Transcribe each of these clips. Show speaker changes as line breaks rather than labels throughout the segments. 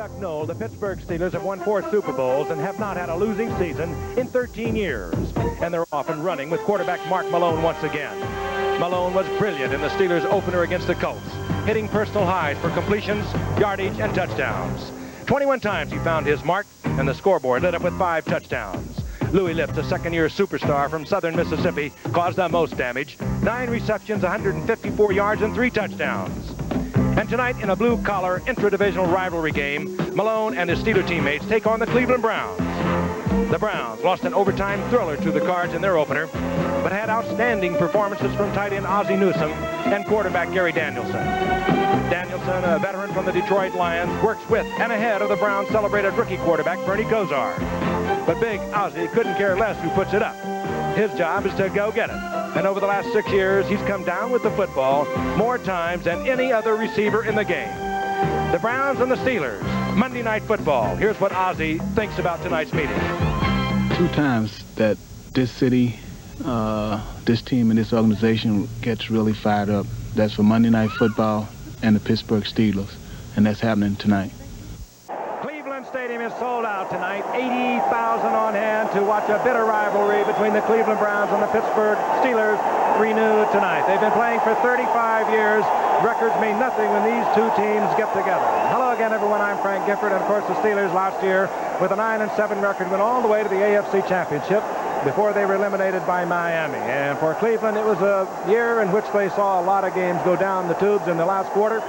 Chuck Noll, the Pittsburgh Steelers have won 4 Super Bowls and have not had a losing season in 13 years. And they're off and running with quarterback Mark Malone once again. Malone was brilliant in the Steelers' opener against the Colts, hitting personal highs for completions, yardage, and touchdowns. 21 times he found his mark, and the scoreboard lit up with 5 touchdowns. Louis Lipps, a second-year superstar from southern Mississippi, caused the most damage. 9 receptions, 154 yards, and 3 touchdowns. And tonight, in a blue-collar, intra-divisional rivalry game, Malone and his Steeler teammates take on the Cleveland Browns. The Browns lost an overtime thriller to the Cards in their opener, but had outstanding performances from tight end Ozzie Newsome and quarterback Gary Danielson. Danielson, a veteran from the Detroit Lions, works with and ahead of the Browns' celebrated rookie quarterback Bernie Kosar. But Big Ozzie couldn't care less who puts it up. His job is to go get it. And over the last 6 years, he's come down with the football more times than any other receiver in the game. The Browns and the Steelers, Monday Night Football. Here's what Ozzie thinks about tonight's meeting.
2 times that this city, this team and this organization gets really fired up. That's for Monday Night Football and the Pittsburgh Steelers, and that's happening tonight.
Cleveland Stadium is sold out tonight. 80,000 on hand to watch a bitter rivalry between the Cleveland Browns and the Pittsburgh Steelers renewed tonight. They've been playing for 35 years. Records mean nothing when these 2 teams get together. Hello again, everyone. I'm Frank Gifford, and of course the Steelers last year with a 9-7 record went all the way to the AFC Championship before they were eliminated by Miami. And for Cleveland, it was a year in which they saw a lot of games go down the tubes in the last quarter.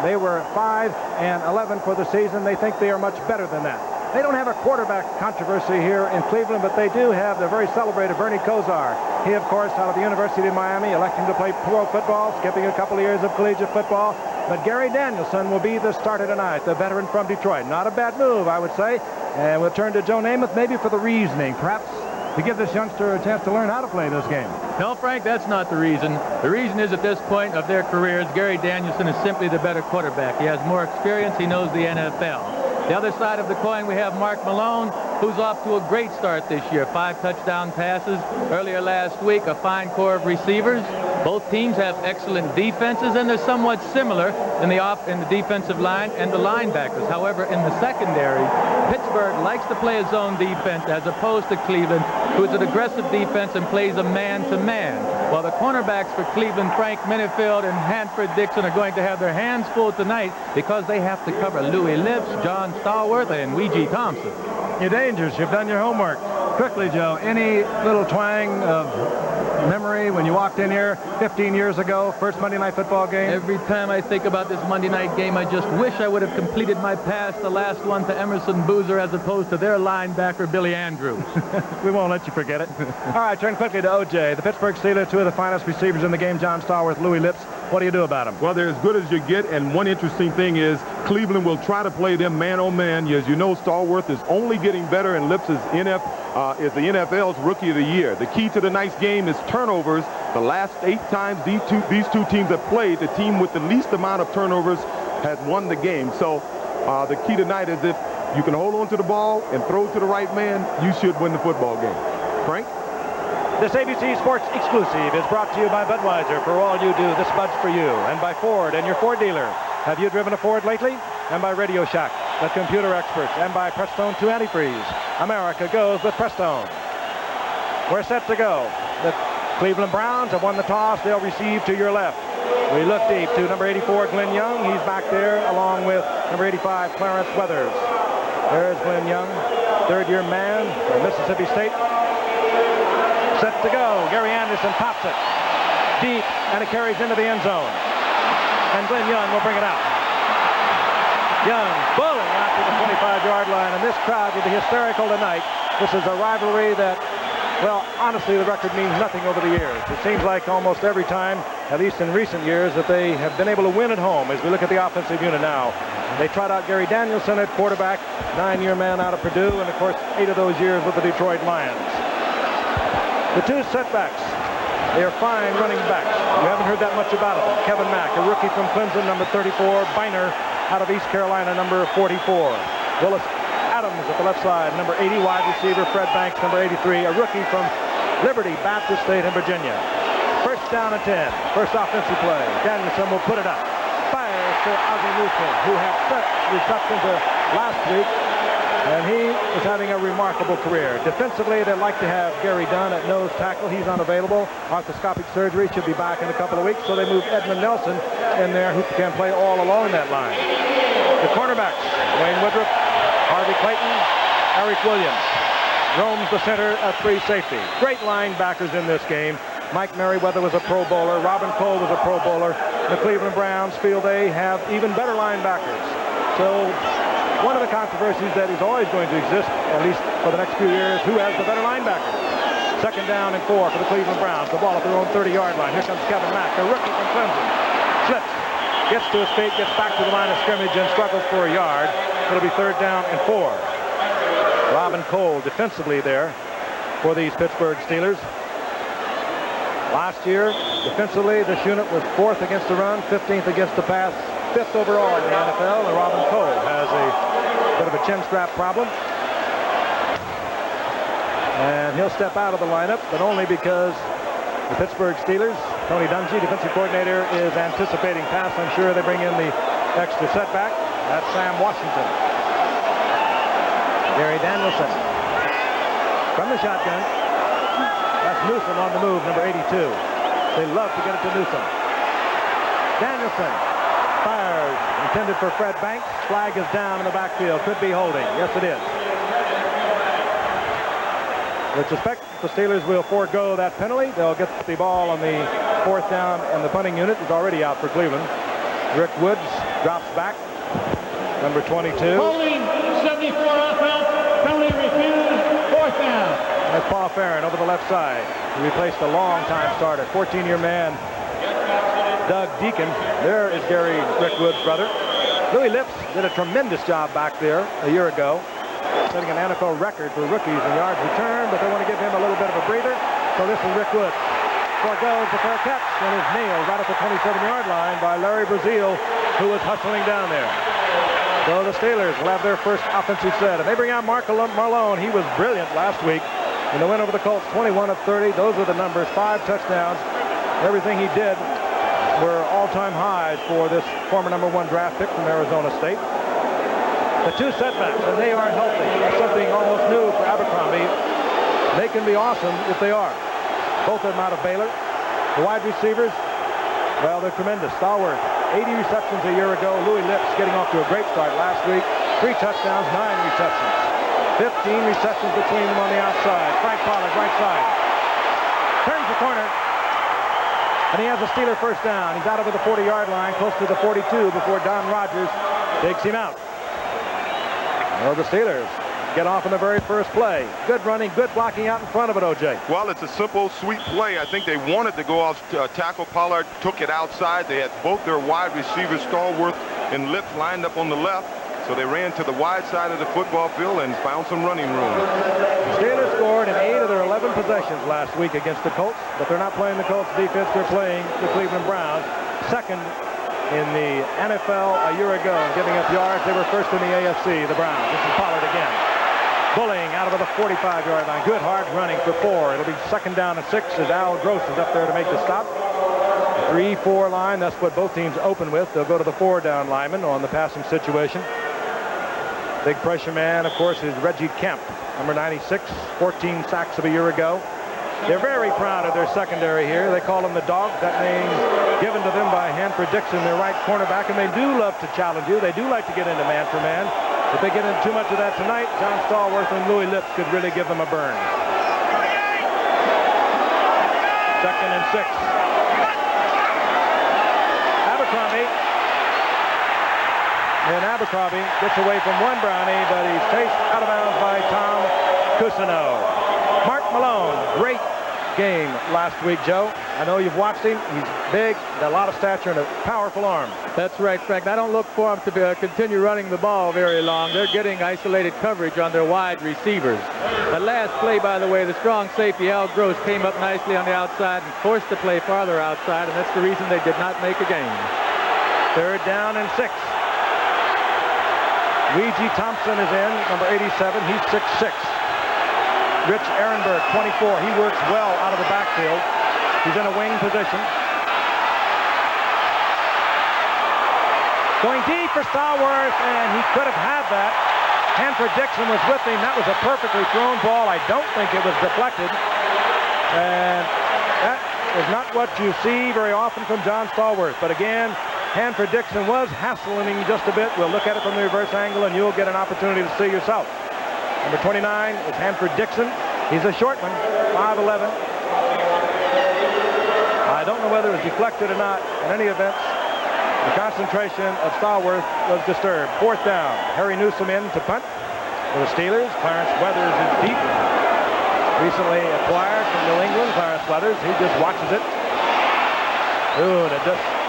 They were 5-11 for the season. They think they are much better than that. They don't have a quarterback controversy here in Cleveland, but they do have the very celebrated Bernie Kosar. He, of course, out of the University of Miami, electing to play pro football, skipping a couple of years of collegiate football. But Gary Danielson will be the starter tonight, the veteran from Detroit. Not a bad move, I would say. And we'll turn to Joe Namath, maybe for the reasoning, perhaps to give this youngster a chance to learn how to play this game.
No, Frank, that's not the reason. The reason is at this point of their careers, Gary Danielson is simply the better quarterback. He has more experience. He knows the NFL. The other side of the coin, we have Mark Malone, who's off to a great start this year. 5 touchdown passes. Earlier last week, a fine core of receivers. Both teams have excellent defenses, and they're somewhat similar in the defensive line and the linebackers. However, in the secondary, Pittsburgh likes to play a zone defense as opposed to Cleveland, who is an aggressive defense and plays a man-to-man. While the cornerbacks for Cleveland, Frank Minifield and Hanford Dixon, are going to have their hands full tonight because they have to cover Louis Lipps, John Stallworth, and Weegee Thompson.
You're dangerous. You've done your homework. Quickly, Joe, any little twang of memory when you walked in here 15 years ago, first Monday Night Football game?
Every time I think about this Monday night game, I just wish I would have completed my pass, the last one to Emerson Boozer, as opposed to their linebacker, Billy Andrews.
We won't let you forget it. All right, turn quickly to O.J. The Pittsburgh Steelers, 2 of the finest receivers in the game, John Stallworth, Louis Lipps. What do you do about them?
Well, they're as good as you get, and one interesting thing is Cleveland will try to play them man-on-man. As you know, Stallworth is only getting better, and Lipps is the NFL's Rookie of the Year. The key to tonight's game is turnovers. The last 8 times these two teams have played, the team with the least amount of turnovers has won the game. So the key tonight is if you can hold on to the ball and throw to the right man, you should win the football game. Frank?
This ABC Sports exclusive is brought to you by Budweiser. For all you do, this Bud's for you. And by Ford and your Ford dealer. Have you driven a Ford lately? And by Radio Shack, the computer experts. And by Prestone 2 Antifreeze. America goes with Prestone. We're set to go. The Cleveland Browns have won the toss. They'll receive to your left. We look deep to number 84, Glenn Young. He's back there along with number 85, Clarence Weathers. There's Glenn Young, third-year man from Mississippi State. Set to go. Gary Anderson pops it deep, and it carries into the end zone. And Glenn Young will bring it out. Young bowling out to the 25-yard line, and this crowd will be hysterical tonight. This is a rivalry that, well, honestly, the record means nothing over the years. It seems like almost every time, at least in recent years, that they have been able to win at home. As we look at the offensive unit now, they trot out Gary Danielson at quarterback, 9-year man out of Purdue, and of course 8 of those years with the Detroit Lions. The 2 setbacks, they are fine running backs. You haven't heard that much about them. Kevin Mack, a rookie from Clemson, number 34. Biner out of East Carolina, number 44. Willis Adams at the left side, number 80, wide receiver. Fred Banks, number 83, a rookie from Liberty Baptist State in Virginia. First down and 10. First offensive play. Danielson will put it up. Fires Mr. Azimuthun, who had 6 receptions last week, and he is having a remarkable career. Defensively, they'd like to have Gary Dunn at nose tackle. He's unavailable. Arthroscopic surgery, should be back in a couple of weeks, so they moved Edmund Nelson in there, who can play all along that line. The cornerbacks, Wayne Woodruff, Harvey Clayton, Eric Williams. Roams the center at free safety. Great linebackers in this game. Mike Merriweather was a Pro Bowler. Robin Cole was a Pro Bowler. The Cleveland Browns feel they have even better linebackers. So one of the controversies that is always going to exist, at least for the next few years, who has the better linebacker? 2nd down and 4 for the Cleveland Browns. The ball at their own 30-yard line. Here comes Kevin Mack, the rookie from Clemson. Slips, gets to his feet, gets back to the line of scrimmage, and struggles for a yard. It'll be 3rd down and 4. Robin Cole defensively there for these Pittsburgh Steelers. Last year, defensively, this unit was 4th against the run, 15th against the pass, 5th overall in the NFL, and Robin Cole has a bit of a chin strap problem. And he'll step out of the lineup, but only because the Pittsburgh Steelers, Tony Dungy, defensive coordinator, is anticipating pass. I'm sure they bring in the extra setback. That's Sam Washington. Gary Danielson from the shotgun. That's Newsom on the move, number 82. They love to get it to Newsom. Danielson fires, intended for Fred Banks. Flag is down in the backfield. Could be holding. Yes, it is. With respect, the Steelers will forego that penalty. They'll get the ball on the 4th down, and the punting unit is already out for Cleveland. Rick Woods drops back, number 22.
Holding 74 offense, penalty refused, 4th down.
That's Paul Farron over the left side. He replaced a long-time starter, 14-year man, Doug Deacon. There is Gary Rick Woods' brother. Louis Lips did a tremendous job back there a year ago, setting an NFL record for rookies in yards returned, but they want to give him a little bit of a breather. So this is Rick Woods. Forgoes the fair catch and is nailed right at the 27-yard line by Larry Brazil, who was hustling down there. So the Steelers will have their first offensive set. And they bring out Mark Malone. He was brilliant last week in the win over the Colts, 21 of 30. Those are the numbers, 5 touchdowns. Everything he did were all-time highs for this former number 1 draft pick from Arizona State. The 2 setbacks, and they are healthy. That's something almost new for Abercrombie. They can be awesome if they are. Both of them out of Baylor. The wide receivers, well, they're tremendous. Stallworth, 80 receptions a year ago. Louis Lips getting off to a great start last week. 3 touchdowns, 9 receptions. 15 receptions between them on the outside. Frank Pollard, right side. Turns the corner. And he has a Steeler first down. He's out over the 40-yard line, close to the 42 before Don Rogers takes him out. Well, the Steelers get off in the very first play. Good running, good blocking out in front of it, O.J.
Well, it's a simple, sweet play. I think they wanted to go off tackle. Pollard took it outside. They had both their wide receivers, Stallworth and Lips, lined up on the left. So they ran to the wide side of the football field and found some running room.
The Steelers scored in 8 of their 11 possessions last week against the Colts, but they're not playing the Colts defense. They're playing the Cleveland Browns. Second in the NFL a year ago in giving up yards. They were first in the AFC, the Browns. This is Pollard again. Bullying out of the 45-yard line. Good hard running for 4. It'll be 2nd down and 6 as Al Gross is up there to make the stop. 3-4 line, that's what both teams open with. They'll go to the 4-down lineman on the passing situation. Big pressure man, of course, is Reggie Kemp, number 96, 14 sacks of a year ago. They're very proud of their secondary here. They call them the Dogs. That name given to them by Hanford Dixon, their right cornerback, and they do love to challenge you. They do like to get into man for man. If they get into too much of that tonight, John Stallworth and Louis Lips could really give them a burn. 2nd and 6. Abercrombie. And Abercrombie gets away from one Brownie, but he's chased out of bounds by Tom Cousineau. Mark Malone, great game last week, Joe. I know you've watched him. He's big, got a lot of stature, and a powerful arm.
That's right, Frank. I don't look for him to continue running the ball very long. They're getting isolated coverage on their wide receivers. The last play, by the way, the strong safety, Al Gross, came up nicely on the outside and forced the play farther outside, and that's the reason they did not make a gain.
3rd down and 6. Weegee Thompson is in, number 87. He's 6'6". Rich Ehrenberg, 24. He works well out of the backfield. He's in a wing position. Going deep for Stallworth, and he could have had that. Hanford Dixon was with him. That was a perfectly thrown ball. I don't think it was deflected. And that is not what you see very often from John Stallworth. But again, Hanford Dixon was hassling him just a bit. We'll look at it from the reverse angle, and you'll get an opportunity to see yourself. Number 29 is Hanford Dixon. He's a short one, 5'11". I don't know whether it was deflected or not. In any event, the concentration of Stallworth was disturbed. 4th down. Harry Newsom in to punt for the Steelers. Clarence Weathers is deep. Recently acquired from New England, Clarence Weathers. He just watches it. Ooh, and it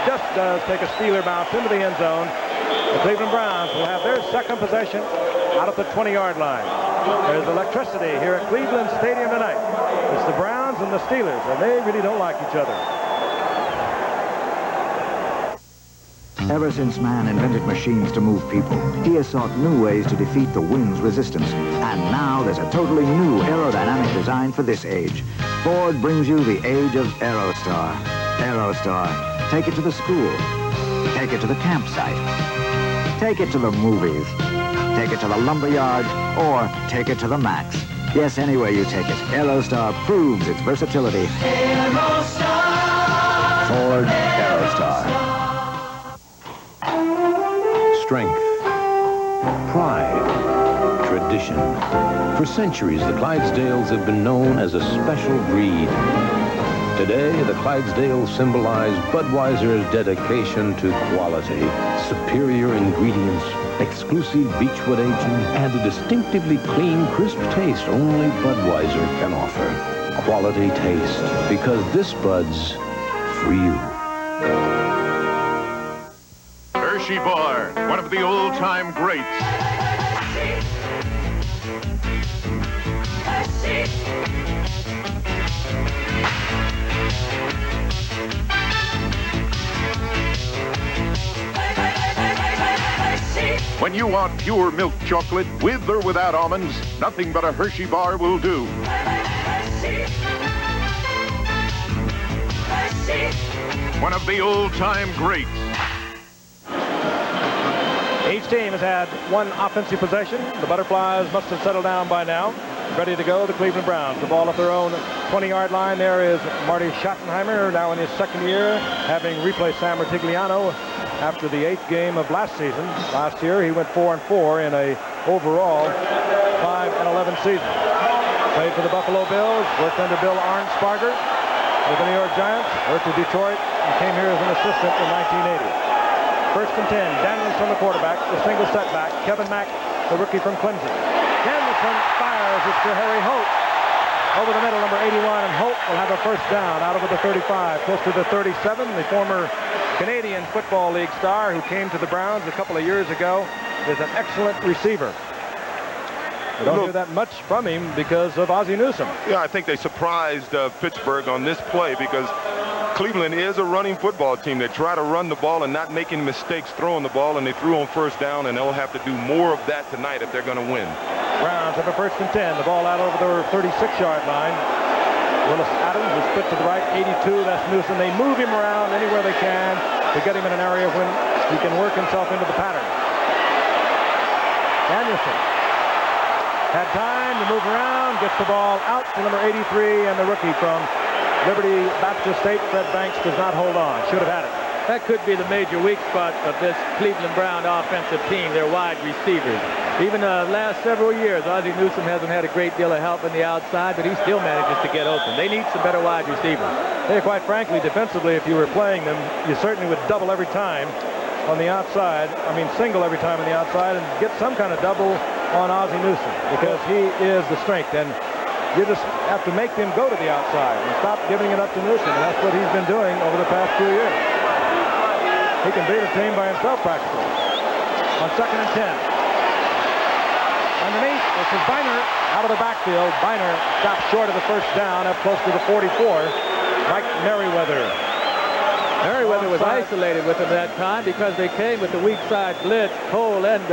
just does take a Steeler bounce into the end zone. The Cleveland Browns will have their second possession out of the 20-yard line. There's electricity here at Cleveland Stadium tonight. It's the Browns and the Steelers, and they really don't like each other.
Ever since man invented machines to move people, he has sought new ways to defeat the wind's resistance. And now there's a totally new aerodynamic design for this age. Ford brings you the age of Aerostar. Aerostar. Take it to the school. Take it to the campsite. Take it to the movies. Take it to the lumberyard, or take it to the max. Yes, anywhere you take it, Aerostar proves its versatility. Aerostar! Ford Aerostar.
Strength, pride, tradition. For centuries, the Clydesdales have been known as a special breed. Today, the Clydesdales symbolize Budweiser's dedication to quality, superior ingredients, exclusive beechwood aging, and a distinctively clean, crisp taste only Budweiser can offer. Quality taste, because this Bud's for you.
Hershey Bar, one of the old-time greats. When you want pure milk chocolate with or without almonds, nothing but a Hershey Bar will do. One of the old-time greats.
Each team has had one offensive possession. The Butterflies must have settled down by now. Ready to go, the Cleveland Browns. The ball at their own 20-yard line. There is Marty Schottenheimer, now in his second year, having replaced Sam Rutigliano after the 8th game of last season. Last year, he went 4-4 in a overall 5-11 season. Played for the Buffalo Bills, worked under Bill Arnsparger with the New York Giants, worked with Detroit, and came here as an assistant in 1980. 1st and 10. Danielson, the quarterback, the single setback. Kevin Mack, the rookie from Clemson. Danielson fires it to Harry Holt. Over the middle, number 81, and Holt will have a first down out over the 35, close to the 37. The former Canadian Football League star who came to the Browns a couple of years ago is an excellent receiver. We don't hear that much from him because of Ozzie Newsome.
Yeah, I think they surprised Pittsburgh on this play because Cleveland is a running football team. They try to run the ball and not making mistakes throwing the ball, and they threw on first down, and they'll have to do more of that tonight if they're going to win.
Browns have a 1st and 10. The ball out over their 36-yard line. Willis Adams is split to the right, 82. That's Newsom. They move him around anywhere they can to get him in an area when he can work himself into the pattern. Danielson had time to move around, gets the ball out to number 83, and the rookie from Liberty Baptist State, Fred Banks, does not hold on. Should have had it.
That could be the major weak spot of this Cleveland Brown offensive team, their wide receivers. Even the last several years, Ozzie Newsome hasn't had a great deal of help on the outside, but he still manages to get open. They need some better wide receivers.
Hey, quite frankly, defensively, if you were playing them, you certainly would double every time on the outside. I mean, single every time on the outside and get some kind of double on Ozzie Newsome because he is the strength. And you just have to make them go to the outside and stop giving it up to Newsome. And that's what he's been doing over the past 2 years. He can beat a team by himself practically. On 2nd and 10. Underneath, this is Biner out of the backfield. Biner stops short of the first down up close to the 44. Mike Merriweather.
Merriweather was isolated with him that time because they came with the weak side blitz. Cole and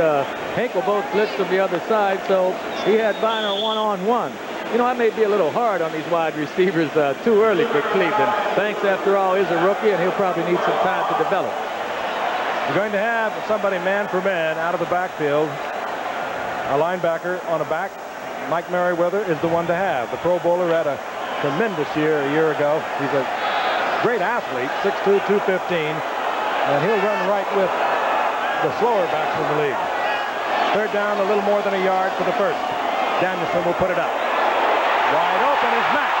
Hinkle both blitzed from the other side, so he had Biner one-on-one. You know, I may be a little hard on these wide receivers too early for Cleveland. Banks, after all, is a rookie, and he'll probably need some time to develop.
You're going to have somebody man for man out of the backfield. A linebacker on a back. Mike Merriweather is the one to have. The Pro Bowler had a tremendous year a year ago. He's a great athlete, 6'2", 215, and he'll run right with the slower backs in the league. Third down, a little more than a yard for the first. Danielson will put it up. Wide open is Mack.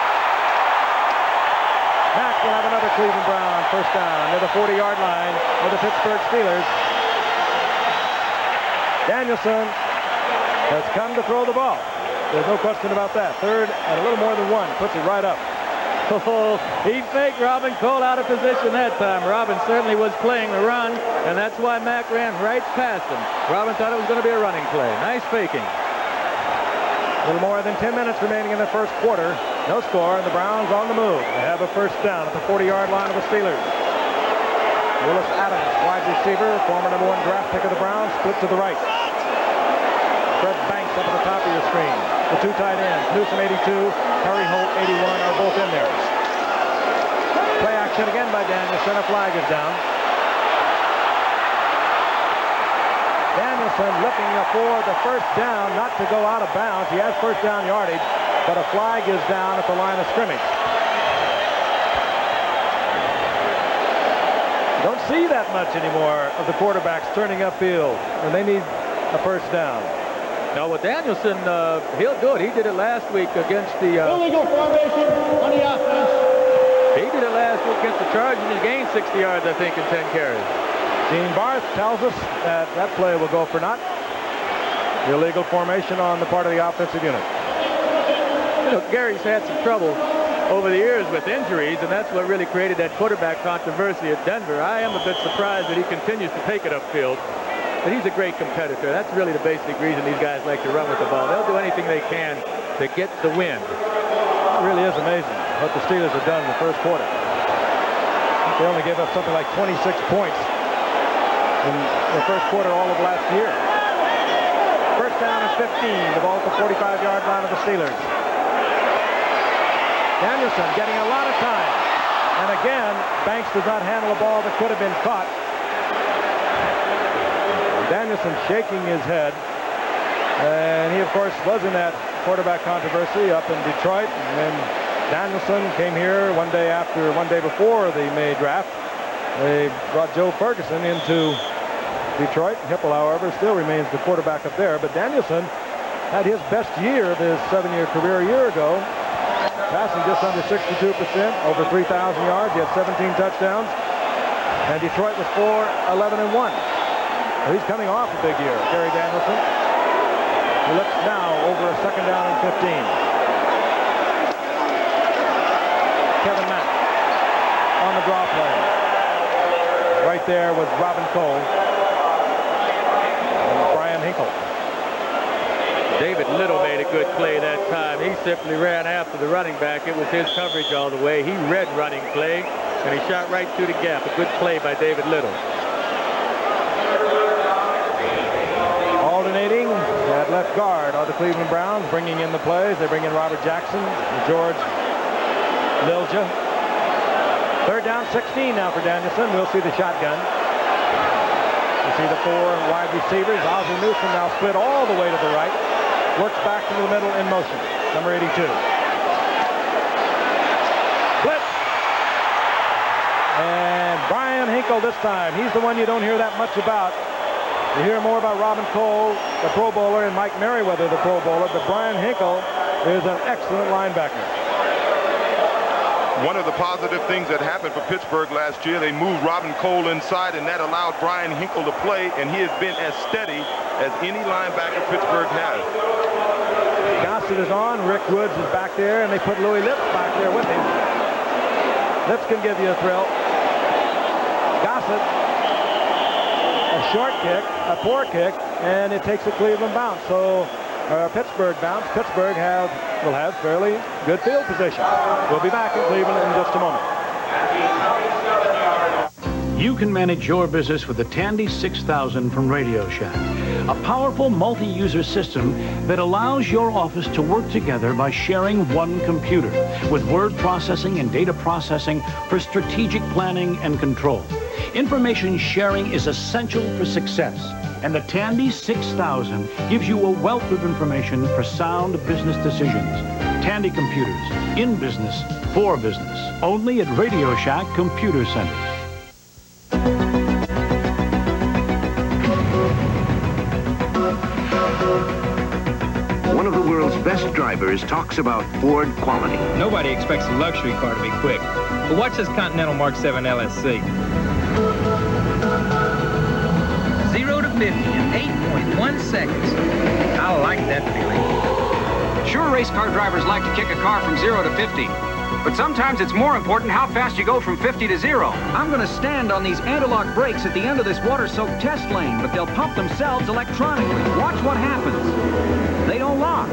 Mack will have another Cleveland Brown first down near the 40-yard line for the Pittsburgh Steelers. Danielson has come to throw the ball. There's no question about that. Third and a little more than one. Puts it right up.
Oh, he faked Robin Cole out of position that time. Robin certainly was playing the run, and that's why Mack ran right past him. Robin thought it was going to be a running play. Nice faking.
A little more than 10 minutes remaining in the first quarter. No score, and the Browns on the move. They have a first down at the 40-yard line of the Steelers. Willis Adams, wide receiver, former #1 draft pick of the Browns, split to the right. Fred Banks up at the top of your screen. The two tight ends, Newsom 82, Harry Holt 81 are both in there. Play action again by Danielson. A flag is down. Danielson looking for the first down, not to go out of bounds. He has first down yardage, but a flag is down at the line of scrimmage. Don't see that much anymore of the quarterbacks turning upfield, and they need a first down.
Now with Danielson, he'll do it. He did it last week against the...
Illegal formation on the offense.
He did it last week against the Chargers, and he gained 60 yards, I think, in 10 carries.
Gene Barth tells us that that play will go for naught. Illegal formation on the part of the offensive unit.
You know, Gary's had some trouble over the years with injuries, and that's what really created that quarterback controversy at Denver. I am a bit surprised that he continues to take it upfield. But he's a great competitor. That's really the basic reason these guys like to run with the ball. They'll do anything they can to get the win.
It really is amazing what the Steelers have done in the first quarter. They only gave up something like 26 points in the first quarter all of last year. First down and 15. The ball at the 45-yard line of the Steelers. Danielson getting a lot of time. And again, Banks does not handle a ball that could have been caught. Danielson shaking his head, and he of course was in that quarterback controversy up in Detroit, and then Danielson came here one day before the May draft. They brought Joe Ferguson into Detroit. Hipple, however, still remains the quarterback up there, but Danielson had his best year of his 7-year career a year ago, passing just under 62%, over 3,000 yards. He had 17 touchdowns, and Detroit was 4-11-1. He's coming off a big year, Gary Danielson. He looks now over a second down and 15. Kevin Mack on the draw play. Right there was Robin Cole and Brian Hinkle.
David Little made a good play that time. He simply ran after the running back. It was his coverage all the way. He read running play, and he shot right through the gap. A good play by David Little.
Alternating at left guard are the Cleveland Browns, bringing in the plays. They bring in Robert Jackson and George Lilja. Third down, 16 now for Danielson. We'll see the shotgun. You see the 4 wide receivers. Ozzie Newsom now split all the way to the right. Works back to the middle in motion. Number 82. Blitz. And Brian Hinkle this time. He's the one you don't hear that much about. You hear more about Robin Cole, the Pro Bowler, and Mike Merriweather, the Pro Bowler, but Brian Hinkle is an excellent linebacker.
One of the positive things that happened for Pittsburgh last year, they moved Robin Cole inside, and that allowed Brian Hinkle to play, and he has been as steady as any linebacker Pittsburgh has.
Gossett is on. Rick Woods is back there, and they put Louis Lips back there with him. Lips can give you a thrill. Gossett, a short kick, a poor kick, and it takes a Cleveland bounce. So Pittsburgh bounce. Pittsburgh will have fairly good field position. We'll be back in Cleveland in just a moment.
You can manage your business with the Tandy 6000 from Radio Shack, a powerful multi-user system that allows your office to work together by sharing one computer with word processing and data processing for strategic planning and control. Information sharing is essential for success, and the Tandy 6000 gives you a wealth of information for sound business decisions. Tandy Computers, in business, for business. Only at Radio Shack Computer Centers.
One of the world's best drivers talks about Ford quality.
Nobody expects a luxury car to be quick. But watch this Continental Mark 7 LSC. 0 to 50 in 8.1 seconds. I like that feeling.
Sure, race car drivers like to kick a car from 0 to 50. But sometimes it's more important how fast you go from 50 to 0. I'm going to stand on these anti-lock brakes at the end of this water-soaked test lane, but they'll pump themselves electronically. Watch what happens. They don't lock.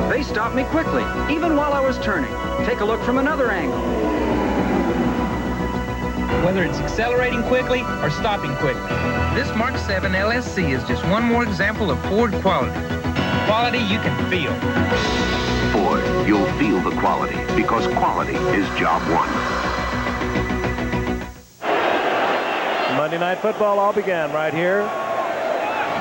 They stop me quickly, even while I was turning. Take a look from another angle.
Whether it's accelerating quickly or stopping quickly, this Mark 7 LSC is just one more example of Ford quality. Quality you can feel.
Ford, you'll feel the quality, because quality is job one.
Monday Night Football all began right here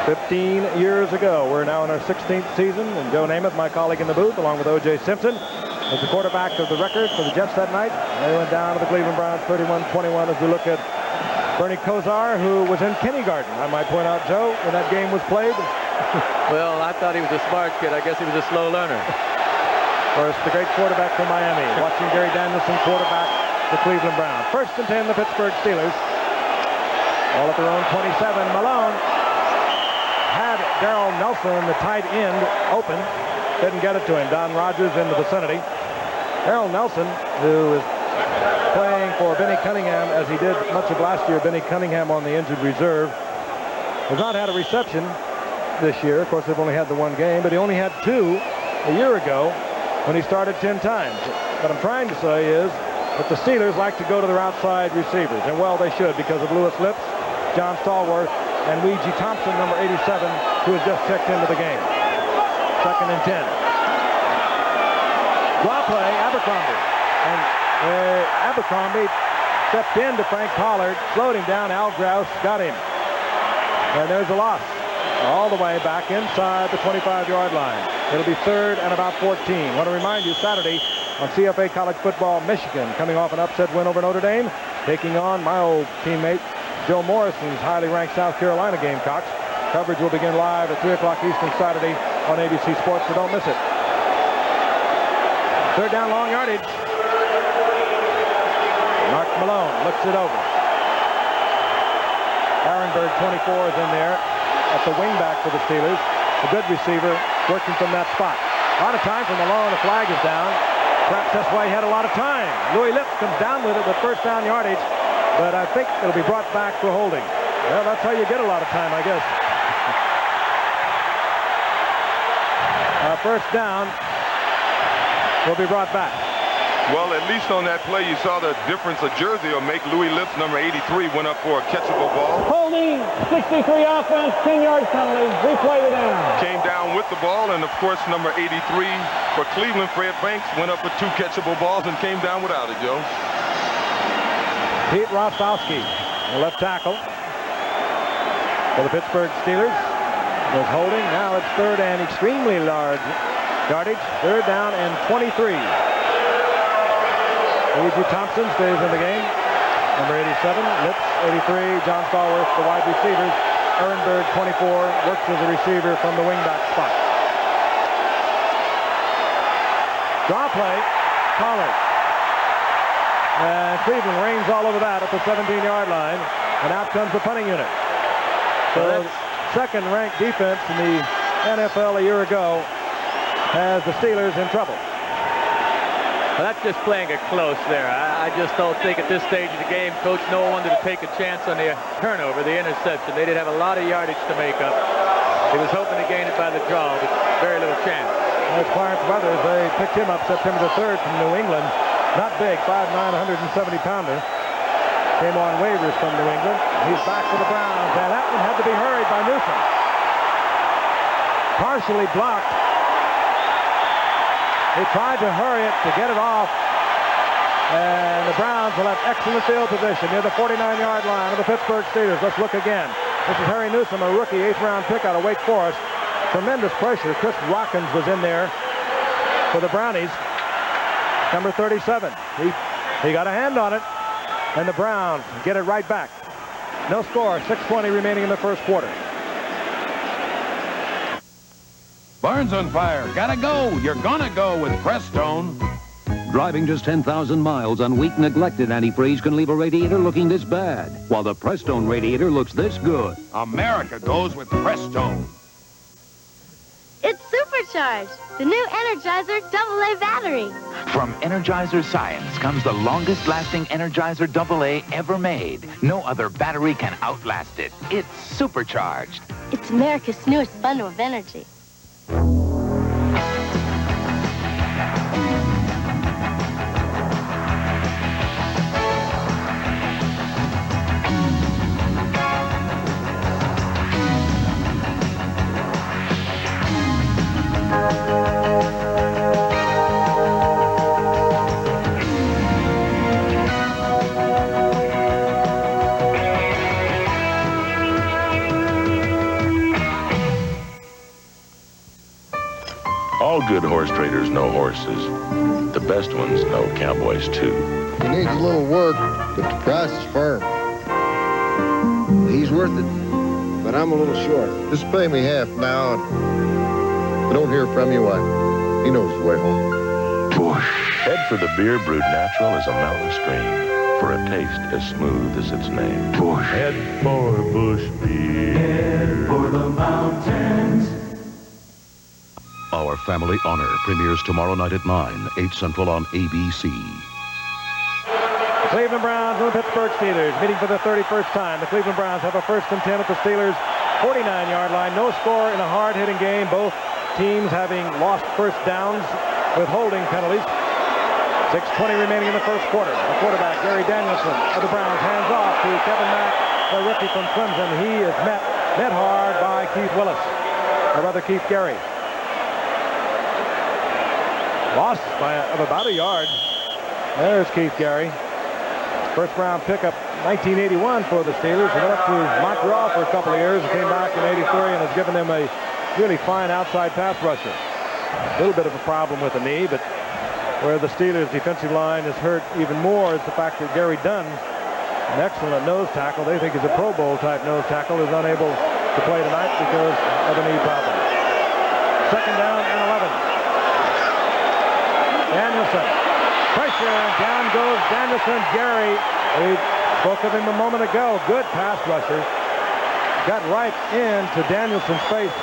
15 years ago. We're now in our 16th season, and Joe Namath, my colleague in the booth, along with O.J. Simpson, was the quarterback of the record for the Jets that night. They went down to the Cleveland Browns 31-21 as we look at Bernie Kosar, who was in kindergarten, I might point out, Joe, when that game was played.
Well, I thought he was a smart kid. I guess he was a slow learner.
Of course, the great quarterback from Miami, watching Gary Danielson quarterback the Cleveland Browns. 1st and 10, the Pittsburgh Steelers. All at their own 27. Malone had Darrell Nelson, the tight end, open. Didn't get it to him. Don Rogers in the vicinity. Darrell Nelson, who is playing for Benny Cunningham, as he did much of last year, Benny Cunningham on the injured reserve, has not had a reception this year. Of course, they've only had the one game, but he only had 2 a year ago when he started 10 times. What I'm trying to say is that the Steelers like to go to their outside receivers, and well, they should, because of Lewis Lips, John Stallworth, and Weegee Thompson, number 87, who has just checked into the game. 2nd and 10. Draw play, Abercrombie. And Abercrombie stepped into Frank Pollard, slowed him down. Al Grouse got him. And there's a loss all the way back inside the 25-yard line. It'll be 3rd and about 14. I want to remind you, Saturday on CFA College Football, Michigan, coming off an upset win over Notre Dame, taking on my old teammate, Joe Morrison's highly ranked South Carolina Gamecocks. Coverage will begin live at 3 o'clock Eastern Saturday on ABC Sports, so don't miss it. 3rd down, long yardage. Mark Malone looks it over. Arenberg, 24, is in there at the wingback for the Steelers. A good receiver working from that spot. A lot of time for Malone. The flag is down. Perhaps that's why he had a lot of time. Louis Lips comes down with it with 1st down yardage, but I think it'll be brought back for holding. Well, that's how you get a lot of time, I guess. 1st down will be brought back.
Well, at least on that play, you saw the difference a jersey will make. Louis Lips, number 83, went up for a catchable ball.
Holding, 63 offense, 10-yard penalty. Replay the down.
Came down with the ball, and of course, number 83 for Cleveland, Fred Banks, went up with 2 catchable balls and came down without it, Joe.
Pete Rostowski, the left tackle for the Pittsburgh Steelers, was holding. Now it's 3rd and extremely large yardage. 3rd down and 23. Weegee Thompson stays in the game. Number 87, Lips, 83, John Stallworth, the wide receivers. Arenberg, 24, works as a receiver from the wingback spot. Draw play, Pollard. And Cleveland rains all over that at the 17-yard line. And out comes the punting unit. So 2nd-ranked defense in the NFL a year ago has the Steelers in trouble.
Well, that's just playing it close there. I just don't think at this stage of the game, Coach Noel wanted to take a chance on the turnover, the interception. They did have a lot of yardage to make up. He was hoping to gain it by the draw, but very little chance.
There's Clarence Weathers. They picked him up September the 3rd from New England. Not big, 5'9", 170-pounder. Came on waivers from New England. He's back for the Browns, and that one had to be hurried by Newsom. Partially blocked. He tried to hurry it to get it off And the Browns will have excellent field position near the 49-yard line of the Pittsburgh Steelers. Let's look again. This is Harry Newsom, a rookie 8th-round pick out of Wake Forest. Tremendous pressure. Chris Watkins was in there for the Brownies. Number 37. He got a hand on it. And the Browns get it right back. No score. 6:20 remaining in the first quarter.
Barn's on fire. Gotta go. You're gonna go with Prestone.
Driving just 10,000 miles on weak, neglected antifreeze can leave a radiator looking this bad, while the Prestone radiator looks this good.
America goes with Prestone.
It's supercharged. The new Energizer AA battery.
From Energizer Science comes the longest-lasting Energizer AA ever made. No other battery can outlast it. It's supercharged.
It's America's newest bundle of energy.
All good horse traders know horses. The best ones know cowboys, too.
He needs a little work, but the price is firm. He's worth it, but I'm a little short. Just pay me half now, and if I don't hear from you, he knows the way home.
Bush. Head for the beer brewed natural as a mountain stream, for a taste as smooth as its name. Bush.
Head for Bush beer. Head for the mountains.
Our Family Honor premieres tomorrow night at 9, 8 Central on ABC.
The Cleveland Browns and the Pittsburgh Steelers meeting for the 31st time. The Cleveland Browns have a 1st and 10 at the Steelers' 49-yard line. No score in a hard-hitting game. Both teams having lost first downs with holding penalties. 6:20 remaining in the first quarter. The quarterback, Gary Danielson of the Browns, hands off to Kevin Mack, the rookie from Clemson. He is met hard by Keith Willis, or rather Keith Gary. Loss of about a yard. There's Keith Gary. First-round pickup, 1981 for the Steelers. He went up to Montreal for a couple of years and came back in '83 and has given them a really fine outside pass rusher. A little bit of a problem with the knee, but where the Steelers' defensive line is hurt even more is the fact that Gary Dunn, an excellent nose tackle, they think is a Pro Bowl type nose tackle, is unable to play tonight because of a knee problem. 2nd down and 11. Danielson. Pressure, and down goes Danielson. Gary, we spoke of him a moment ago. Good pass rusher. Got right into Danielson's face.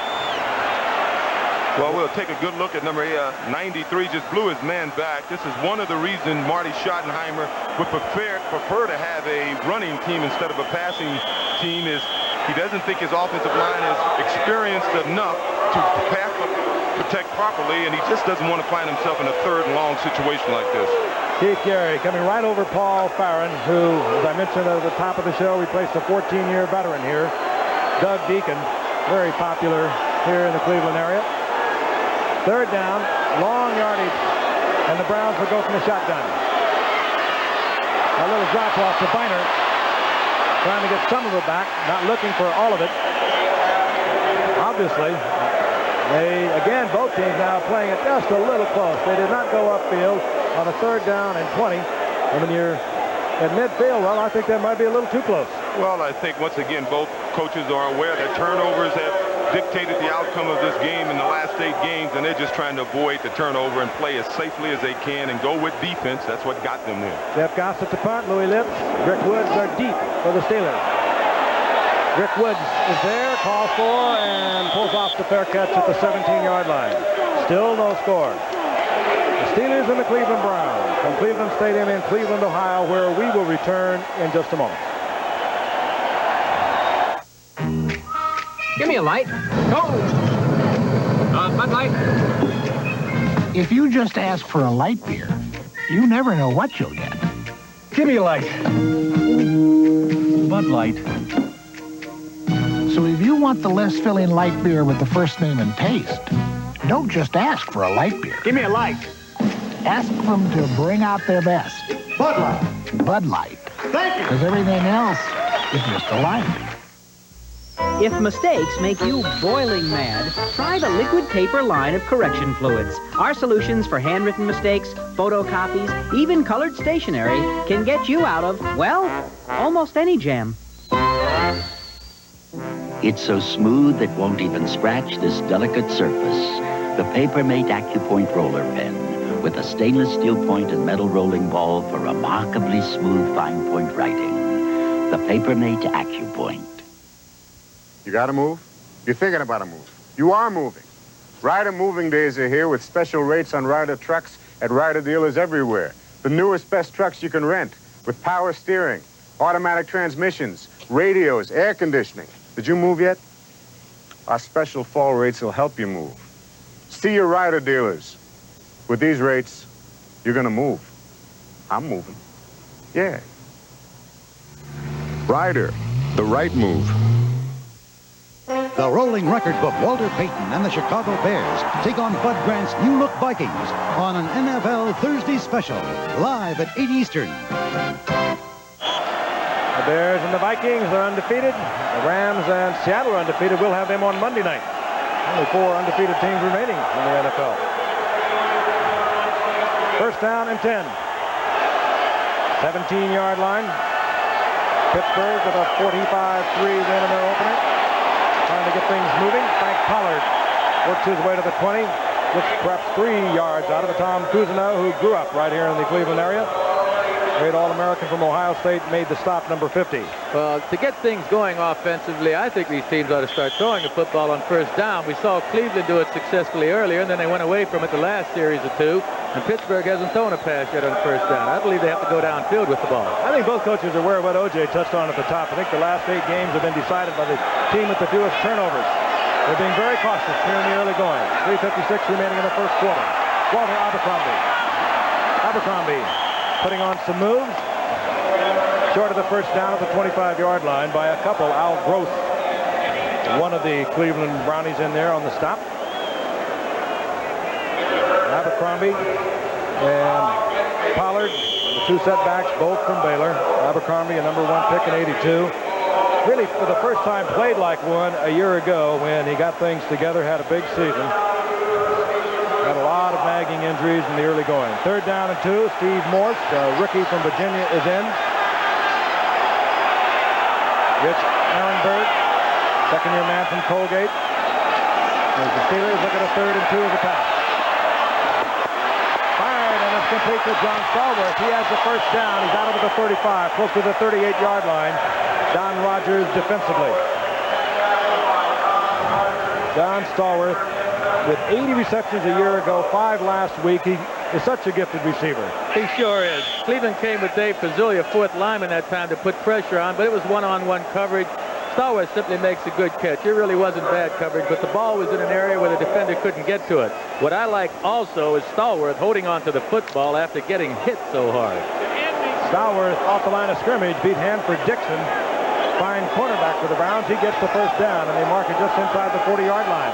Well, we'll take a good look at number 93. Just blew his man back. This is one of the reasons Marty Schottenheimer would prefer to have a running team instead of a passing team. Is he doesn't think his offensive line is experienced enough to protect properly, and he just doesn't want to find himself in a 3rd and long situation like this.
Keith Gary coming right over Paul Farron, who, as I mentioned at the top of the show, replaced a 14-year veteran here, Doug Deacon, very popular here in the Cleveland area. 3rd down, long yardage, and the Browns will go from the shotgun. A little drop off to Biner, trying to get some of it back, not looking for all of it. Obviously, both teams now playing it just a little close. They did not go upfield on a 3rd down and 20. And when you're at midfield, well, I think that might be a little too close.
Well, I think, once again, both coaches are aware that turnovers have dictated the outcome of this game in the last 8 games, and they're just trying to avoid the turnover and play as safely as they can and go with defense. That's what got them there.
Jeff Gossett to punt. Louis Lips. Rick Woods are deep for the Steelers. Rick Woods is there, calls for, and pulls off the fair catch at the 17-yard line. Still no score. The Steelers and the Cleveland Browns from Cleveland Stadium in Cleveland, Ohio, where we will return in just a moment.
Give me a light. Go! Bud Light.
If you just ask for a light beer, you never know what you'll get.
Give me a light.
Bud Light. So if you want the less filling light beer with the first name and taste, don't just ask for a light beer.
Give me a light.
Ask them to bring out their best. Bud Light.
Bud Light.
Thank you.
Because everything else is just a light.
If mistakes make you boiling mad, try the liquid paper line of correction fluids. Our solutions for handwritten mistakes, photocopies, even colored stationery can get you out of, well, almost any jam.
It's so smooth it won't even scratch this delicate surface. The Papermate AccuPoint roller pen with a stainless steel point and metal rolling ball for remarkably smooth fine point writing. The Papermate AccuPoint.
You gotta move? You're thinking about a move. You are moving. Ryder moving days are here with special rates on Ryder trucks at Ryder dealers everywhere. The newest, best trucks you can rent with power steering, automatic transmissions, radios, air conditioning. Did you move yet? Our special fall rates will help you move. See your Ryder dealers. With these rates, you're gonna move. I'm moving. Yeah.
Ryder, the right move.
The rolling record book, Walter Payton and the Chicago Bears take on Bud Grant's New Look Vikings on an NFL Thursday special, live at 8 Eastern.
The Bears and the Vikings are undefeated. The Rams and Seattle are undefeated. We'll have them on Monday night. Only 4 undefeated teams remaining in the NFL. First down and 10. 17-yard line. Pittsburgh with a 45-3 win in their opener. Trying to get things moving. Frank Pollard works his way to the 20. Gets perhaps 3 yards out of it. Tom Cousineau, who grew up right here in the Cleveland area. Great All-American from Ohio State, made the stop, number 50.
Well, to get things going offensively, I think these teams ought to start throwing the football on first down. We saw Cleveland do it successfully earlier, and then they went away from it the last series or two. And Pittsburgh hasn't thrown a pass yet on first down. I believe they have to go downfield with the ball.
I think both coaches are aware of what O.J. touched on at the top. I think the last 8 games have been decided by the team with the fewest turnovers. They're being very cautious here in the early going. 3:56 remaining in the first quarter. Walter Abercrombie. Abercrombie putting on some moves. Short of the first down at the 25-yard line by a couple. Al Gross, one of the Cleveland Brownies, in there on the stop. Abercrombie and Pollard, the 2 setbacks, both from Baylor. Abercrombie, a number 1 pick in '82. Really, for the first time, played like one a year ago when he got things together, had a big season. Had a lot of nagging injuries in the early going. Third down and 2. Steve Morse, a rookie from Virginia, is in. Rich Ehrenberg, second-year man from Colgate. As the Steelers look at a 3rd and 2 as a pass. Fired, and it's complete to John Stallworth. He has the first down. He's out of the 35, close to the 38-yard line. Don Rogers defensively. John Stallworth, with 80 receptions a year ago, 5 last week. He is such a gifted receiver.
He sure is. Cleveland came with Dave Pazzulia, 4th lineman that time, to put pressure on, but it was one-on-one coverage. Stallworth simply makes a good catch. It really wasn't bad coverage, but the ball was in an area where the defender couldn't get to it. What I like also is Stallworth holding on to the football after getting hit so hard.
Stallworth off the line of scrimmage, beat Hanford Dixon. Fine cornerback for the Browns. He gets the first down, and they mark it just inside the 40-yard line.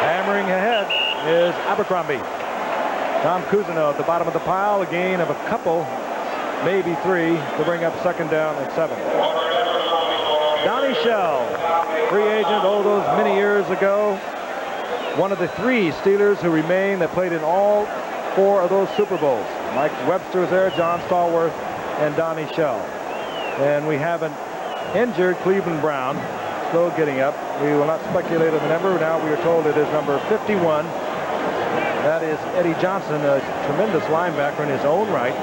Hammering ahead is Abercrombie. Tom Cousineau at the bottom of the pile, a gain of a couple, maybe 3, to bring up second down at 7. Donnie Shell, free agent, those many years ago. One of the 3 Steelers who remain that played in all 4 of those Super Bowls. Mike Webster was there, John Stallworth, and Donnie Shell. And we have an injured Cleveland Brown, still getting up. We will not speculate on the number. Now we are told it is number 51. That is Eddie Johnson, a tremendous linebacker in his own right.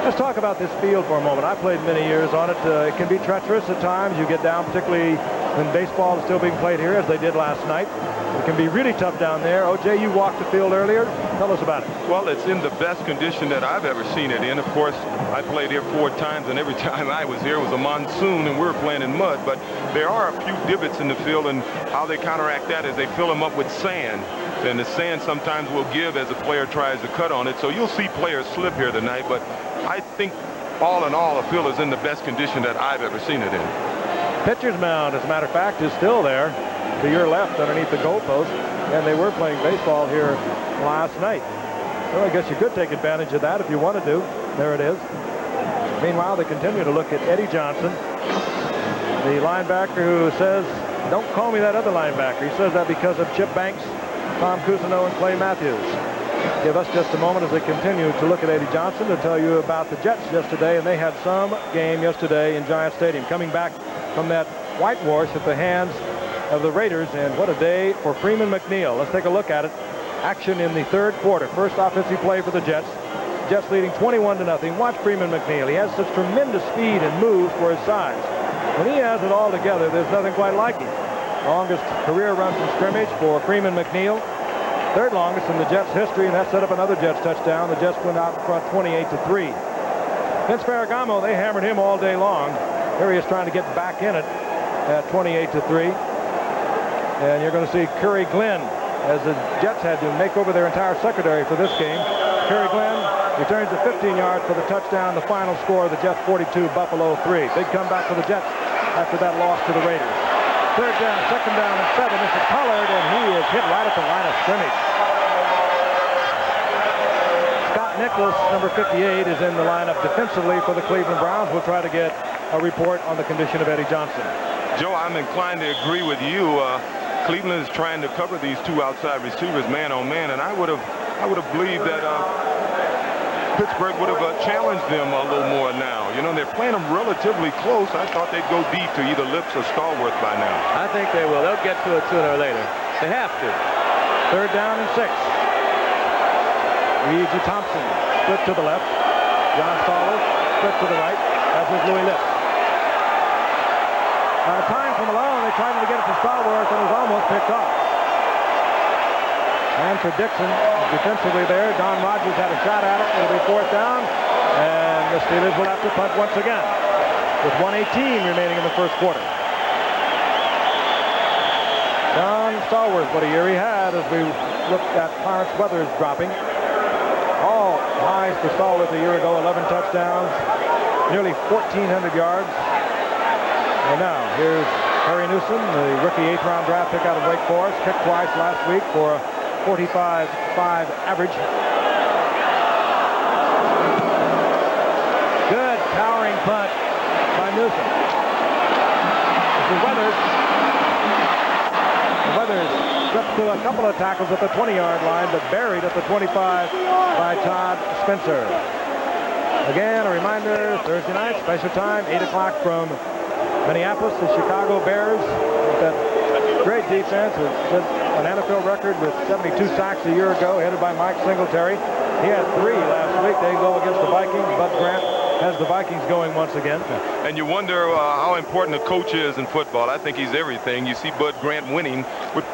Let's talk about this field for a moment. I played many years on it. It can be treacherous at times. You get down, particularly when baseball is still being played here, as they did last night. It can be really tough down there. O.J., you walked the field earlier. Tell us about it.
Well, it's in the best condition that I've ever seen it in. Of course, I played here 4 times, and every time I was here it was a monsoon, and we were playing in mud. But there are a few divots in the field, and how they counteract that is they fill them up with sand. And the sand sometimes will give as a player tries to cut on it. So you'll see players slip here tonight, but I think all in all, the field is in the best condition that I've ever seen it in.
Pitcher's mound, as a matter of fact, is still there to your left underneath the goalpost. And they were playing baseball here last night. So I guess you could take advantage of that if you wanted to. There it is. Meanwhile, they continue to look at Eddie Johnson, the linebacker who says, "Don't call me that other linebacker." He says that because of Chip Banks, Tom Cousineau, and Clay Matthews. Give us just a moment as they continue to look at Eddie Johnson to tell you about the Jets yesterday, and they had some game yesterday in Giant Stadium, coming back from that whitewash at the hands of the Raiders, and what a day for Freeman McNeil. Let's take a look at it. Action in the third quarter. First offensive play for the Jets. Jets leading 21-0. Watch Freeman McNeil. He has such tremendous speed and move for his size. When he has it all together, there's nothing quite like him. Longest career run from scrimmage for Freeman McNeil. Third longest in the Jets' history, and that set up another Jets touchdown. The Jets went out in front 28-3. Vince Ferragamo, they hammered him all day long. Here he is trying to get back in it at 28-3. And you're going to see Curry Glenn, as the Jets had to make over their entire secondary for this game. Curry Glenn returns it 15 yards for the touchdown. The final score, the Jets 42, Buffalo 3. Big comeback for the Jets after that loss to the Raiders. Third down, second down, and 7. This is Pollard, and he is hit right at the line of scrimmage. Scott Nicholas, number 58, is in the lineup defensively for the Cleveland Browns. We'll try to get a report on the condition of Eddie Johnson.
Joe, I'm inclined to agree with you. Cleveland is trying to cover these two outside receivers man on man, and I would have believed that Pittsburgh would have challenged them a little more now. You know, they're playing them relatively close. I thought they'd go deep to either Lips or Stallworth by now.
I think they will. They'll get to it sooner or later. They have to.
Third down and 6. Reggie Thompson split to the left. John Stallworth split to the right. As was Louis Lips. Out of time from Malone, they tried to get it to Stallworth, and it was almost picked off. And for Dixon, defensively there, Don Rogers had a shot at it. It'll be fourth down, and the Steelers will have to punt once again, with 1:18 remaining in the first quarter. John Stallworth, what a year he had as we looked at Clarence Weathers dropping. All highs for Stallworth a year ago, 11 touchdowns, nearly 1,400 yards. And now, here's Harry Newsom, the rookie 8th-round draft pick out of Wake Forest, picked twice last week for a 45.5 average. Good towering punt by Newsom. This is Weathers. Weathers slipped to a couple of tackles at the 20-yard line, but buried at the 25 by Todd Spencer. Again, a reminder, Thursday night, special time, 8 o'clock from Minneapolis, the Chicago Bears, with that great defense, an NFL record with 72 sacks a year ago, headed by Mike Singletary. He had 3 last week. They go against the Vikings. Bud Grant has the Vikings going once again.
And you wonder how important a coach is in football. I think he's everything. You see Bud Grant winning with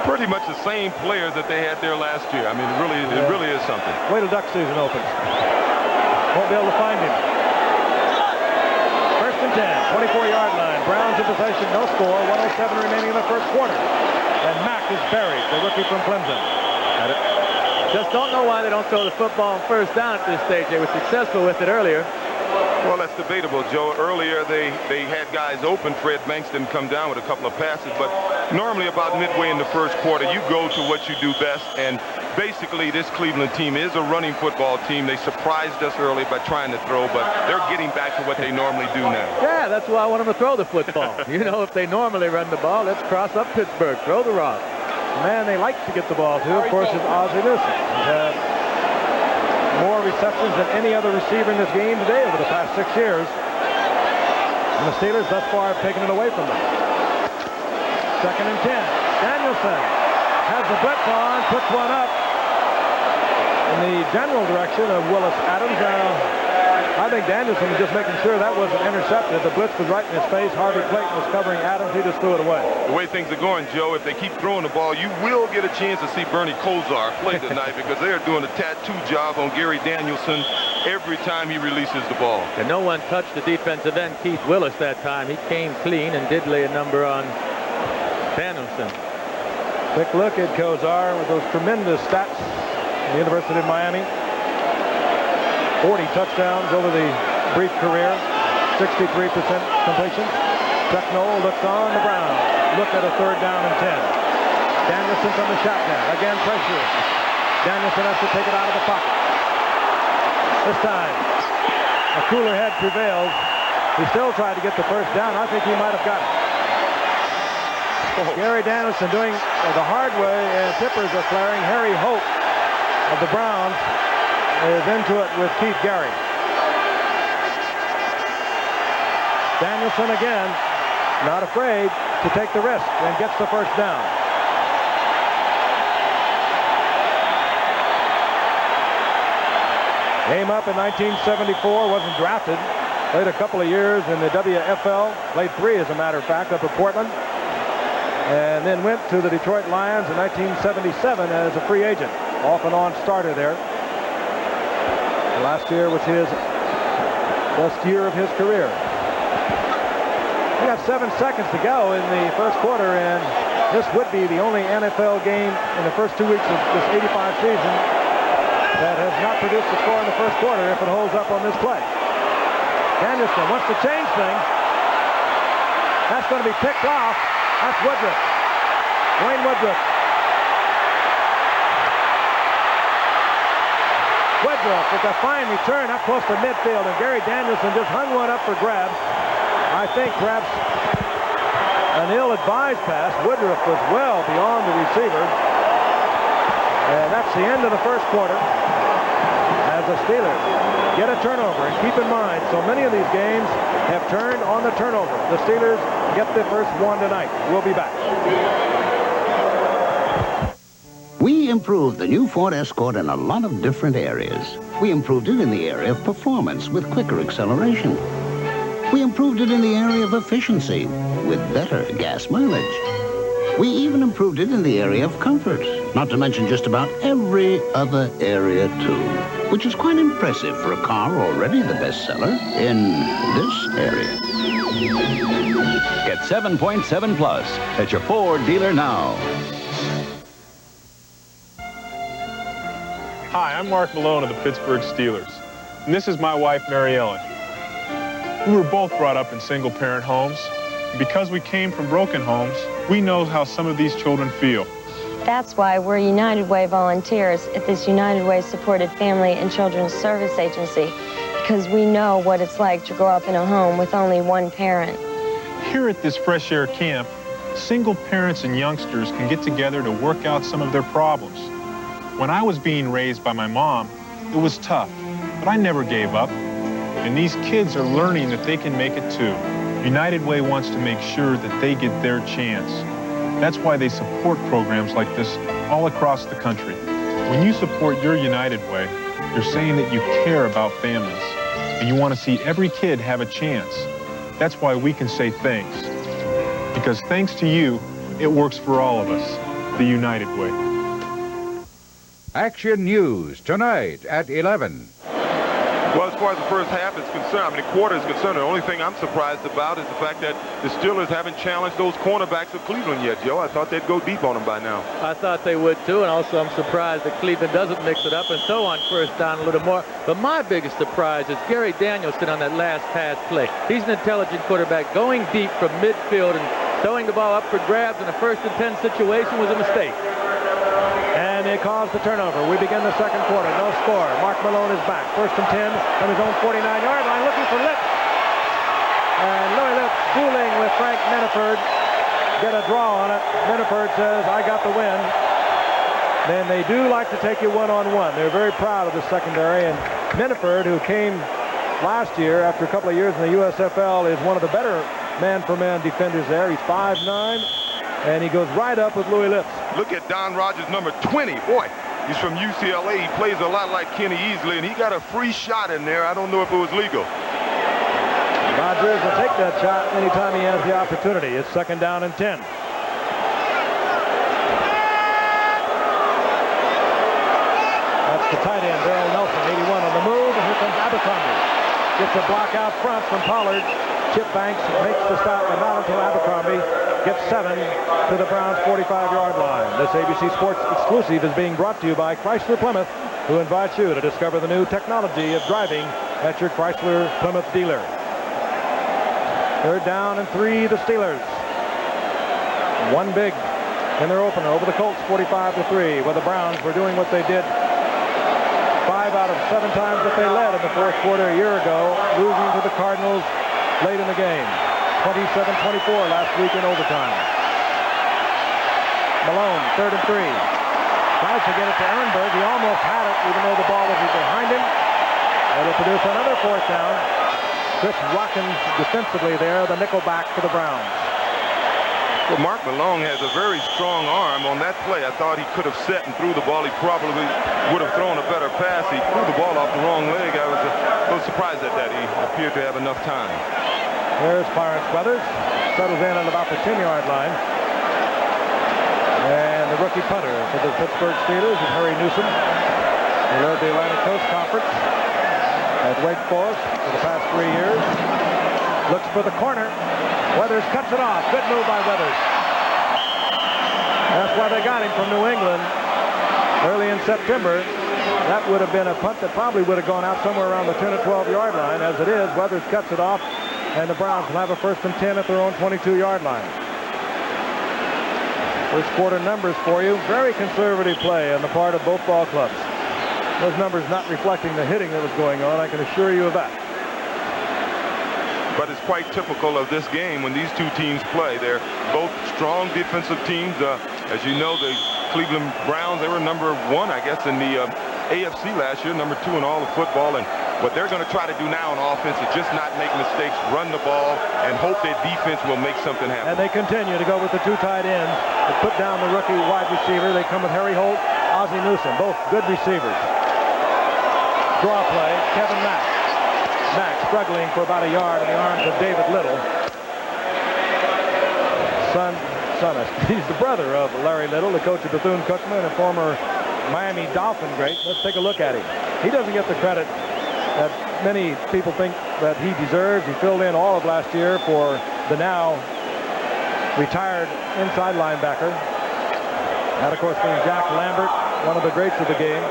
pretty much the same players that they had there last year. I mean, it really is something.
Wait till duck season opens. Won't be able to find him. 10, 24-yard line. Browns in possession, no score. 1:07 remaining in the first quarter. And Mack is buried, the rookie from Clemson.
Just don't know why they don't throw the football on first down at this stage. They were successful with it earlier.
Well, that's debatable, Joe. Earlier, they had guys open. Fred Banks didn't come down with a couple of passes. But normally about midway in the first quarter, you go to what you do best. And basically, this Cleveland team is a running football team. They surprised us early by trying to throw, but they're getting back to what they normally do now.
Yeah, that's why I want them to throw the football. You know, if they normally run the ball, let's cross up Pittsburgh. Throw the rock.
The man they like to get the ball to, of course, is Ozzie Newsome. He's had more receptions than any other receiver in this game today over the past 6 years. And the Steelers thus far have taken it away from them. 2nd and 10. Danielson has the blitz on, puts one up in the general direction of Willis Adams. I think Danielson was just making sure that wasn't intercepted. The blitz was right in his face. Harvey Clayton was covering Adams. He just threw it away.
The way things are going, Joe, if they keep throwing the ball, you will get a chance to see Bernie Kosar play tonight because they are doing a tattoo job on Gary Danielson every time he releases the ball.
And no one touched the defensive end, Keith Willis, that time. He came clean and did lay a number on Danielson.
Quick look at Kosar with those tremendous stats at the University of Miami. 40 touchdowns over the brief career, 63% completion. Chuck Noll looks on the Browns. Look at a 3rd down and 10. Danielson from the shotgun. Again, pressure. Danielson has to take it out of the pocket. This time, a cooler head prevails. He still tried to get the first down. I think he might have got it. Gary Danielson doing the hard way, and tippers are flaring. Harry Hope of the Browns is into it with Keith Gary. Danielson again, not afraid to take the risk and gets the first down. Came up in 1974, wasn't drafted. Played a couple of years in the WFL. Played 3, as a matter of fact, up at Portland. And then went to the Detroit Lions in 1977 as a free agent. Off and on starter there. Last year was his best year of his career. We got 7 seconds to go in the first quarter, and this would be the only NFL game in the first 2 weeks of this 85 season that has not produced a score in the first quarter if it holds up on this play. Danielson wants to change things. That's going to be picked off. That's Woodruff. Wayne Woodruff. Woodruff with a fine return up close to midfield, and Gary Danielson just hung one up for grabs. I think perhaps an ill-advised pass. Woodruff was well beyond the receiver. And that's the end of the first quarter as the Steelers get a turnover. And keep in mind, so many of these games have turned on the turnover. The Steelers get the first one tonight. We'll be back.
We improved the new Ford Escort in a lot of different areas. We improved it in the area of performance with quicker acceleration. We improved it in the area of efficiency with better gas mileage. We even improved it in the area of comfort, not to mention just about every other area, too, which is quite impressive for a car already the bestseller in this area.
Get 7.7 Plus at your Ford dealer now.
Hi, I'm Mark Malone of the Pittsburgh Steelers, and this is my wife, Mary Ellen. We were both brought up in single-parent homes. Because we came from broken homes, we know how some of these children feel.
That's why we're United Way volunteers at this United Way supported Family and Children's Service Agency, because we know what it's like to grow up in a home with only one parent.
Here at this fresh air camp, single parents and youngsters can get together to work out some of their problems. When I was being raised by my mom, it was tough, but I never gave up. And these kids are learning that they can make it too. United Way wants to make sure that they get their chance. That's why they support programs like this all across the country. When you support your United Way, you're saying that you care about families and you want to see every kid have a chance. That's why we can say thanks. Because thanks to you, it works for all of us, the United Way.
Action News tonight at 11.
Well, as far as the first half is concerned, the quarter is concerned, the only thing I'm surprised about is the fact that the Steelers haven't challenged those cornerbacks of Cleveland yet, Joe. I thought they'd go deep on them by now.
I thought they would, too, and also I'm surprised that Cleveland doesn't mix it up and throw on first down a little more. But my biggest surprise is Gary Danielson on that last pass play. He's an intelligent quarterback going deep from midfield and throwing the ball up for grabs in a 1st and 10 situation was a mistake.
And it caused the turnover. We begin the second quarter. No score. Mark Malone is back. 1st and 10 from his own 49-yard line, looking for Lips. And Louis Lips fooling with Frank Meniford. Get a draw on it. Meniford says, I got the win. Then they do like to take you one-on-one. They're very proud of the secondary. And Meniford, who came last year after a couple of years in the USFL, is one of the better man-for-man defenders there. He's 5'9", and he goes right up with Louis Lips.
Look at Don Rogers, number 20. Boy, he's from UCLA. He plays a lot like Kenny Easley, and he got a free shot in there. I don't know if it was legal.
Rogers will take that shot anytime he has the opportunity. It's 2nd down and 10. That's the tight end, Darrell Nelson, 81 on the move, and here comes Abercrombie. Gets a block out front from Pollard. Chip Banks makes the stop, but not until Abercrombie gets 7 to the Browns' 45-yard line. This ABC Sports exclusive is being brought to you by Chrysler Plymouth, who invites you to discover the new technology of driving at your Chrysler Plymouth dealer. 3rd down and 3, the Steelers. One big in their opener over the Colts 45-3, where the Browns were doing what they did 5 out of 7 times that they led in the fourth quarter a year ago, losing to the Cardinals late in the game. 27-24 last week in overtime. Malone, 3rd and 3. Tries to get it to Ehrenberg. He almost had it, even though the ball was behind him. It'll produce another 4th down. Chris Watkins defensively there, the nickel back for the Browns.
Well, Mark Malone has a very strong arm on that play. I thought he could have set and threw the ball. He probably would have thrown a better pass. He threw the ball off the wrong leg. I was a little surprised at that. He appeared to have enough time.
There's Clarence Weathers. Settles in at about the 10-yard line. And the rookie punter for the Pittsburgh Steelers is Harry Newsom. He led the Atlantic Coast Conference at Wake Forest for the past 3 years. Looks for the corner. Weathers cuts it off. Good move by Weathers. That's why they got him from New England early in September. That would have been a punt that probably would have gone out somewhere around the 10 or 12-yard line. As it is, Weathers cuts it off, and the Browns will have a 1st and 10 at their own 22-yard line. First quarter numbers for you. Very conservative play on the part of both ball clubs. Those numbers not reflecting the hitting that was going on, I can assure you of that.
But it's quite typical of this game when these two teams play. They're both strong defensive teams. As you know, the Cleveland Browns, they were number 1, I guess, in the AFC last year, number 2 in all of football. And what they're going to try to do now on offense is just not make mistakes, run the ball, and hope their defense will make something happen.
And they continue to go with the 2 tight ends. They put down the rookie wide receiver. They come with Harry Holt, Ozzie Newsome, both good receivers. Draw play, Kevin Mack. Mack struggling for about a yard in the arms of David Little. He's the brother of Larry Little, the coach of Bethune-Cookman and a former Miami Dolphin great. Let's take a look at him. He doesn't get the credit that many people think that he deserves. He filled in all of last year for the now retired inside linebacker. That, of course, being Jack Lambert, one of the greats of the game.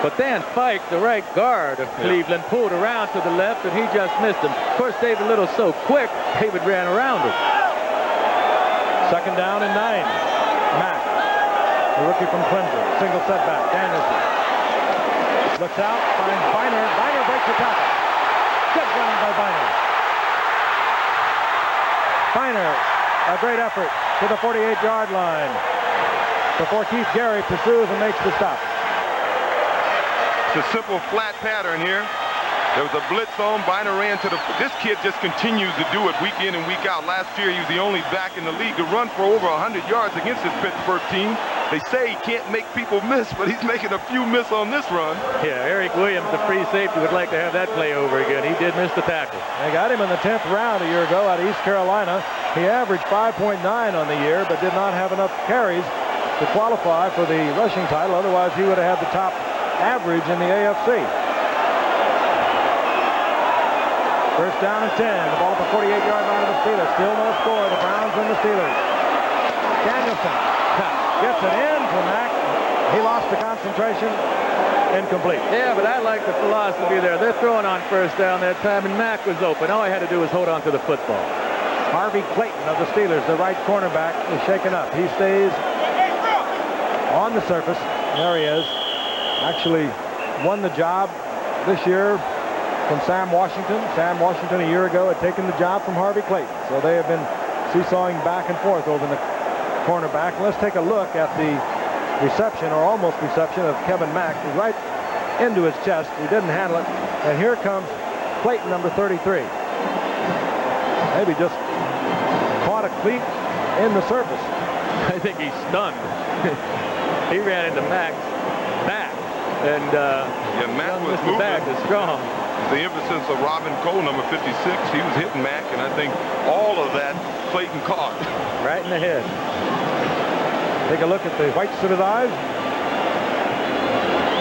But Dan Fike, the right guard of Cleveland, pulled around to the left, and he just missed him. Of course, David Little's so quick, David ran around him.
2nd down and 9. Mack, the rookie from Clemson. Single setback. Danielson looks out, finds Biner. Biner breaks the tackle. Good running by Biner. Biner, a great effort to the 48-yard line before Keith Gary pursues and makes the stop.
It's a simple flat pattern here. There was a blitz on. Biner ran to the... This kid just continues to do it week in and week out. Last year, he was the only back in the league to run for over 100 yards against his Pittsburgh team. They say he can't make people miss, but he's making a few miss on this run.
Yeah, Eric Williams, the free safety, would like to have that play over again. He did miss the tackle.
They got him in the 10th round a year ago out of East Carolina. He averaged 5.9 on the year, but did not have enough carries to qualify for the rushing title. Otherwise, he would have had the top average in the AFC. 1st down and 10. The ball at the 48-yard line of the Steelers. Still no score. The Browns and the Steelers. Danielson gets it in to Mack. He lost the concentration. Incomplete.
Yeah, but I like the philosophy there. They're throwing on 1st down that time, and Mack was open. All I had to do was hold on to the football.
Harvey Clayton of the Steelers, the right cornerback, is shaken up. He stays on the surface. There he is. Actually won the job this year from Sam Washington. Sam Washington a year ago had taken the job from Harvey Clayton. So they have been seesawing back and forth over the cornerback. Let's take a look at the reception, or almost reception, of Kevin Mack. Right into his chest. He didn't handle it. And here comes Clayton, number 33. Maybe just caught a cleat in the surface.
I think he's stunned. He ran into Mack's back. And
Mack was moving.
Back is strong.
The emphasis of Robin Cole, number 56, he was hitting Mack, and I think all of that Clayton caught.
Right in the head. Take a look at the whites of his eyes.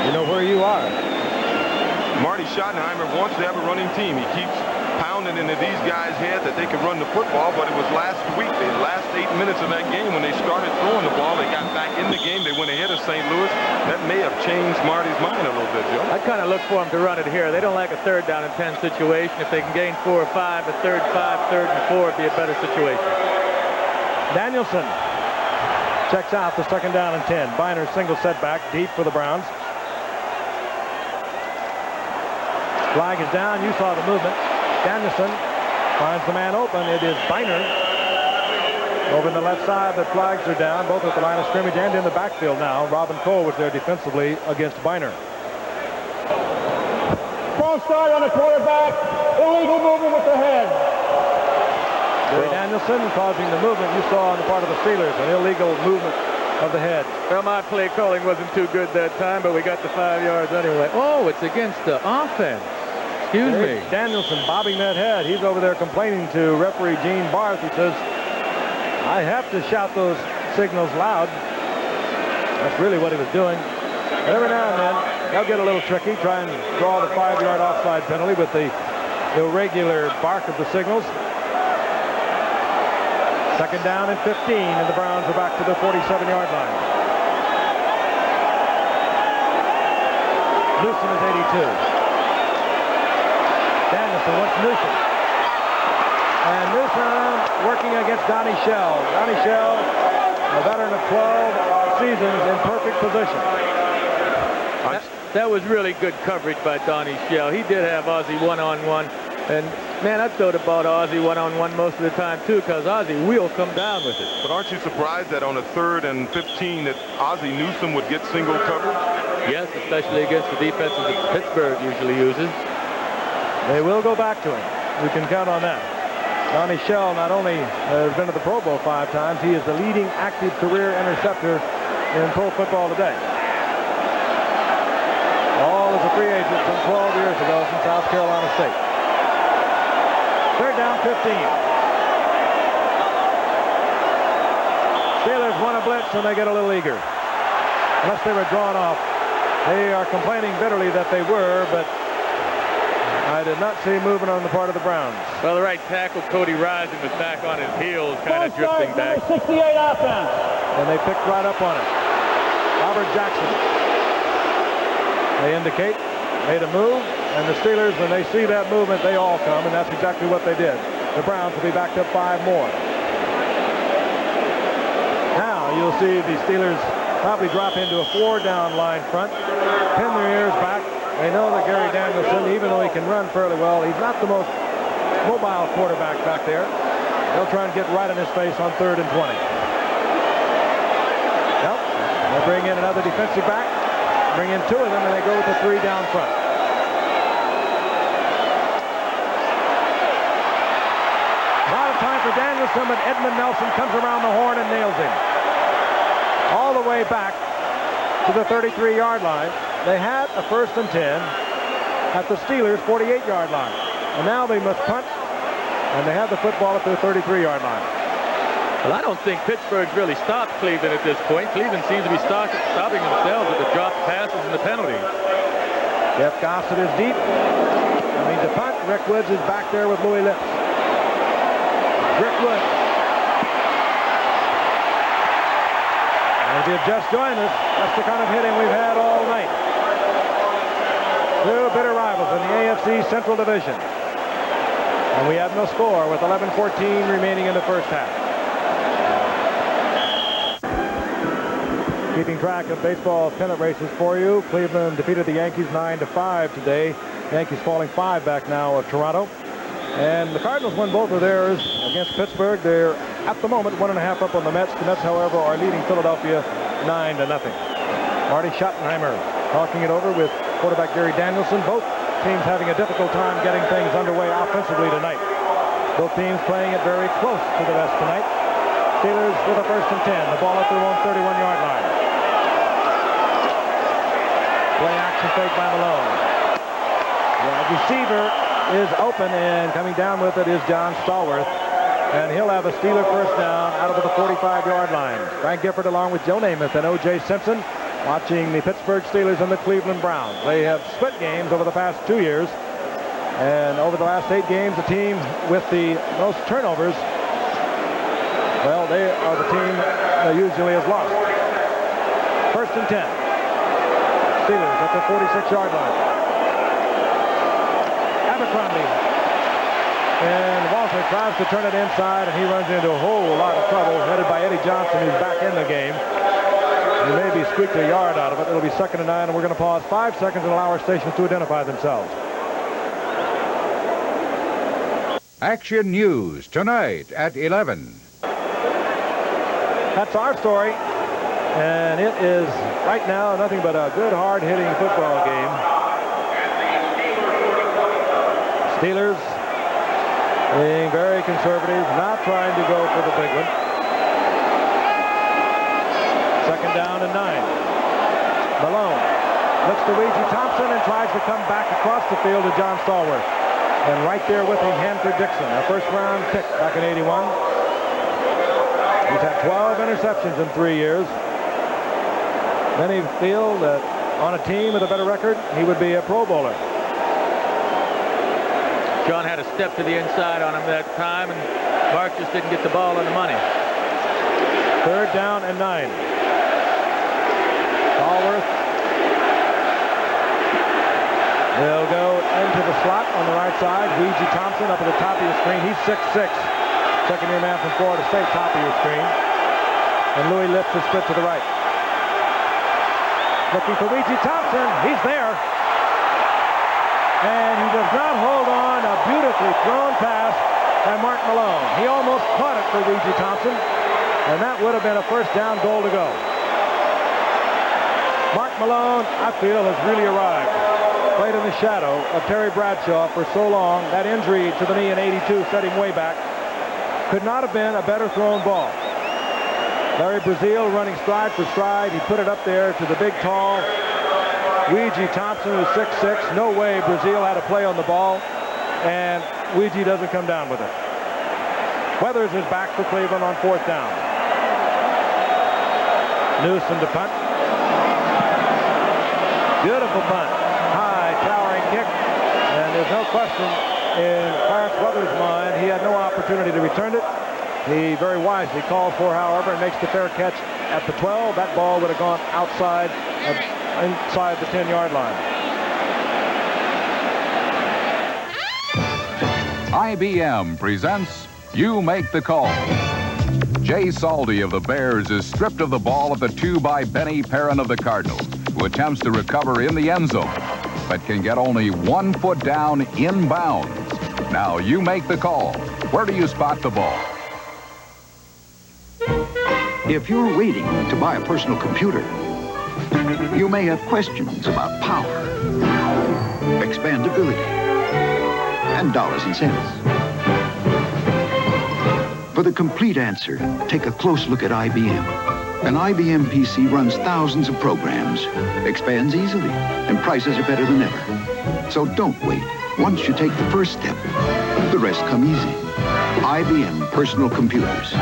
You know where you are.
Marty Schottenheimer wants to have a running team. He keeps pounding into these guys' head that they can run the football, but it was last week, the last 8 minutes of that game, when they started throwing the ball, they got back in the game, they went ahead of St. Louis. That may have changed Marty's mind a little bit, Joe.
I kind of look for them to run it here. They don't like a 3rd down and 10 situation. If they can gain 4 or 5, a 3rd 5, 3rd and 4 would be a better situation.
Danielson checks out the 2nd down and 10. Biner single setback deep for the Browns. Flag is down. You saw the movement. Danielson finds the man open. It is Biner. Over in the left side, the flags are down, both at the line of scrimmage and in the backfield now. Robin Cole was there defensively against Biner.
False start on the quarterback. Illegal movement with the head.
Gary Danielson causing the movement you saw on the part of the Steelers, an illegal movement of the head.
Well, my play calling wasn't too good that time, but we got the 5 yards anyway. Oh, it's against the offense. Excuse me.
Danielson bobbing that head. He's over there complaining to referee Gene Barth. He says, I have to shout those signals loud. That's really what he was doing. But every now and then, they'll get a little tricky, try and draw the 5-yard offside penalty with the irregular bark of the signals. 2nd down and 15, and the Browns are back to the 47-yard line. Newsom is 82. Danielson wants Newsom. And Newsom working against Donnie Shell. Donnie Shell, a veteran of 12 seasons in perfect position.
That was really good coverage by Donnie Shell. He did have Ozzie one-on-one. And, man, I'd throw the ball to Ozzie one-on-one most of the time, too, because Ozzie will come down with it.
But aren't you surprised that on a 3rd and 15 that Ozzie Newsom would get single coverage?
Yes, especially against the defenses that Pittsburgh usually uses.
They will go back to him. You can count on that. Donnie Shell not only has been to the Pro Bowl 5 times, he is the leading active career interceptor in pro football today. All as a free agent from 12 years ago from South Carolina State. 3rd down, 15. Steelers want a blitz, and they get a little eager. Unless they were drawn off. They are complaining bitterly that they were, but I did not see movement on the part of the Browns.
Well, the right tackle, Cody Rising, was back on his heels, kind of drifting back.
68 offense.
And they picked right up on it. Robert Jackson. They indicate, made a move, and the Steelers, when they see that movement, they all come, and that's exactly what they did. The Browns will be backed up 5 more. Now you'll see the Steelers probably drop into a 4-down line front, pin their ears back. They know that Gary Danielson, even though he can run fairly well, he's not the most mobile quarterback back there. They'll try and get right in his face on 3rd and 20. Well, they bring in another defensive back, bring in 2 of them, and they go with a 3-down front. Not a time for Danielson, but Edmund Nelson comes around the horn and nails him. All the way back to the 33-yard line. They had a 1st and 10 at the Steelers' 48-yard line. And now they must punt, and they have the football at their 33-yard line.
Well, I don't think Pittsburgh's really stopped Cleveland at this point. Cleveland seems to be stopping themselves with the dropped passes and the penalties.
Jeff Gossett is deep. I mean, to punt, Rick Woods is back there with Louis Lips. Rick Woods. And if you've just joined us, that's the kind of hitting we've had all night. 2 bitter rivals in the AFC Central Division. And we have no score with 11-14 remaining in the first half. Keeping track of baseball pennant races for you. Cleveland defeated the Yankees 9-5 today. Yankees falling 5 back now of Toronto. And the Cardinals won both of theirs against Pittsburgh. They're at the moment 1.5 up on the Mets. The Mets, however, are leading Philadelphia 9-0. Marty Schottenheimer talking it over with quarterback Gary Danielson. Both teams having a difficult time getting things underway offensively tonight. Both teams playing it very close to the vest tonight. Steelers with a 1st and 10. The ball at their own 31-yard line. Play action fake by Malone. The receiver is open, and coming down with it is John Stallworth. And he'll have a Steeler 1st down out of the 45-yard line. Frank Gifford along with Joe Namath and O.J. Simpson watching the Pittsburgh Steelers and the Cleveland Browns. They have split games over the past 2 years. And over the last 8 games, the team with the most turnovers, well, they are the team that usually has lost. 1st and 10. Steelers at the 46-yard line. Abercrombie and Walter and tries to turn it inside, and he runs into a whole lot of trouble, headed by Eddie Johnson, who's back in the game. He maybe squeaked a yard out of it. It'll be 2nd and 9, and we're going to pause 5 seconds and allow our stations to identify themselves.
Action News tonight at 11.
That's our story, and it is right now nothing but a good, hard-hitting football game. Steelers being very conservative, not trying to go for the big one. 2nd down and 9. Malone looks to Ouija Thompson and tries to come back across the field to John Stallworth. And right there with him, Hanford Dixon, a first-round pick back in '81. He's had 12 interceptions in 3 years. Many feel that on a team with a better record, he would be a Pro Bowler.
John had a step to the inside on him that time, and Mark just didn't get the ball on the money.
3rd down and 9. Stallworth. He'll go into the slot on the right side. Ouija Thompson up at the top of your screen. He's 6'6". Second-year man from Florida State, top of your screen. And Louis lifts his split to the right. Looking for Ouija Thompson. He's there. And he does not hold on. A beautifully thrown pass by Mark Malone. He almost caught it for Ouija Thompson. And that would have been a first down goal to go. Mark Malone, I feel, has really arrived. Played in the shadow of Terry Bradshaw for so long. That injury to the knee in '82 set him way back. Could not have been a better thrown ball. Larry Brazil running stride for stride. He put it up there to the big, tall Ouija Thompson, who's 6'6". No way Brazil had a play on the ball. And Ouija doesn't come down with it. Weathers is back for Cleveland on 4th down. Newsom to punt. Beautiful punt. High, towering kick. And there's no question in Clarence Weathers' mind, he had no opportunity to return it. He very wisely called for, however, and makes the fair catch at the 12. That ball would have gone outside, inside the 10-yard line.
IBM presents You Make the Call. Jay Saldy of the Bears is stripped of the ball at the 2 by Benny Perrin of the Cardinals, who attempts to recover in the end zone, but can get only 1 foot down inbounds. Now you make the call. Where do you spot the ball?
If you're waiting to buy a personal computer, you may have questions about power, expandability, and dollars and cents. For the complete answer, take a close look at IBM. An IBM PC runs thousands of programs, expands easily, and prices are better than ever. So don't wait. Once you take the first step, the rest come easy. IBM Personal Computers.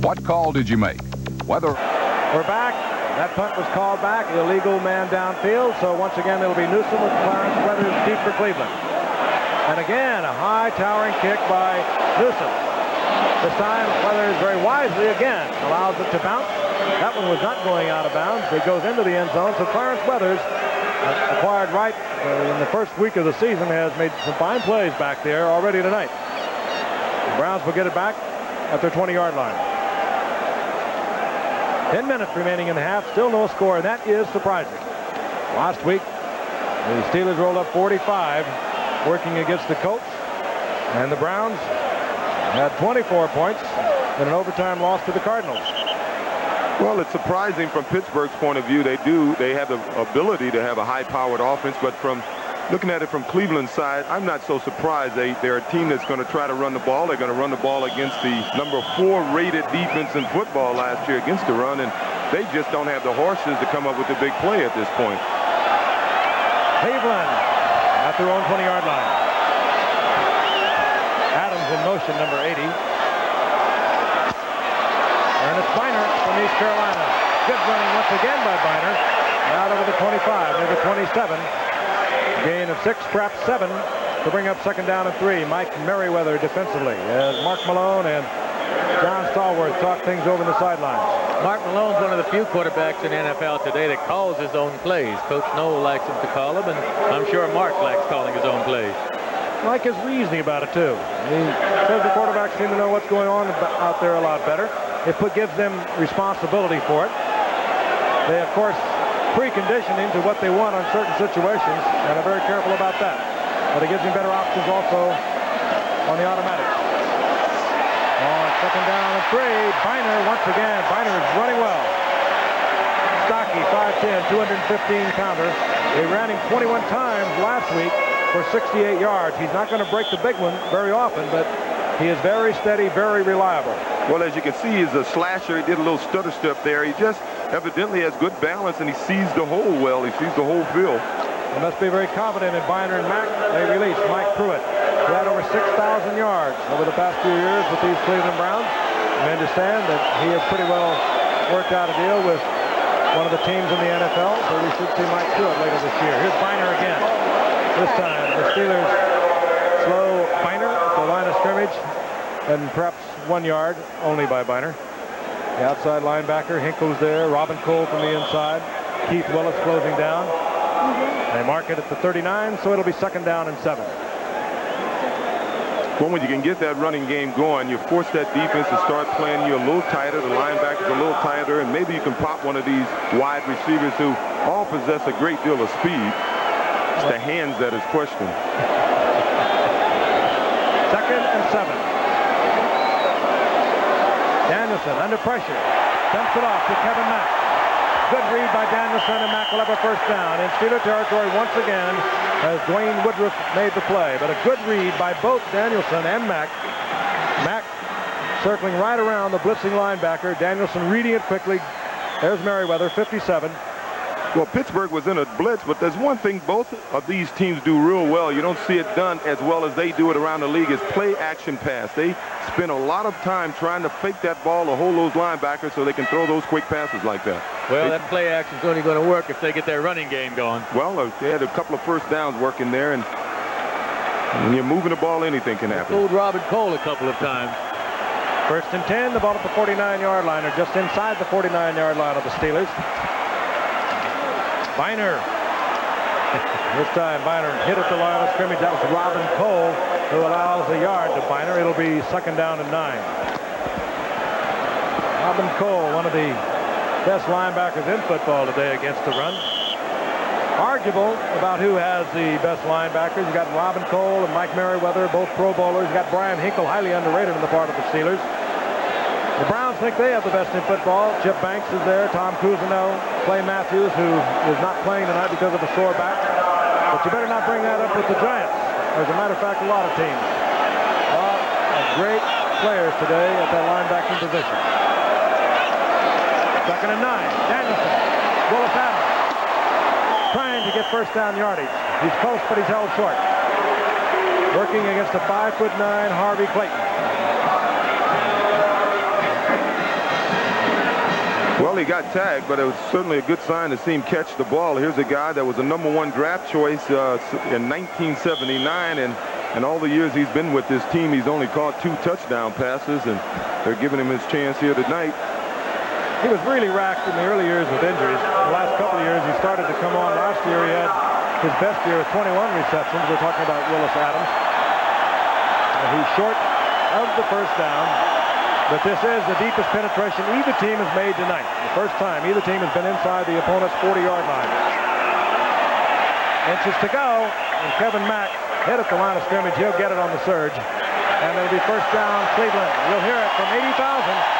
What call did you make? Whether...
We're back. That punt was called back. Illegal man downfield. So once again, it'll be Newsom with Clarence Weathers deep for Cleveland. And again, a high towering kick by Newsom. This time, Weathers very wisely again allows it to bounce. That one was not going out of bounds. It goes into the end zone. So Clarence Weathers, acquired right in the first week of the season, has made some fine plays back there already tonight. The Browns will get it back at their 20-yard line. 10 minutes remaining in the half. Still no score, and that is surprising. Last week, the Steelers rolled up 45, working against the Colts, and the Browns had 24 points in an overtime loss to the Cardinals.
Well, it's surprising from Pittsburgh's point of view. They have the ability to have a high-powered offense, but from looking at it from Cleveland's side, I'm not so surprised. They're a team that's going to try to run the ball. They're going to run the ball against the number 4 rated defense in football last year against the run, and they just don't have the horses to come up with a big play at this point.
Cleveland at their own 20-yard line. Adams in motion, number 80. And it's Biner from East Carolina. Good running once again by Biner. Out over the 25, near the 27. Gain of 6, perhaps 7, to bring up 2nd down and 3. Mike Merriweather defensively as Mark Malone and John Stallworth talk things over the sidelines.
Mark Malone's one of the few quarterbacks in the NFL today that calls his own plays. Coach Noel likes him to call them, and I'm sure Mark likes calling his own plays.
Mike is reasoning about it, too. He says the quarterbacks seem to know what's going on out there a lot better. It gives them responsibility for it. They, of course, precondition into what they want on certain situations, and are very careful about that. But it gives them better options also on the automatics. On second down and 3, Biner once again. Biner is running well. Stocky, 5'10", 215-pounder. They ran him 21 times last week for 68 yards. He's not going to break the big one very often, but he is very steady, very reliable.
Well, as you can see, he's a slasher. He did a little stutter step there. He just evidently has good balance, and he sees the hole well. He sees the whole field.
They must be very confident in Biner and Mack. They released Mike Pruitt, who had over 6,000 yards over the past few years with these Cleveland Browns. We understand that he has pretty well worked out a deal with one of the teams in the NFL, so we should see Mike Pruitt later this year. Here's Biner again. This time, the Steelers slow Biner at the line of scrimmage, and perhaps 1 yard only by Biner. The outside linebacker, Hinkle's there, Robin Cole from the inside, Keith Willis closing down. They mark it at the 39, so it'll be second down and 7.
Well, when you can get that running game going, you force that defense to start playing you a little tighter, the linebackers a little tighter, and maybe you can pop one of these wide receivers who all possess a great deal of speed. It's the hands that is questioned.
Second and 7. Danielson under pressure. Dumps it off to Kevin Mack. Good read by Danielson, and Mack will have a first down. In Steeler territory once again as Dwayne Woodruff made the play. But a good read by both Danielson and Mack. Mack circling right around the blitzing linebacker. Danielson reading it quickly. There's Merriweather, 57.
Well, Pittsburgh was in a blitz, but there's one thing both of these teams do real well. You don't see it done as well as they do it around the league, is play action pass. They spend a lot of time trying to fake that ball to hold those linebackers so they can throw those quick passes like that.
Well, that play action's only going to work if they get their running game going.
Well, they had a couple of first downs working there, and when you're moving the ball, anything can happen.
Fooled Robin Cole a couple of times.
First and 10, the ball at the 49-yard line, or just inside the 49-yard line of the Steelers. Biner. This time Biner hit at the line of scrimmage. That was Robin Cole, who allows a yard to Biner. It'll be second down and 9. Robin Cole, one of the best linebackers in football today against the run. Arguable about who has the best linebackers. You got Robin Cole and Mike Merriweather, both Pro Bowlers. You got Brian Hinkle, highly underrated on the part of the Steelers. The Browns think they have the best in football. Chip Banks is there, Tom Cousineau, Clay Matthews, who is not playing tonight because of a sore back. But you better not bring that up with the Giants. As a matter of fact, a lot of teams. A lot of great players today at that linebacking position. Second and 9. Danielson. Willis Adams. Trying to get first down yardage. He's close, but he's held short. Working against a 5'9" Harvey Clayton.
Well, he got tagged, but it was certainly a good sign to see him catch the ball. Here's a guy that was a #1 draft choice in 1979, and all the years he's been with this team, he's only caught 2 touchdown passes, and they're giving him his chance here tonight.
He was really racked in the early years with injuries. The last couple of years, he started to come on. Last year, he had his best year with 21 receptions. We're talking about Willis Adams. He's short of the first down. But this is the deepest penetration either team has made tonight. The first time either team has been inside the opponent's 40-yard line. Inches to go, and Kevin Mack hit at the line of scrimmage. He'll get it on the surge. And it'll be first down, Cleveland. You'll hear it from 80,000.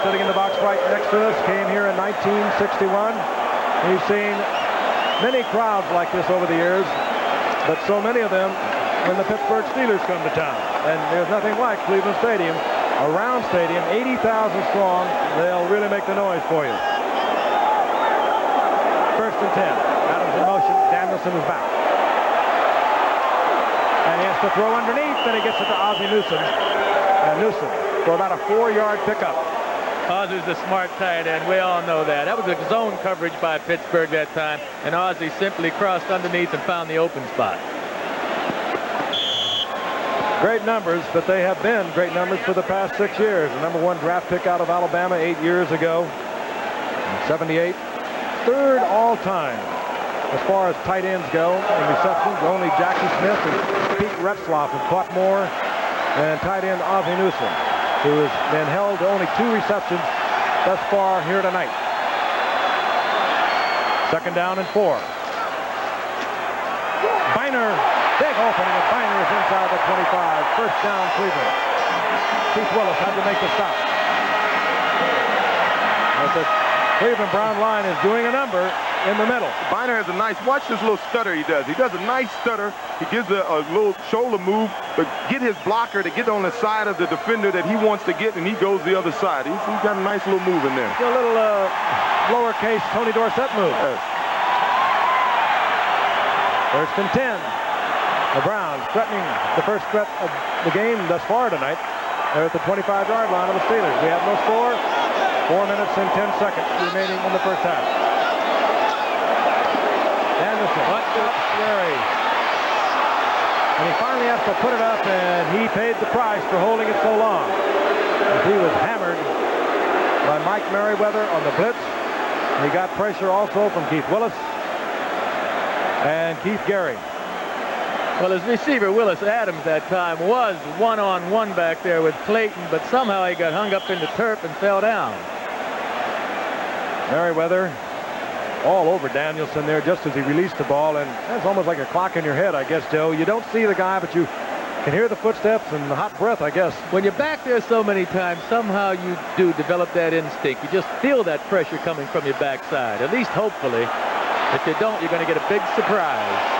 Sitting in the box right next to us, came here in 1961. We've seen many crowds like this over the years, but so many of them when the Pittsburgh Steelers come to town. And there's nothing like Cleveland Stadium, a round stadium, 80,000 strong. They'll really make the noise for you. First and 10. Adams in motion. Danielson is back. And he has to throw underneath, and he gets it to Ozzie Newsome. And Newsome for about a 4-yard pickup.
Ozzie's a smart tight end. We all know that. That was a zone coverage by Pittsburgh that time, and Ozzie simply crossed underneath and found the open spot.
Great numbers, but they have been great numbers for the past 6 years. The #1 draft pick out of Alabama 8 years ago, in 78. Third all-time as far as tight ends go in receptions. Only Jackie Smith and Pete Retzloff have caught more than tight end Ozzie Newsome, who has been held to only 2 receptions thus far here tonight. Second down and 4. Biner, big opening of Biner is inside the 25. First down, Cleveland. Keith Willis had to make the stop. But the Cleveland Brown line is doing a number in the middle.
Biner has a nice, watch this little stutter he does. He does a nice stutter. He gives a little shoulder move, but get his blocker to get on the side of the defender that he wants to get, and he goes the other side. He's got a nice little move in there.
A little lowercase Tony Dorsett move.
Yes.
First and 10. The Browns threatening the first threat of the game thus far tonight. They're at the 25-yard line of the Steelers. We have no score. 4 minutes and 10 seconds remaining in the first half. Anderson, Gary. And he finally has to put it up, and he paid the price for holding it so long. He was hammered by Mike Merriweather on the blitz. He got pressure also from Keith Willis and Keith Gary.
Well, his receiver, Willis Adams, that time was one-on-one back there with Clayton, but somehow he got hung up in the turf and fell down.
Merriweather all over Danielson there just as he released the ball, and that's almost like a clock in your head, I guess, Joe. You don't see the guy, but you can hear the footsteps and the hot breath, I guess.
When you're back there so many times, somehow you do develop that instinct. You just feel that pressure coming from your backside, at least hopefully. If you don't, you're going to get a big surprise.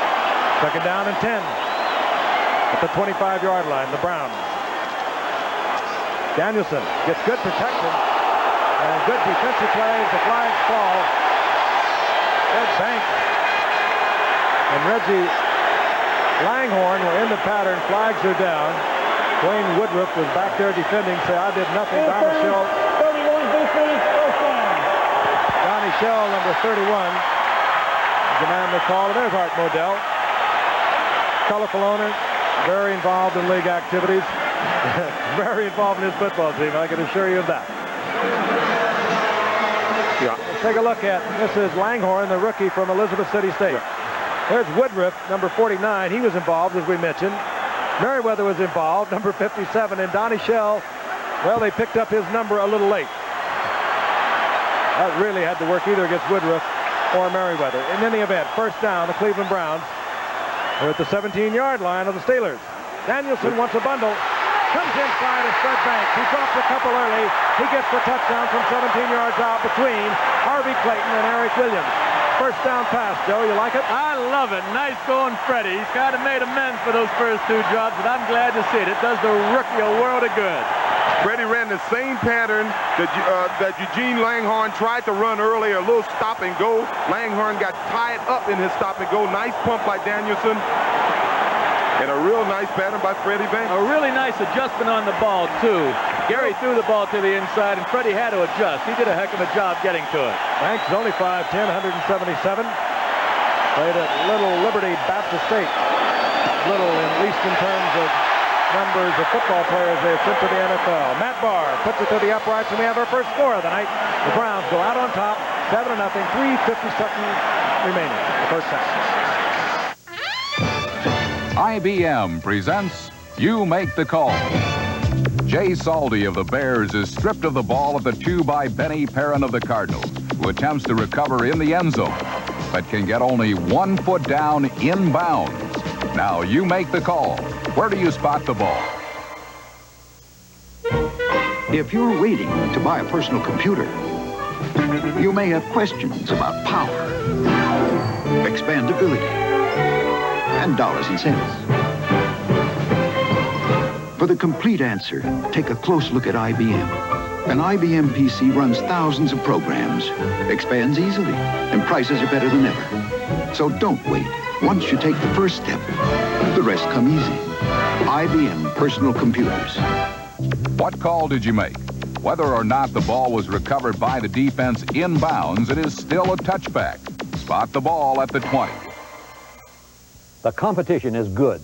Second down and 10 at the 25-yard line, the Browns. Danielson gets good protection and good defensive plays. The flags fall. Ed Banks and Reggie Langhorne were in the pattern. Flags are down. Dwayne Woodruff was back there defending. Say, I did nothing. Donnie Shell.
31 defense, first down.
Donnie Shell, number 31, is the man they call. There's Art Modell. Colorful owner, very involved in league activities, very involved in his football team. I can assure you of that. Yeah. Let's take a look at, this is Langhorne, the rookie from Elizabeth City State. Yeah. There's Woodruff, number 49. He was involved, as we mentioned. Merriweather was involved, number 57. And Donnie Shell, well, they picked up his number a little late. That really had to work either against Woodruff or Merriweather. In any event, first down, the Cleveland Browns. We're at the 17-yard line of the Steelers. Danielson wants a bundle. Comes inside and Fred Banks. He drops a couple early. He gets the touchdown from 17 yards out between Harvey Clayton and Eric Williams. First down pass, Joe. You like it?
I love it. Nice going, Freddie. He's kind of made amends for those first 2 drops, but I'm glad to see it. It does the rookie a world of good.
Freddie ran the same pattern that Eugene Langhorne tried to run earlier, a little stop and go. Langhorne got tied up in his stop and go. Nice pump by Danielson. And a real nice pattern by Freddie Banks.
A really nice adjustment on the ball, too. Gary threw the ball to the inside, and Freddie had to adjust. He did a heck of a job getting to it.
Banks is only 5'10", 177. Played at Little Liberty Baptist State. Little, at least in terms of numbers of football players they have sent to the NFL. Matt Barr puts it to the uprights, and we have our first score of the night. The Browns go out on top, 7-0, 3:50 seconds remaining in the first half.
IBM presents You Make the Call. Jay Saldy of the Bears is stripped of the ball at the 2 by Benny Perrin of the Cardinals, who attempts to recover in the end zone, but can get only 1 foot down inbounds. Now you make the call. Where do you spot the ball?
If you're waiting to buy a personal computer, you may have questions about power, expandability, and dollars and cents. For the complete answer, take a close look at IBM. An IBM PC runs thousands of programs, expands easily, and prices are better than ever. So don't wait. Once you take the first step, the rest come easy. IBM Personal Computers.
What call did you make? Whether or not the ball was recovered by the defense inbounds, it is still a touchback. Spot the ball at the 20.
The competition is good.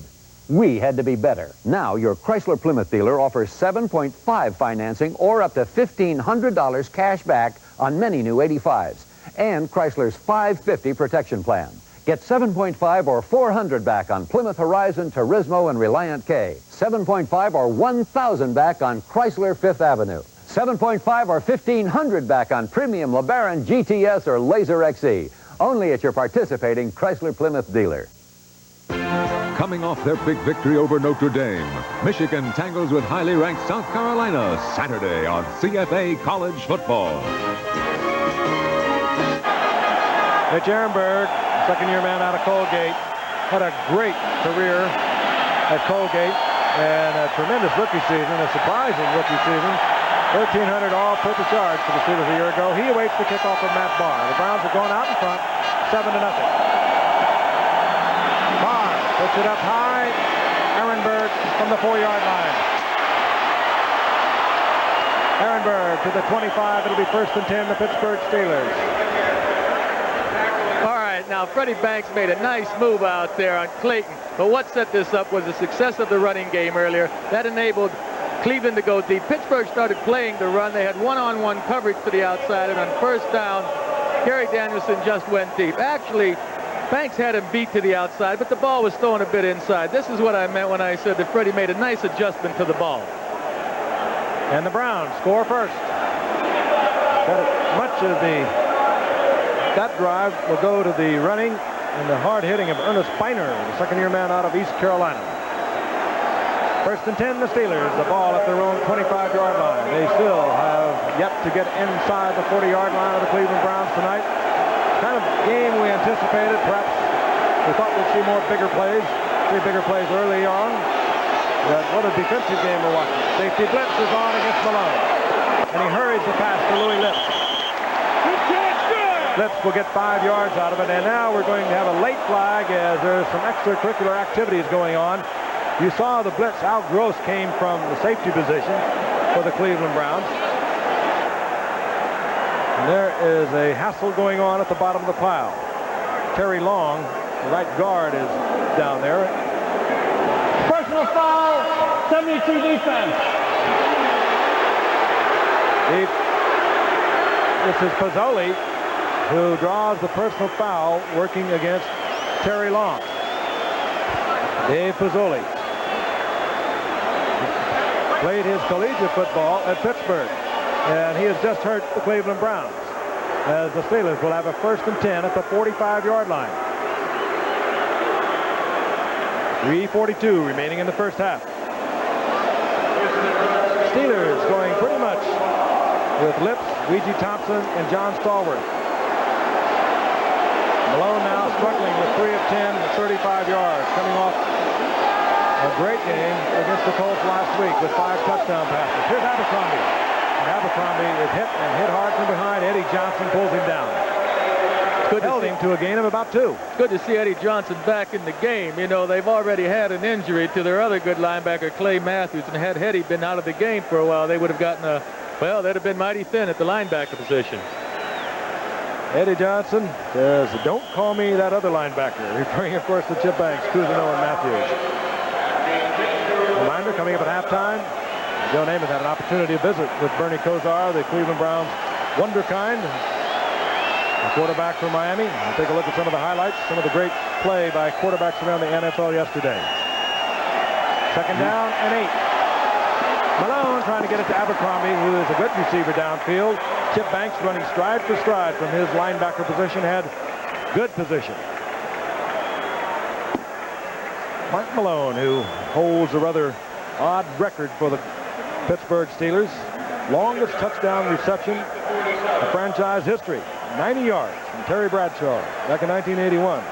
We had to be better. Now your Chrysler Plymouth dealer offers 7.5 financing or up to $1,500 cash back on many new 85s. And Chrysler's 550 protection plan. Get 7.5 or 400 back on Plymouth Horizon, Turismo, and Reliant K. 7.5 or 1,000 back on Chrysler Fifth Avenue. 7.5 or 1,500 back on Premium LeBaron, GTS, or Laser XE. Only at your participating Chrysler Plymouth dealer.
Coming off their big victory over Notre Dame, Michigan tangles with highly ranked South Carolina Saturday on CFA College Football.
Mitch Ehrenberg, second-year man out of Colgate, had a great career at Colgate and a tremendous rookie season, a surprising rookie season. 1,300 all-purpose yards for the Steelers a year ago. He awaits the kickoff from Matt Barr. The Browns are going out in front, 7-0. Barr puts it up high. Ehrenberg from the 4-yard line. Ehrenberg to the 25. It'll be 1st and 10, the Pittsburgh Steelers.
All right, now Freddie Banks made a nice move out there on Clayton, but what set this up was the success of the running game earlier. That enabled Cleveland to go deep. Pittsburgh started playing the run. They had one-on-one coverage to the outside, and on first down, Gary Danielson just went deep. Actually, Banks had him beat to the outside, but the ball was thrown a bit inside. This is what I meant when I said that Freddie made a nice adjustment to the ball.
And the Browns score first. Much of that drive will go to the running and the hard hitting of Ernest Biner, the second-year man out of East Carolina. 1st and 10, the Steelers. The ball at their own 25-yard line. They still have yet to get inside the 40-yard line of the Cleveland Browns tonight. Kind of game we anticipated. Perhaps we thought we'd see bigger plays early on. But what a defensive game we're watching. Safety blitz is on against Malone. And he hurries the pass to Louis Lips. Lips will get 5 yards out of it. And now we're going to have a late flag as there's some extracurricular activities going on. You saw the blitz. Al Gross came from the safety position for the Cleveland Browns. And there is a hassle going on at the bottom of the pile. Terry Long, the right guard, is down there.
Personal foul, 72 defense.
This is Pozzoli who draws the personal foul working against Terry Long. Dave Pozzoli played his collegiate football at Pittsburgh, and he has just hurt the Cleveland Browns as the Steelers will have a 1st and 10 at the 45-yard line. 3:42 remaining in the first half. Steelers going pretty much with Lips, Weegee Thompson, and John Stallworth. Malone now struggling with 3 of 10 at 35 yards, coming off a great game against the Colts last week with 5 touchdown passes. Here's Abercrombie. And Abercrombie is hit hard from behind. Eddie Johnson pulls him down. Held him to a gain of about 2.
It's good to see Eddie Johnson back in the game. You know, they've already had an injury to their other good linebacker, Clay Matthews, and had Eddie been out of the game for a while, they would have gotten they'd have been mighty thin at the linebacker position.
Eddie Johnson says, "Don't call me that other linebacker," referring, of course, to Chip Banks, Cousineau, and Matthews. Reminder, coming up at halftime, Joe Namath had an opportunity to visit with Bernie Kosar, the Cleveland Browns wonderkind, the quarterback from Miami. We'll take a look at some of the highlights, some of the great play by quarterbacks around the NFL yesterday. 2nd down and 8. Malone trying to get it to Abercrombie, who is a good receiver downfield. Chip Banks running stride for stride from his linebacker position, had good position. Mark Malone, who holds a rather odd record for the Pittsburgh Steelers. Longest touchdown reception in franchise history. 90 yards from Terry Bradshaw back in 1981.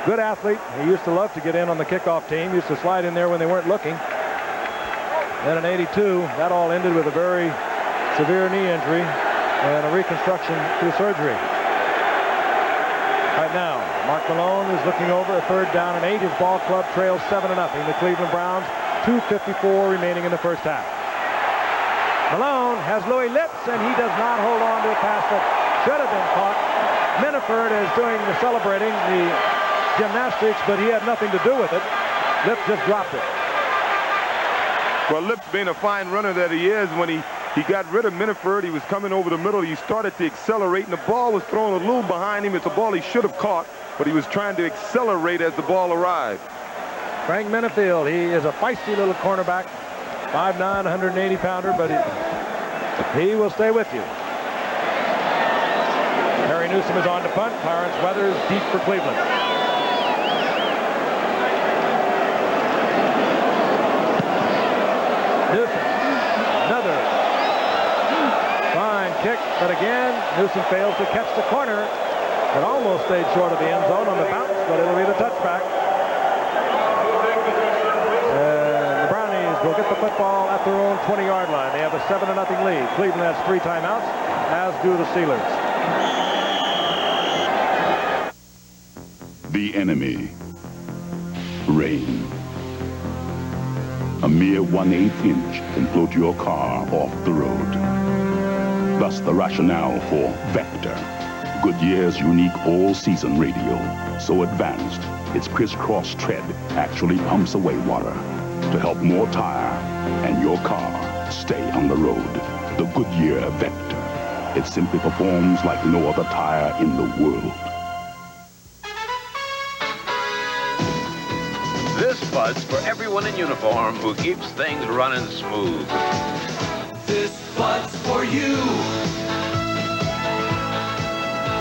Good athlete. He used to love to get in on the kickoff team. Used to slide in there when they weren't looking. Then in 82, that all ended with a very severe knee injury and a reconstruction through surgery. Right now, Mark Malone is looking over a 3rd down and 8. His ball club trails 7-0. The Cleveland Browns, 2:54 remaining in the first half. Malone has Louis Lips, and he does not hold on to a pass that should have been caught. Miniford is doing the celebrating, the gymnastics, but he had nothing to do with it. Lips just dropped it.
Well, Lips, being a fine runner that he is, when he got rid of Miniford, he was coming over the middle. He started to accelerate, and the ball was thrown a little behind him. It's a ball he should have caught, but he was trying to accelerate as the ball arrived.
Frank Minifield, he is a feisty little cornerback, 5'9", 180-pounder, but he will stay with you. Harry Newsom is on to punt. Clarence Weathers deep for Cleveland. Newsom, another fine kick, but again, Newsom fails to catch the corner. It almost stayed short of the end zone on the bounce, but it'll be the touchback. The Brownies will get the football at their own 20-yard line. They have a 7-0 lead. Cleveland has 3 timeouts, as do the Steelers.
The enemy. Rain. A mere 1/8 inch can float your car off the road. Thus the rationale for Vector, Goodyear's unique all-season radio. So advanced, its crisscross tread actually pumps away water to help more tire and your car stay on the road. The Goodyear Vector. It simply performs like no other tire in the world.
This bud's for everyone in uniform who keeps things running smooth.
This bud's for you.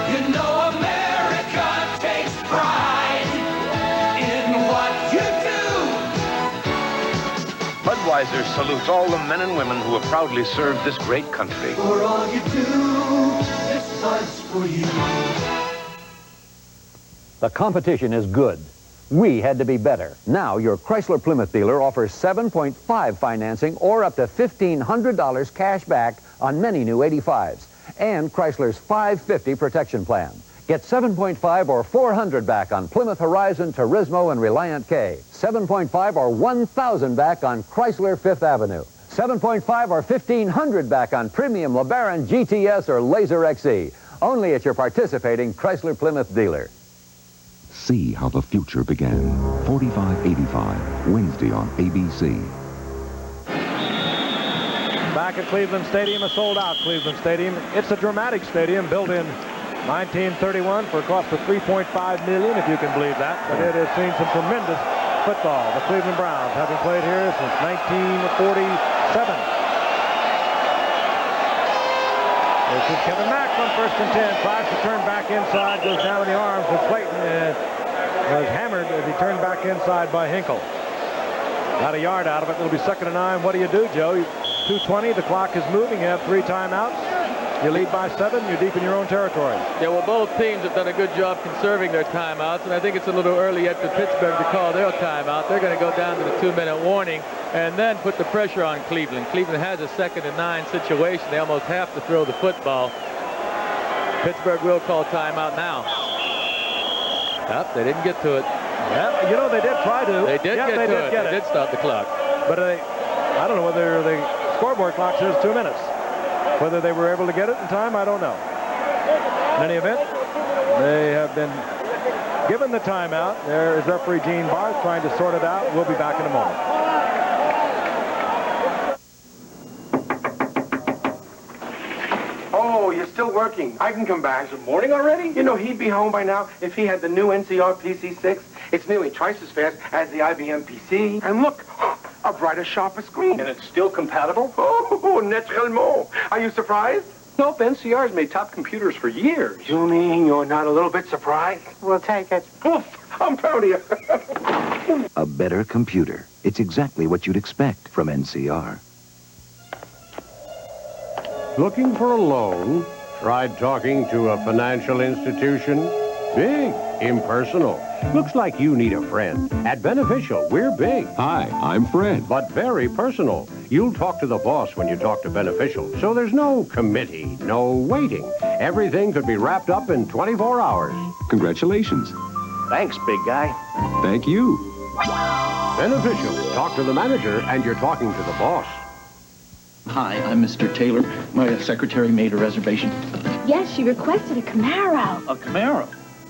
You know America takes pride in what you do.
Budweiser salutes all the men and women who have proudly served this great country.
For all you do, this bud's for you.
The competition is good. We had to be better. Now your Chrysler Plymouth dealer offers 7.5 financing or up to $1,500 cash back on many new 85s. And Chrysler's 550 protection plan. Get 7.5 or $400 back on Plymouth Horizon, Turismo, and Reliant K. 7.5 or $1,000 back on Chrysler Fifth Avenue. 7.5 or $1,500 back on Premium LeBaron, GTS, or Laser XE. Only at your participating Chrysler Plymouth dealer.
See how the future began. 4585, Wednesday on ABC.
Back at Cleveland Stadium, a sold-out Cleveland Stadium. It's a dramatic stadium built in 1931 for a cost of $3.5 million, if you can believe that. But it has seen some tremendous football. The Cleveland Browns having played here since 1947. This is Kevin Mack on 1st and 10. Tries to turn back inside, goes down in the arms of Clayton, and was hammered as he turned back inside by Hinkle. Got a yard out of it. It'll be 2nd and 9. What do you do, Joe? 2:20. The clock is moving. You have 3 timeouts. You lead by 7. You're deep in your own territory.
Yeah, well, both teams have done a good job conserving their timeouts, and I think it's a little early yet for Pittsburgh to call their timeout. They're going to go down to the 2-minute warning and then put the pressure on Cleveland. Cleveland has a 2nd and 9 situation. They almost have to throw the football. Pittsburgh will call timeout now. Yep, they didn't get to it.
Yeah, you know, they did try to.
They did get to it. They did stop the clock.
But I don't know whether the scoreboard clock says 2 minutes. Whether they were able to get it in time, I don't know. In any event, they have been given the timeout. There is referee Gene Barth trying to sort it out. We'll be back in a moment.
Oh, you're still working. I can come back.
Is it morning already?
You know, he'd be home by now if he had the new NCR PC6. It's nearly twice as fast as the IBM PC. And look, a brighter, sharper screen.
And it's still compatible?
Oh, naturellement. Are you surprised?
Nope, NCR's made top computers for years.
You mean you're not a little bit surprised? We'll take it. Oof, I'm proud of you.
A better computer. It's exactly what you'd expect from NCR.
Looking for a loan? Tried talking to a financial institution? Big, impersonal. Looks like you need a friend. At Beneficial, we're big.
Hi, I'm Fred.
But very personal. You'll talk to the boss when you talk to Beneficial. So there's no committee, no waiting. Everything could be wrapped up in 24 hours.
Congratulations.
Thanks, big guy.
Thank you.
Beneficial. Talk to the manager and you're talking to the boss.
Hi, I'm Mr. Taylor. My secretary made a reservation.
Yes, she requested a Camaro.
A Camaro?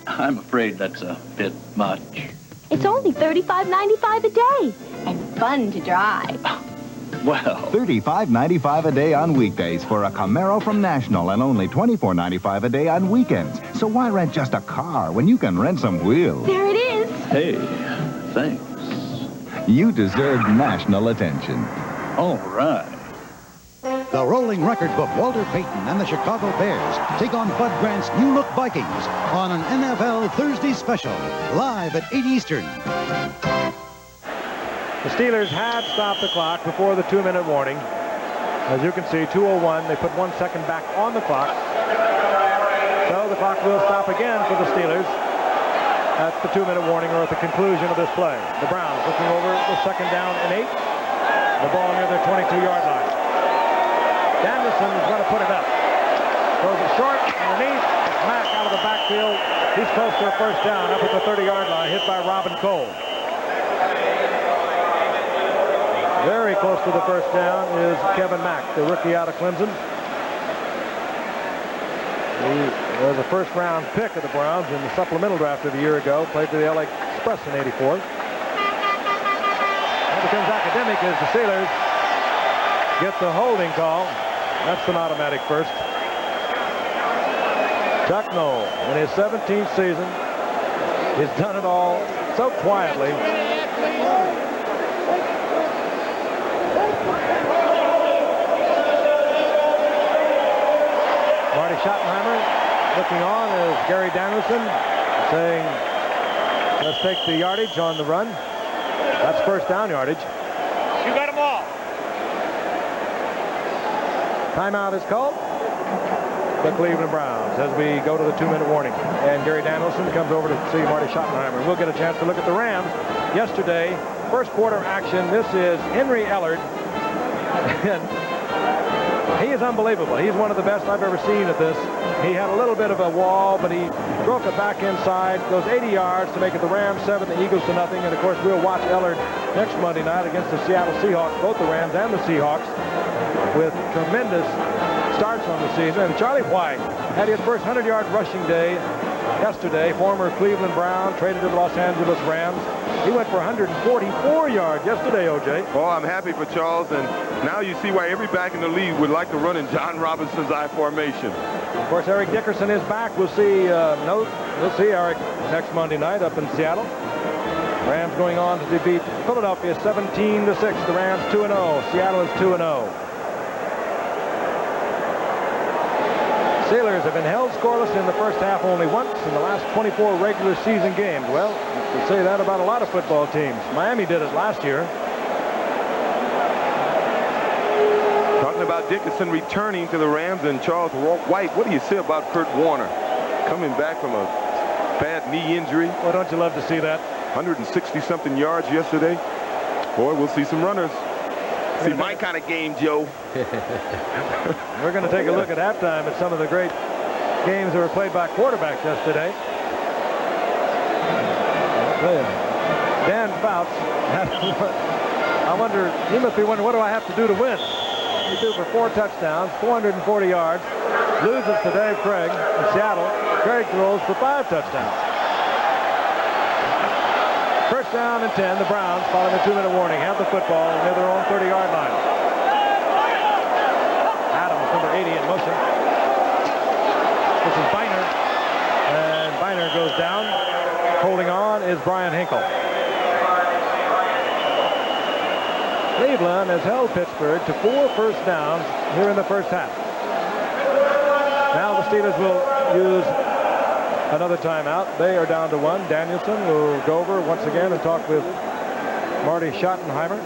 I'm afraid that's a bit much.
It's only $35.95 a day. And fun to drive.
Well, $35.95 a day on weekdays for a Camaro from National and only $24.95 a day on weekends. So why rent just a car when you can rent some wheels?
There it is.
Hey, thanks. You deserve national attention. All right.
The rolling record book, Walter Payton and the Chicago Bears take on Bud Grant's New Look Vikings on an NFL Thursday special, live at 8 Eastern.
The Steelers had stopped the clock before the 2-minute warning. As you can see, 2:01. They put 1 second back on the clock. So the clock will stop again for the Steelers at the 2-minute warning or at the conclusion of this play. The Browns looking over the 2nd down and 8. The ball near their 22-yard line. Danielson is going to put it up. Throws it short underneath. Mack out of the backfield. He's close to a first down up at the 30-yard line, hit by Robin Cole. Very close to the first down is Kevin Mack, the rookie out of Clemson. He was a first-round pick of the Browns in the supplemental draft of a year ago. Played for the LA Express in '84. That becomes academic as the Steelers get the holding call. That's an automatic first. Chuck Noll, in his 17th season, he's done it all so quietly. Marty Schottenheimer looking on as Gary Danielson saying, let's take the yardage on the run. That's first down yardage.
You got them all.
Timeout is called. The Cleveland Browns as we go to the 2-minute warning. And Gary Danielson comes over to see Marty Schottenheimer. We'll get a chance to look at the Rams. Yesterday, first quarter action. This is Henry Ellard. And he is unbelievable. He's one of the best I've ever seen at this. He had a little bit of a wall, but he broke it back inside, goes 80 yards to make it the Rams 7, the Eagles to nothing. And of course, we'll watch Ellard next Monday night against the Seattle Seahawks, both the Rams and the Seahawks, with tremendous starts on the season. And Charlie White had his first 100-yard rushing day yesterday. Former Cleveland Brown, traded to the Los Angeles Rams. He went for 144 yards yesterday, O.J.
Oh, I'm happy for Charles, and now you see why every back in the league would like to run in John Robinson's I formation.
Of course, Eric Dickerson is back. We'll see Eric next Monday night up in Seattle. Rams going on to defeat Philadelphia 17-6. The Rams 2-0. Seattle is 2-0. Steelers have been held scoreless in the first half only once in the last 24 regular season games. Well, you can say that about a lot of football teams. Miami did it last year.
Talking about Dickerson returning to the Rams and Charles White, what do you say about Kurt Warner coming back from a bad knee injury?
Well, don't you love to see that?
160-something yards yesterday. Boy, we'll see some runners. See, my kind of game, Joe.
We're going to take a look at halftime at some of the great games that were played by quarterbacks yesterday. Dan Fouts, I wonder, he must be wondering, what do I have to do to win? He threw for 4 touchdowns, 440 yards, loses to Dave Craig in Seattle. Craig throws for 5 touchdowns. First down and 10. The Browns, following the 2-minute warning, have the football near their own 30-yard line. Adams, number 80, in motion. This is Biner. And Biner goes down. Holding on is Brian Hinkle. Cleveland has held Pittsburgh to 4 first downs here in the first half. Now the Steelers will use another timeout. They are down to 1. Danielson will go over once again and talk with Marty Schottenheimer.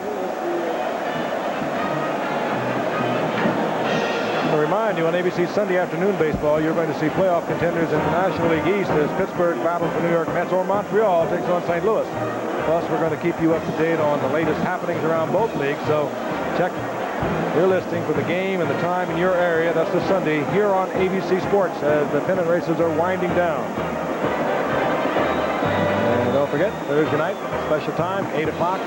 To remind you, on ABC Sunday afternoon baseball, you're going to see playoff contenders in the National League East as Pittsburgh battles the New York Mets, or Montreal takes on St. Louis. Plus, we're going to keep you up to date on the latest happenings around both leagues, so check your listing for the game and the time in your area. That's this Sunday here on ABC Sports as the pennant races are winding down. And don't forget, Thursday night, special time, 8 o'clock.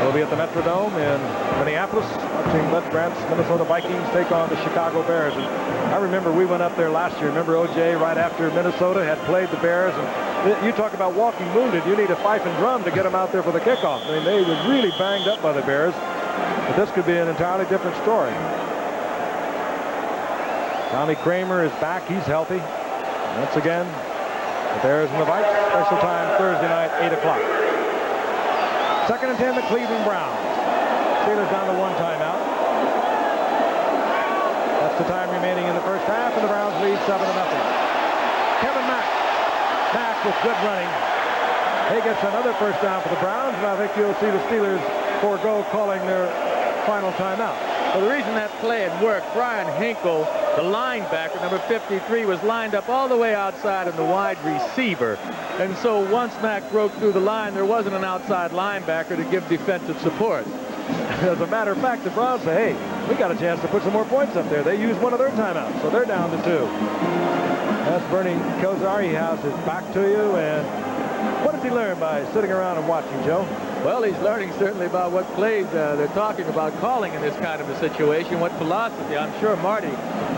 We'll be at the Metrodome in Minneapolis watching Bud Grant's Minnesota Vikings take on the Chicago Bears. And I remember we went up there last year. Remember O.J. right after Minnesota had played the Bears, and You talk about walking wounded. You need a fife and drum to get them out there for the kickoff. I mean, they were really banged up by the Bears. But this could be an entirely different story. Tommy Kramer is back. He's healthy. Once again, the Bears and the Vikes. Special time Thursday night, 8 o'clock. 2nd and 10, the Cleveland Browns. Steelers down to 1 timeout. That's the time remaining in the first half, and the Browns lead 7-0. Kevin Mack. Mack with good running. He gets another first down for the Browns, and I think you'll see the Steelers forego calling their final timeout.
Well, the reason that play had worked, Brian Hinkle, the linebacker, number 53, was lined up all the way outside of the wide receiver. And so once Mack broke through the line, there wasn't an outside linebacker to give defensive support.
As a matter of fact, the Browns say, hey, we got a chance to put some more points up there. They used one of their timeouts, so they're down to 2. That's Bernie Kosar. He has his back to you. And what does he learn by sitting around and watching, Joe?
Well, he's learning certainly about what plays they're talking about calling in this kind of a situation, what philosophy. I'm sure Marty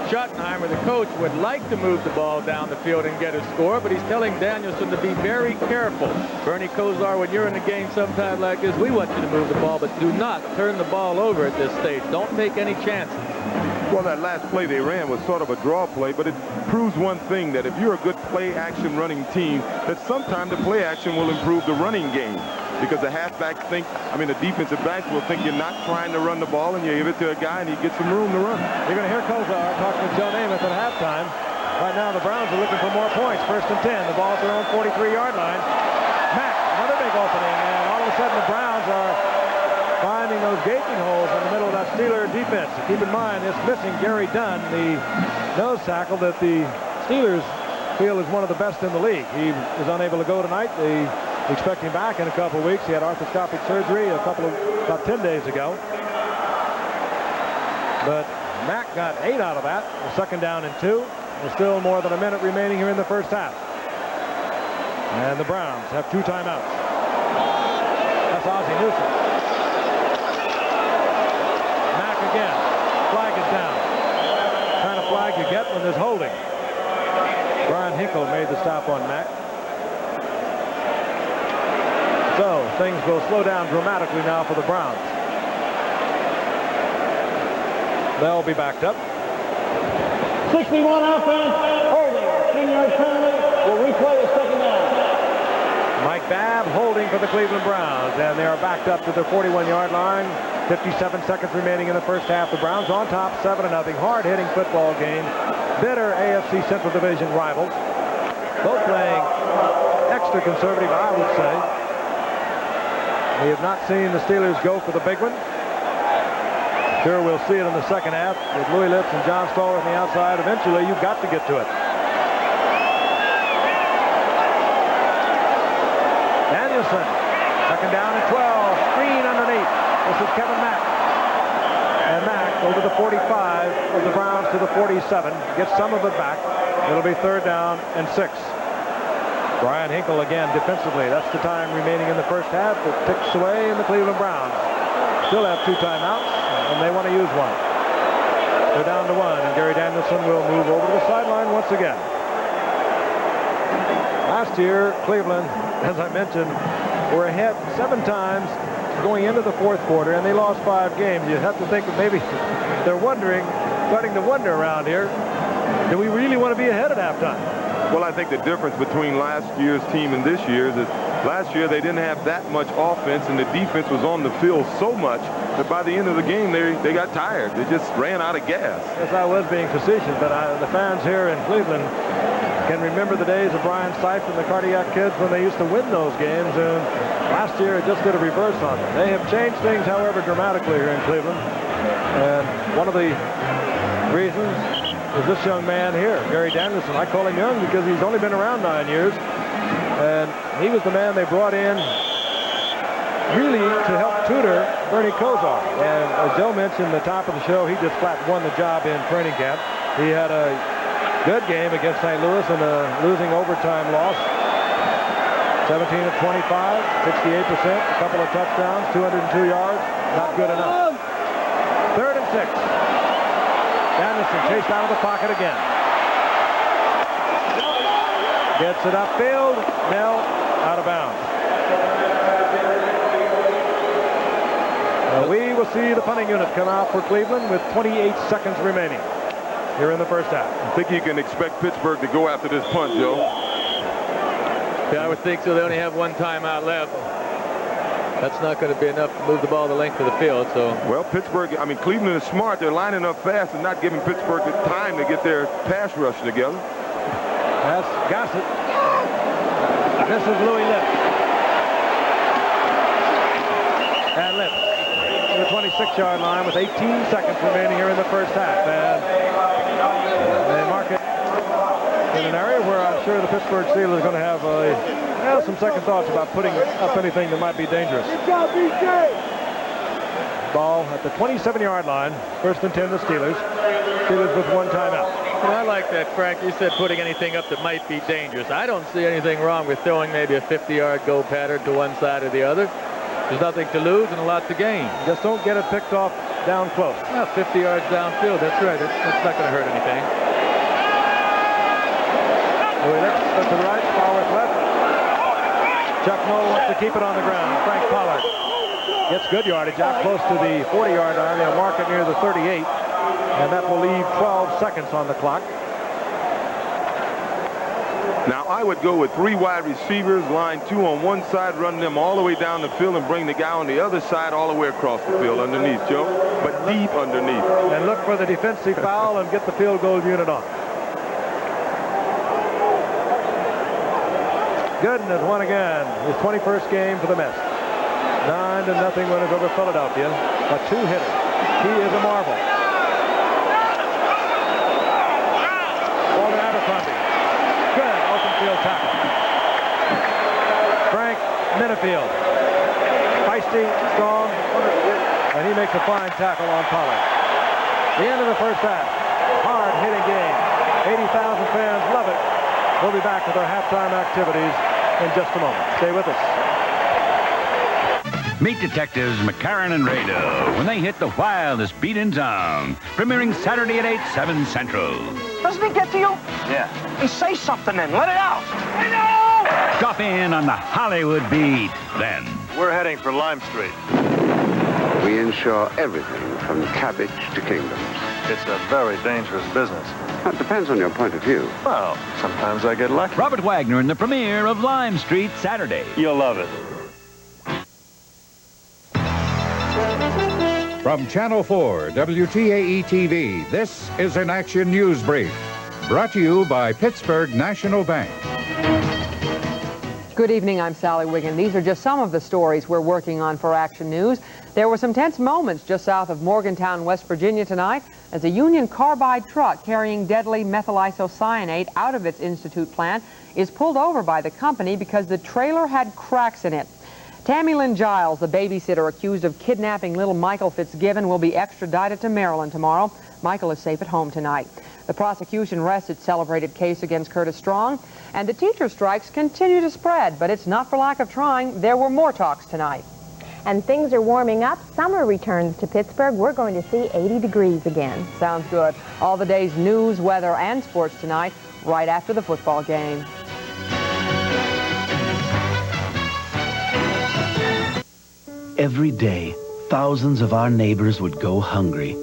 Schottenheimer, the coach, would like to move the ball down the field and get a score, but he's telling Danielson to be very careful. Bernie Kosar, when you're in a game sometime like this, we want you to move the ball, but do not turn the ball over at this stage. Don't take any chances.
Well, that last play they ran was sort of a draw play, but it proves one thing, that if you're a good play-action running team, that sometimes the play-action will improve the running game. Because the halfbacks think, the defensive backs will think you're not trying to run the ball, and you give it to a guy, and he gets some room to run.
You're going to hear Kosar talking with Joe Namath at halftime. Right now, the Browns are looking for more points. 1st and 10. The ball at their own 43-yard line. Mack, another big opening, and all of a sudden the Browns are finding those gaping holes in the middle of that Steeler defense. Keep in mind, it's missing Gary Dunn, the nose tackle that the Steelers feel is one of the best in the league. He was unable to go tonight. They expect him back in a couple of weeks. He had arthroscopic surgery about 10 days ago. But Mack got 8 out of that. 2nd down and 2. There's still more than a minute remaining here in the first half. And the Browns have 2 timeouts. That's Ozzie Newsome. Mack again. Flag is down. What kind of flag you get when there's holding. Brian Hinkle made the stop on Mack. So things will slow down dramatically now for the Browns. They'll be backed up.
61 offense, holding, 10-yard penalty, will replay the 2nd down.
Mike Babb holding for the Cleveland Browns, and they are backed up to their 41-yard line. 57 seconds remaining in the first half. The Browns on top, 7-0. Hard-hitting football game. Bitter AFC Central Division rivals. Both playing extra conservative, I would say. We have not seen the Steelers go for the big one. Sure, we'll see it in the second half with Louis Lipps and John Stallworth on the outside. Eventually, you've got to get to it. Danielson, 2nd down and 12. Screen underneath. This is Kevin Mack. And Mack over the 45 of the Browns to the 47. Gets some of it back. It'll be 3rd down and 6. Brian Hinkle again defensively. That's the time remaining in the first half. It ticks away, and the Cleveland Browns still have 2 timeouts, and they want to use one. They're down to 1, and Gary Danielson will move over to the sideline once again. Last year, Cleveland, as I mentioned, were ahead 7 times going into the 4th quarter, and they lost 5 games. You have to think that maybe they're starting to wonder around here, do we really want to be ahead at halftime?
Well, I think the difference between last year's team and this year's is last year they didn't have that much offense, and the defense was on the field so much that by the end of the game they got tired. They just ran out of gas.
Yes, I was being facetious, but the fans here in Cleveland can remember the days of Brian Seif and the Cardiac Kids when they used to win those games, and last year it just did a reverse on them. They have changed things, however, dramatically here in Cleveland, and one of the reasons is this young man here, Gary Danielson. I call him young because he's only been around 9 years, and he was the man they brought in really to help tutor Bernie Kosar. And as Joe mentioned at the top of the show, he just flat won the job in training camp. He had a good game against St. Louis in a losing overtime loss. 17 of 25, 68%, a couple of touchdowns, 202 yards, not good enough. 3rd and 6. Danielson chased out of the pocket again. Gets it upfield. Nell out of bounds. We will see the punting unit come out for Cleveland with 28 seconds remaining here in the first half.
I think you can expect Pittsburgh to go after this punt, Joe.
Yeah, I would think so. They only have one timeout left. That's not going to be enough to move the ball the length of the field. So,
well, Pittsburgh, I mean, Cleveland is smart. They're lining up fast and not giving Pittsburgh the time to get their pass rush together.
That's Gossett. This is Louis Lipp. And Lipp to the 26-yard line with 18 seconds remaining here in the first half. And they mark it in an area where I'm sure the Pittsburgh Steelers are going to have some second thoughts about putting up anything that might be dangerous. Ball at the 27-yard line. First and 10, the Steelers. Steelers with one timeout.
Well, I like that, Frank. You said putting anything up that might be dangerous. I don't see anything wrong with throwing maybe a 50-yard go pattern to one side or the other. There's nothing to lose and a lot to gain.
Just don't get it picked off down close.
Well, 50 yards downfield, that's right. That's not going to hurt anything.
Louis Lipp to the right, Pollard left. Chuck Noll wants to keep it on the ground. Frank Pollard gets good yardage out close to the 40-yard line. They'll mark it near the 38, and that will leave 12 seconds on the clock.
Now, I would go with 3 wide receivers, line 2 on one side, run them all the way down the field and bring the guy on the other side all the way across the field underneath, Joe, but deep underneath.
And look for the defensive foul and get the field goal unit on. Gooden has won again. His 21st game for the Mets. 9-0 winners over Philadelphia. A 2-hitter. He is a marvel. Walter Abercrombie. Good open field tackle. Frank Minifield. Feisty, strong, and he makes a fine tackle on Pollard. The end of the first half. Hard-hitting game. 80,000 fans love it. We'll be back with our halftime activities in just a moment. Stay with us.
Meet Detectives McCarran and Rado when they hit the wildest beat in town. Premiering Saturday at 8, 7 Central.
Doesn't it get to you?
Yeah.
Hey, say something then. Let it out. I know!
Drop in on the Hollywood beat. Then.
We're heading for Lime Street.
We insure everything from cabbage to kingdoms.
It's a very dangerous business.
That depends on your point of view.
Well, sometimes I get lucky.
Robert Wagner in the premiere of Lime Street Saturday.
You'll love it.
From Channel 4, WTAE-TV, this is an Action News Brief. Brought to you by Pittsburgh National Bank.
Good evening, I'm Sally Wiggin. These are just some of the stories we're working on for Action News. There were some tense moments just south of Morgantown, West Virginia tonight as a Union Carbide truck carrying deadly methyl isocyanate out of its Institute plant is pulled over by the company because the trailer had cracks in it. Tammy Lynn Giles, the babysitter accused of kidnapping little Michael Fitzgibbon, will be extradited to Maryland tomorrow. Michael is safe at home tonight. The prosecution rests its celebrated case against Curtis Strong, and the teacher strikes continue to spread, but it's not for lack of trying. There were more talks tonight.
And things are warming up. Summer returns to Pittsburgh. We're going to see 80 degrees again.
Sounds good. All the day's news, weather, and sports tonight, right after the football game.
Every day, thousands of our neighbors would go hungry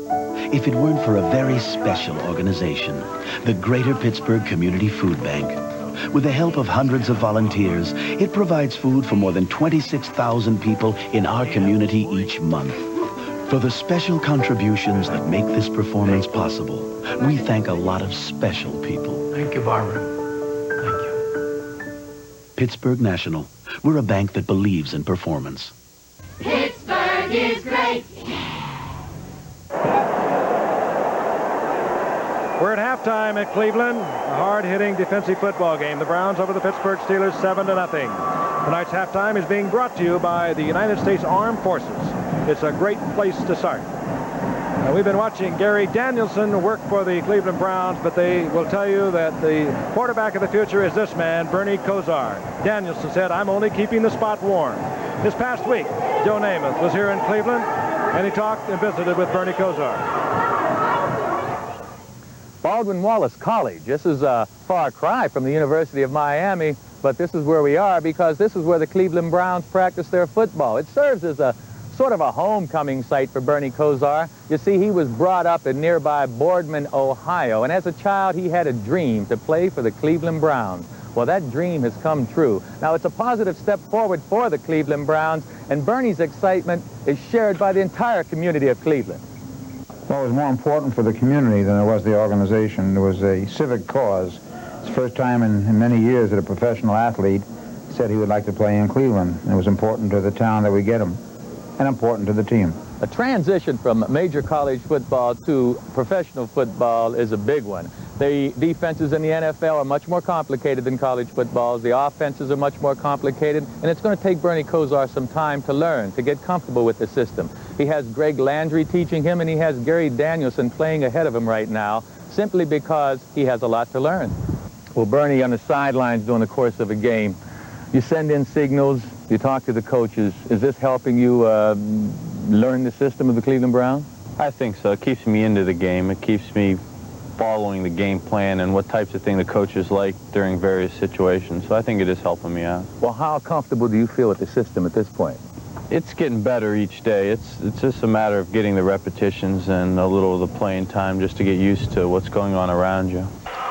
if it weren't for a very special organization, the Greater Pittsburgh Community Food Bank. With the help of hundreds of volunteers, it provides food for more than 26,000 people in our community each month. For the special contributions that make this performance possible, we thank a lot of special people.
Thank you, Barbara. Thank you.
Pittsburgh National. We're a bank that believes in performance.
Pittsburgh is great.
We're at halftime at Cleveland. A hard-hitting defensive football game. The Browns over the Pittsburgh Steelers 7-0. Tonight's halftime is being brought to you by the United States Armed Forces. It's a great place to start. We've been watching Gary Danielson work for the Cleveland Browns, but they will tell you that the quarterback of the future is this man, Bernie Kosar. Danielson said, "I'm only keeping the spot warm." This past week, Joe Namath was here in Cleveland, and he talked and visited with Bernie Kosar.
Baldwin Wallace College. This is a far cry from the University of Miami, but this is where we are because this is where the Cleveland Browns practice their football. It serves as a sort of a homecoming site for Bernie Kosar. You see, he was brought up in nearby Boardman, Ohio, and as a child he had a dream to play for the Cleveland Browns. Well, that dream has come true. Now, it's a positive step forward for the Cleveland Browns, and Bernie's excitement is shared by the entire community of Cleveland.
Well, it was more important for the community than it was the organization. It was a civic cause. It's the first time in many years that a professional athlete said he would like to play in Cleveland. And it was important to the town that we get him, and important to the team.
A transition from major college football to professional football is a big one. The defenses in the NFL are much more complicated than college footballs. The offenses are much more complicated, and it's going to take Bernie Kosar some time to learn, to get comfortable with the system. He has Greg Landry teaching him, and he has Gary Danielson playing ahead of him right now, simply because he has a lot to learn. Well, Bernie, on the sidelines during the course of a game, you send in signals, you talk to the coaches. Is this helping you learn the system of the Cleveland Browns?
I think so. It keeps me into the game. It keeps me following the game plan and what types of things the coaches like during various situations. So I think it is helping me out.
Well, how comfortable do you feel with the system at this point?
It's getting better each day. It's just a matter of getting the repetitions and a little of the playing time just to get used to what's going on around you.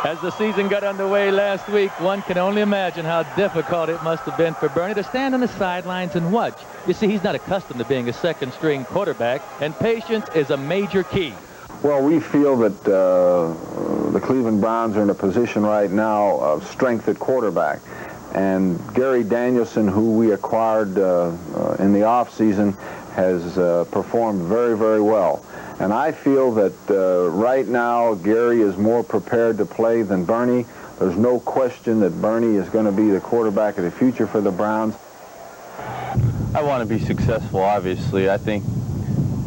As the season got underway last week, one can only imagine how difficult it must have been for Bernie to stand on the sidelines and watch. You see, he's not accustomed to being a second-string quarterback, and patience is a major key.
Well, we feel that the Cleveland Browns are in a position right now of strength at quarterback. And Gary Danielson, who we acquired in the offseason, has performed very, very well. And I feel that right now Gary is more prepared to play than Bernie. There's no question that Bernie is going to be the quarterback of the future for the Browns.
I want to be successful, obviously. I think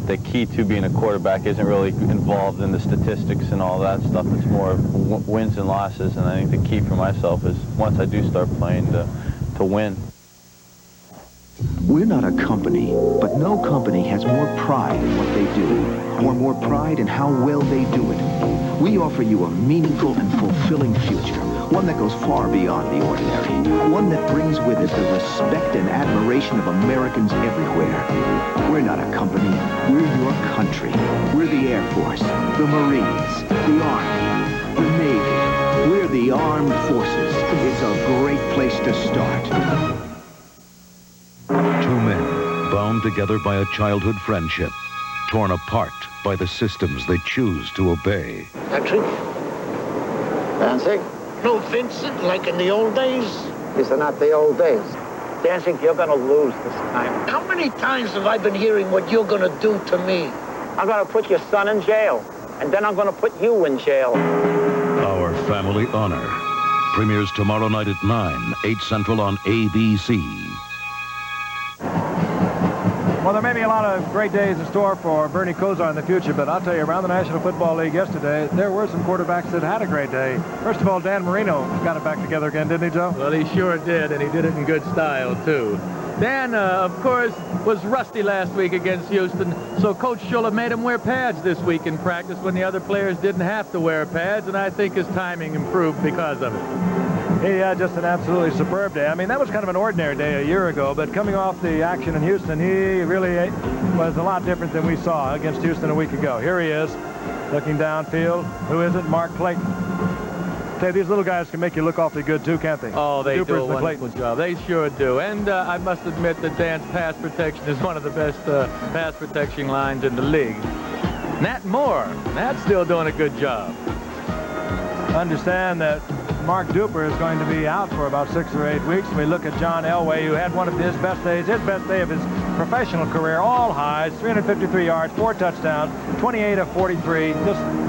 the key to being a quarterback isn't really involved in the statistics and all that stuff. It's more wins and losses, and I think the key for myself is once I do start playing to win.
We're not a company, but no company has more pride in what they do, or more pride in how well they do it. We offer you a meaningful and fulfilling future, one that goes far beyond the ordinary, one that brings with it the respect and admiration of Americans everywhere. We're not a company, we're your country. We're the Air Force, the Marines, the Army, the Navy. We're the Armed Forces. It's a great place to start.
Two men bound together by a childhood friendship, torn apart by the systems they choose to obey.
Patrick? Dancing? No, Vincent, like in the old days?
These are not the old days.
Dancing, you're gonna lose this time. How many times have I been hearing what you're gonna do to me?
I'm gonna put your son in jail, and then I'm gonna put you in jail.
Our Family Honor premieres tomorrow night at 9, 8 Central on ABC.
Well, there may be a lot of great days in store for Bernie Kosar in the future, but I'll tell you, around the National Football League yesterday, there were some quarterbacks that had a great day. First of all, Dan Marino got it back together again, didn't he, Joe?
Well, he sure did, and he did it in good style, too. Dan, of course, was rusty last week against Houston, so Coach Schuller made him wear pads this week in practice when the other players didn't have to wear pads, and I think his timing improved because of it.
He had just an absolutely superb day. I mean, that was kind of an ordinary day a year ago, but coming off the action in Houston, he really was a lot different than we saw against Houston a week ago. Here he is, looking downfield. Who is it? Mark Clayton. Say, these little guys can make you look awfully good, too, can't they?
Oh, they do a wonderful
Clayton
job. They sure do. And I must admit that Dan's pass protection is one of the best pass protection lines in the league. Nat Moore. Nat's still doing a good job.
Understand that Mark Duper is going to be out for about 6 or 8 weeks. We look at John Elway, who had one of his best days, his best day of his professional career, all highs, 353 yards, 4 touchdowns, 28 of 43.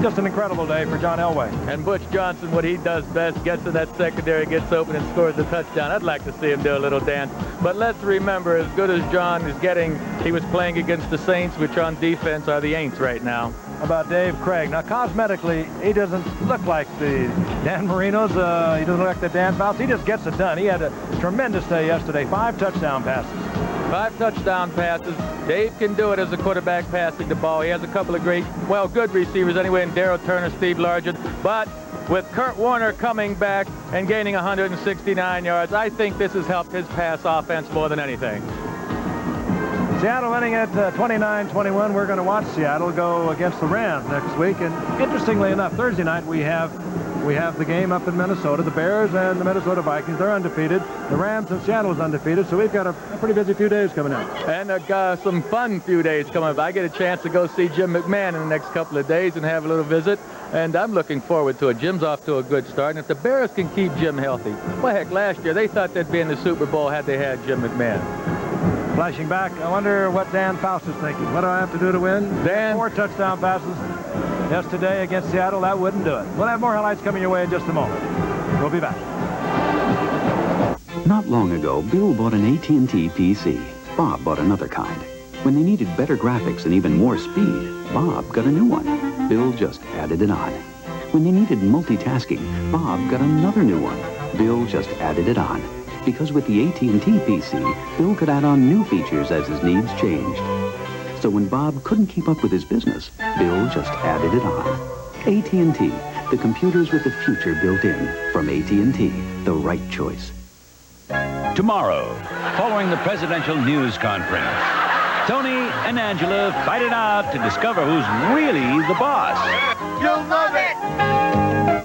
Just an incredible day for John Elway.
And Butch Johnson, what he does best, gets in that secondary, gets open and scores a touchdown. I'd like to see him do a little dance. But let's remember, as good as John is getting, he was playing against the Saints, which on defense are the Aints right now.
About Dave Craig. Now, cosmetically, he doesn't look like the Dan Marinos. He doesn't look like the Dan Fouts. He just gets it done. He had a tremendous day yesterday. 5 touchdown passes.
5 touchdown passes. Dave can do it as a quarterback passing the ball. He has a couple of great, well, good receivers anyway, in Darryl Turner, Steve Largent. But with Kurt Warner coming back and gaining 169 yards, I think this has helped his pass offense more than anything.
Seattle winning at 29-21. We're going to watch Seattle go against the Rams next week. And interestingly enough, Thursday night we have the game up in Minnesota. The Bears and the Minnesota Vikings, they're undefeated. The Rams and Seattle is undefeated. So we've got a pretty busy few days coming up.
And some fun few days coming up. I get a chance to go see Jim McMahon in the next couple of days and have a little visit. And I'm looking forward to it. Jim's off to a good start. And if the Bears can keep Jim healthy, well, heck, last year they thought they'd be in the Super Bowl had they had Jim McMahon.
Flashing back, I wonder what Dan Faust is thinking. What do I have to do to win? Dan, 4 touchdown passes yesterday against Seattle. That wouldn't do it. We'll have more highlights coming your way in just a moment. We'll be back.
Not long ago, Bill bought an AT&T PC. Bob bought another kind. When they needed better graphics and even more speed, Bob got a new one. Bill just added it on. When they needed multitasking, Bob got another new one. Bill just added it on. Because with the AT&T PC, Bill could add on new features as his needs changed. So when Bob couldn't keep up with his business, Bill just added it on. AT&T, the computers with the future built in. From AT&T, the right choice.
Tomorrow, following the presidential news conference, Tony and Angela fight it out to discover who's really the boss.
You'll love it!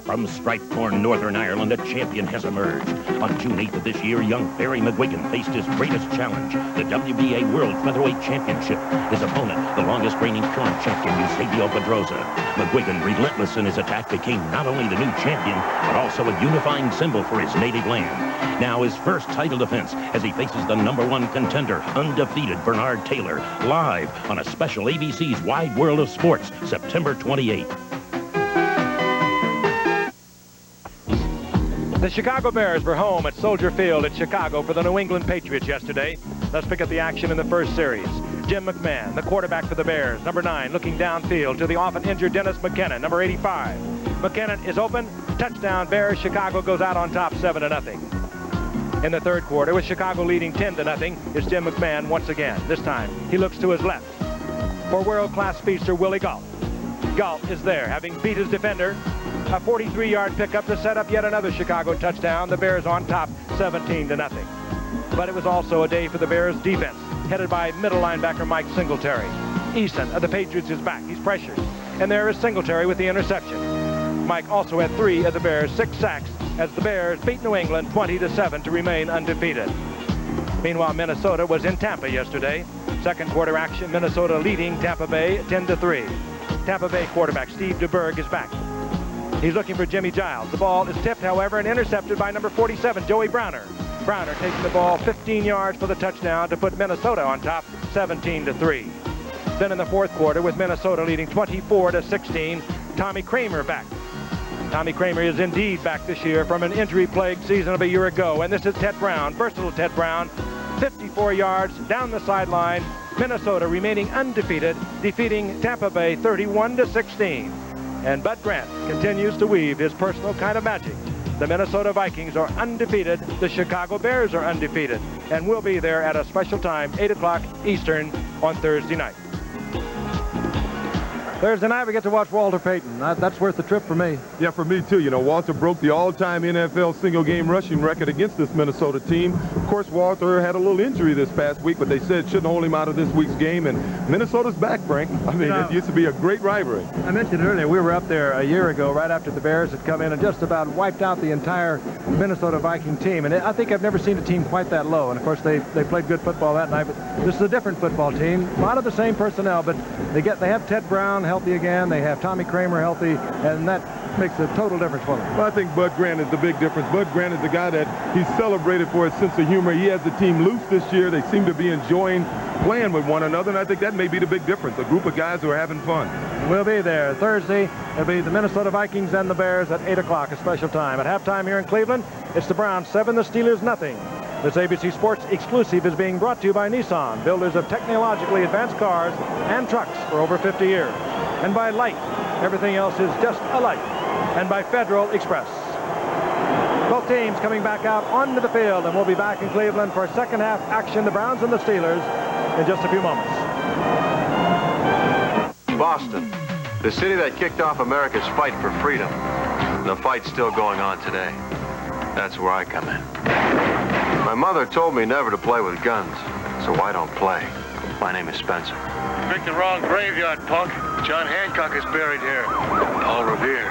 From stripe-torn Northern Ireland, a champion has emerged. On June 8th of this year, young Barry McGuigan faced his greatest challenge, the WBA World Featherweight Championship. His opponent, the longest reigning current champion, Eusebio Pedrosa. McGuigan, relentless in his attack, became not only the new champion, but also a unifying symbol for his native land. Now his first title defense as he faces the #1 contender, undefeated Bernard Taylor, live on a special ABC's Wide World of Sports, September 28th.
The Chicago Bears were home at Soldier Field in Chicago for the New England Patriots yesterday. Let's pick up the action in the first series. Jim McMahon, the quarterback for the Bears, number 9, looking downfield to the often injured Dennis McKinnon, number 85. McKinnon is open, touchdown Bears. Chicago goes out on top 7-0. In the third quarter, with Chicago leading 10-0, is Jim McMahon once again. This time, he looks to his left for world-class speedster Willie Gault. Gault is there, having beat his defender. A 43-yard pickup to set up yet another Chicago touchdown. The Bears on top 17-0. But it was also a day for the Bears defense, headed by middle linebacker Mike Singletary. Eason of the Patriots is back. He's pressured. And there is Singletary with the interception. Mike also had 3 of the Bears' 6 sacks as the Bears beat New England 20-7 to remain undefeated. Meanwhile, Minnesota was in Tampa yesterday. Second quarter action, Minnesota leading Tampa Bay 10-3. Tampa Bay quarterback Steve DeBerg is back. He's looking for Jimmy Giles. The ball is tipped, however, and intercepted by number 47, Joey Browner. Browner taking the ball 15 yards for the touchdown to put Minnesota on top 17-3. Then in the fourth quarter, with Minnesota leading 24-16, Tommy Kramer back. Tommy Kramer is indeed back this year from an injury-plagued season of a year ago. And this is Ted Brown, versatile Ted Brown, 54 yards down the sideline. Minnesota remaining undefeated, defeating Tampa Bay 31-16. And Bud Grant continues to weave his personal kind of magic. The Minnesota Vikings are undefeated. The Chicago Bears are undefeated. And we'll be there at a special time, 8 o'clock Eastern on Thursday night. Thursday night, we get to watch Walter Payton. That's worth the trip for me.
Yeah, for me, too. You know, Walter broke the all-time NFL single-game rushing record against this Minnesota team. Of course, Walter had a little injury this past week, but they said shouldn't hold him out of this week's game. And Minnesota's back, Frank. I mean, it used to be a great rivalry.
I mentioned earlier, we were up there a year ago, right after the Bears had come in and just about wiped out the entire Minnesota Viking team. And I think I've never seen a team quite that low. And, of course, they played good football that night. But this is a different football team. A lot of the same personnel, but they have Ted Brown healthy again. They have Tommy Kramer healthy, and that makes a total difference for them.
Well, I think Bud Grant is the big difference. Bud Grant is the guy that he's celebrated for his sense of humor. He has the team loose this year. They seem to be enjoying playing with one another, and I think that may be the big difference, a group of guys who are having fun.
We'll be there Thursday. It'll be the Minnesota Vikings and the Bears at 8 o'clock, a special time. At halftime here in Cleveland, it's the Browns 7, the Steelers nothing. This ABC Sports exclusive is being brought to you by Nissan, builders of technologically advanced cars and trucks for over 50 years. And by Light, everything else is just a light. And by Federal Express. Both teams coming back out onto the field, and we'll be back in Cleveland for second half action, the Browns and the Steelers, in just a few moments.
Boston, the city that kicked off America's fight for freedom. The fight's still going on today. That's where I come in. My mother told me never to play with guns, so I don't play. My name is Spencer.
You picked the wrong graveyard, punk. John Hancock is buried here.
Paul Revere,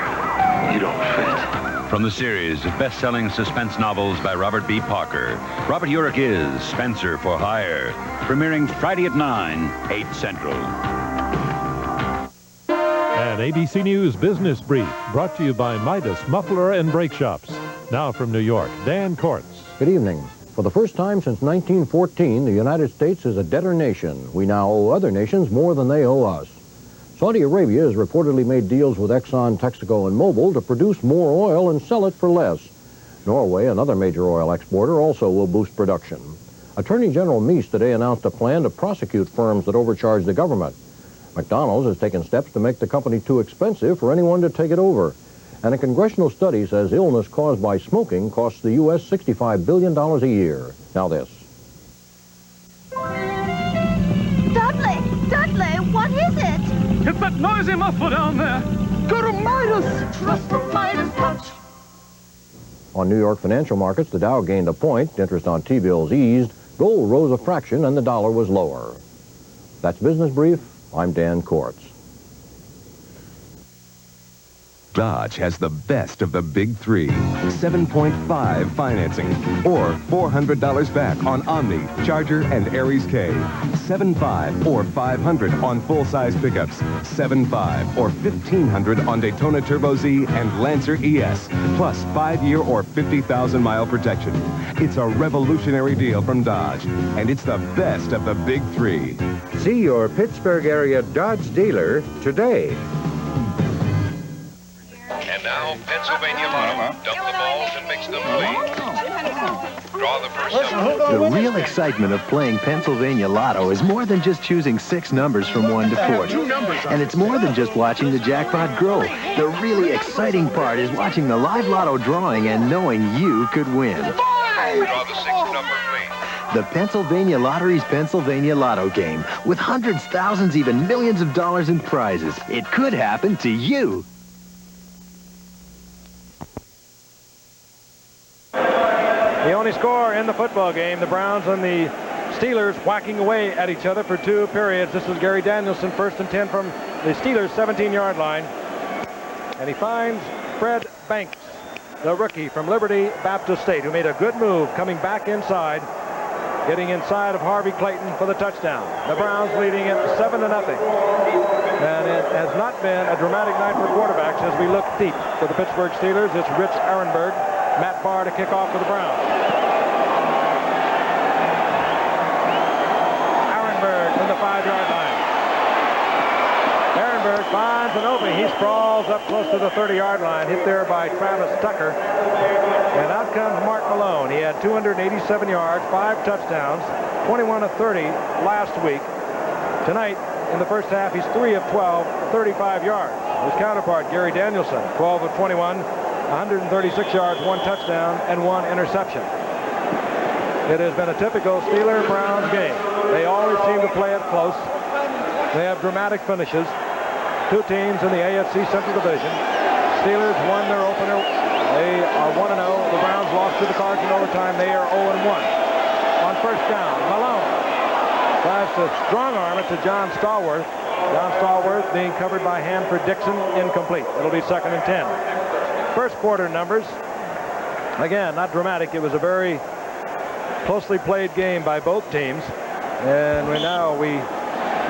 you don't fit.
From the series of best-selling suspense novels by Robert B. Parker, Robert Urich is Spencer for Hire, premiering Friday at 9, 8 Central.
An ABC News Business Brief, brought to you by Midas Muffler and Brake Shops. Now from New York, Dan Kortz.
Good evening. For the first time since 1914, the United States is a debtor nation. We now owe other nations more than they owe us. Saudi Arabia has reportedly made deals with Exxon, Texaco, and Mobil to produce more oil and sell it for less. Norway, another major oil exporter, also will boost production. Attorney General Meese today announced a plan to prosecute firms that overcharge the government. McDonald's has taken steps to make the company too expensive for anyone to take it over. And a congressional study says illness caused by smoking costs the U.S. $65 billion a year. Now this.
Dudley, what is it?
It's that noisy muffler down there. Go to Midas. Trust the Midas touch.
On New York financial markets, the Dow gained a point, interest on T-bills eased, gold rose a fraction, and the dollar was lower. That's Business Brief. I'm Dan Kortz.
Dodge has the best of the big three. 7.5 financing or $400 back on Omni, Charger, and Aries K. 7.5 or $500 on full-size pickups. 7.5 or $1,500 on Daytona Turbo Z and Lancer ES. Plus 5-year or 50,000-mile protection. It's a revolutionary deal from Dodge, and it's the best of the big three.
See your Pittsburgh area Dodge dealer today.
And now, Pennsylvania Lotto. Dump the balls and mix them clean. Draw the first number.
The real excitement of playing Pennsylvania Lotto is more than just choosing 6 numbers from 1 to 40. And it's more than just watching the jackpot grow. The really exciting part is watching the live lotto drawing and knowing you could win.
Draw the 6th number, please.
The Pennsylvania Lottery's Pennsylvania Lotto game. With hundreds, thousands, even millions of dollars in prizes. It could happen to you.
The only score in the football game, the Browns and the Steelers whacking away at each other for 2 periods. This is Gary Danielson, 1st and 10 from the Steelers' 17-yard line. And he finds Fred Banks, the rookie from Liberty Baptist State, who made a good move coming back inside, getting inside of Harvey Clayton for the touchdown. The Browns leading it 7-0. And it has not been a dramatic night for quarterbacks as we look deep for the Pittsburgh Steelers. It's Rich Ehrenberg, Matt Barr to kick off for the Browns. Ehrenberg from the 5-yard line. Ehrenberg finds an opening. He sprawls up close to the 30-yard line, hit there by Travis Tucker. And out comes Mark Malone. He had 287 yards, 5 touchdowns, 21 of 30 last week. Tonight, in the first half, he's 3 of 12, 35 yards. His counterpart, Gary Danielson, 12 of 21, 136 yards, 1 touchdown, and 1 interception. It has been a typical Steeler-Browns game. They always seem to play it close. They have dramatic finishes. 2 teams in the AFC Central Division. Steelers won their opener. They are 1-0. The Browns lost to the Cards in overtime. They are 0-1. On first down, Malone tries to strong arm it to John Stallworth. John Stallworth being covered by Hanford Dixon, incomplete. It'll be 2nd and 10. First quarter numbers, again, not dramatic. It was a very closely played game by both teams. And we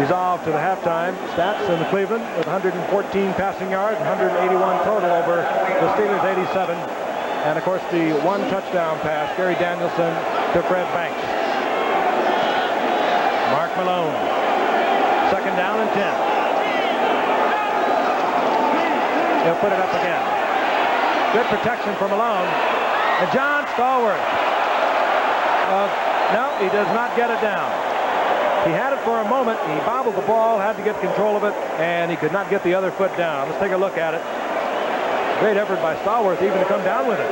resolve to the halftime stats in Cleveland with 114 passing yards, 181 total over the Steelers' 87. And, of course, the 1 touchdown pass, Gary Danielson to Fred Banks. Mark Malone, 2nd down and 10. He'll put it up again. Good protection for Malone. And John Stallworth. No, he does not get it down. He had it for a moment. He bobbled the ball, had to get control of it, and he could not get the other foot down. Let's take a look at it. Great effort by Stallworth even to come down with it.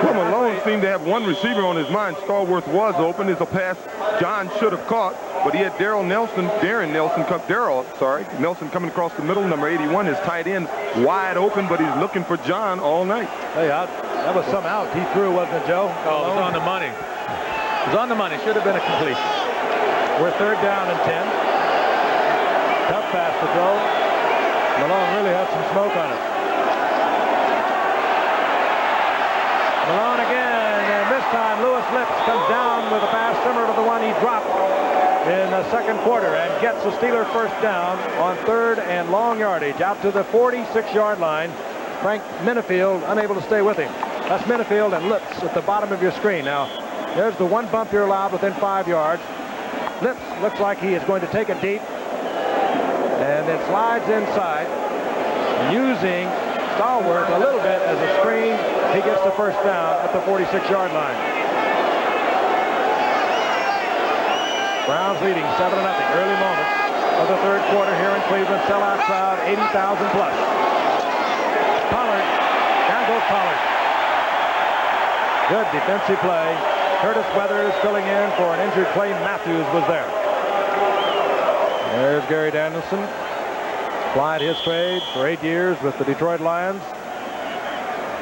Well, Malone seemed to have one receiver on his mind. Stallworth was open. It's a pass John should have caught, but he had Nelson coming across the middle. Number 81, his tight end, wide open, but he's looking for John all night.
Hey, that was some out he threw, wasn't it, Joe?
Oh, it was on the money. It was on the money. Should have been a completion.
We're 3rd down and 10. Tough pass to throw. Malone really had some smoke on it. Malone again, and this time Lewis Lips comes down with a pass similar to the one he dropped in the second quarter and gets the Steeler first down on 3rd and long yardage out to the 46-yard line. Frank Minifield unable to stay with him. That's Minifield and Lips at the bottom of your screen. Now, there's the one bump you're allowed within 5 yards. Lips looks like he is going to take it deep and then slides inside using Stallworth a little bit as a screen. He gets the first down at the 46-yard line. Browns leading 7-0. Early moments of the 3rd quarter here in Cleveland. Sellout crowd, 80,000 plus. Pollard, down goes Pollard. Good defensive play. Curtis Weathers filling in for an injured Clay Matthews was there. There's Gary Danielson. Plied his trade for 8 years with the Detroit Lions.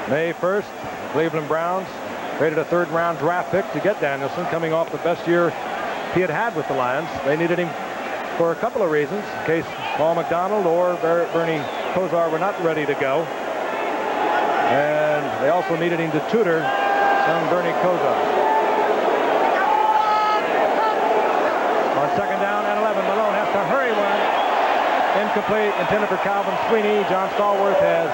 May 1st, the Cleveland Browns traded a 3rd-round draft pick to get Danielson, coming off the best year he had with the Lions. They needed him for a couple of reasons, in case Paul McDonald or Bernie Kosar were not ready to go. And they also needed him to tutor young Bernie Kosar. On 2nd down and 11, Malone has to hurry one. Incomplete, intended for Calvin Sweeney. John Stallworth has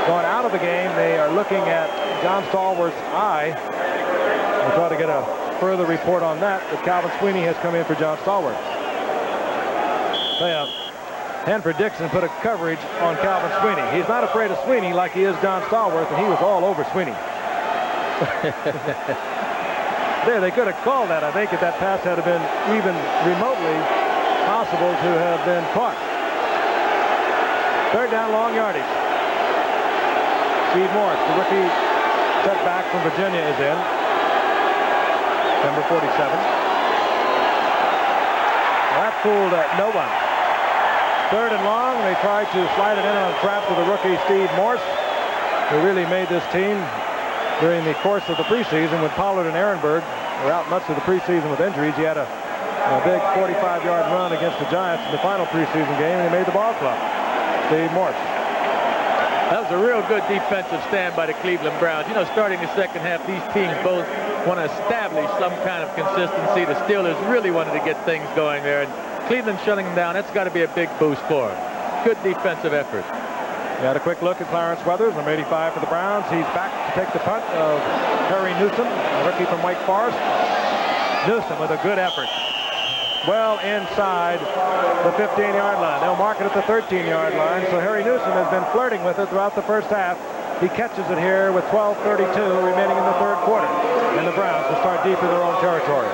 gone out of the game. They are looking at John Stallworth's eye. We'll try to get a further report on that, but Calvin Sweeney has come in for John Stallworth. Hanford Dixon put a coverage on Calvin Sweeney. He's not afraid of Sweeney like he is John Stallworth, and he was all over Sweeney. There, they could have called that, I think, if that pass had been even remotely possible to have been caught. 3rd down, long yardage. Steve Morris, the rookie setback from Virginia, is in. Number 47. That fooled no one. 3rd and long. They tried to slide it in on a trap to the rookie Steve Morse, who really made this team during the course of the preseason. When Pollard and Ehrenberg were out much of the preseason with injuries, he had a big 45-yard run against the Giants in the final preseason game, and he made the ball club. Steve Morse.
That was a real good defensive stand by the Cleveland Browns. You know, starting the second half, these teams both want to establish some kind of consistency. The Steelers really wanted to get things going there, and Cleveland shutting them down, that's got to be a big boost for them. Good defensive effort.
We had a quick look at Clarence Weathers, number 85 for the Browns. He's back to take the punt of Harry Newsom, a rookie from Wake Forest. Newsom with a good effort. Well inside the 15-yard line. They'll mark it at the 13-yard line, so Harry Newsom has been flirting with it throughout the first half. He catches it here with 12:32 remaining in the 3rd quarter, and the Browns will start deep in their own territory.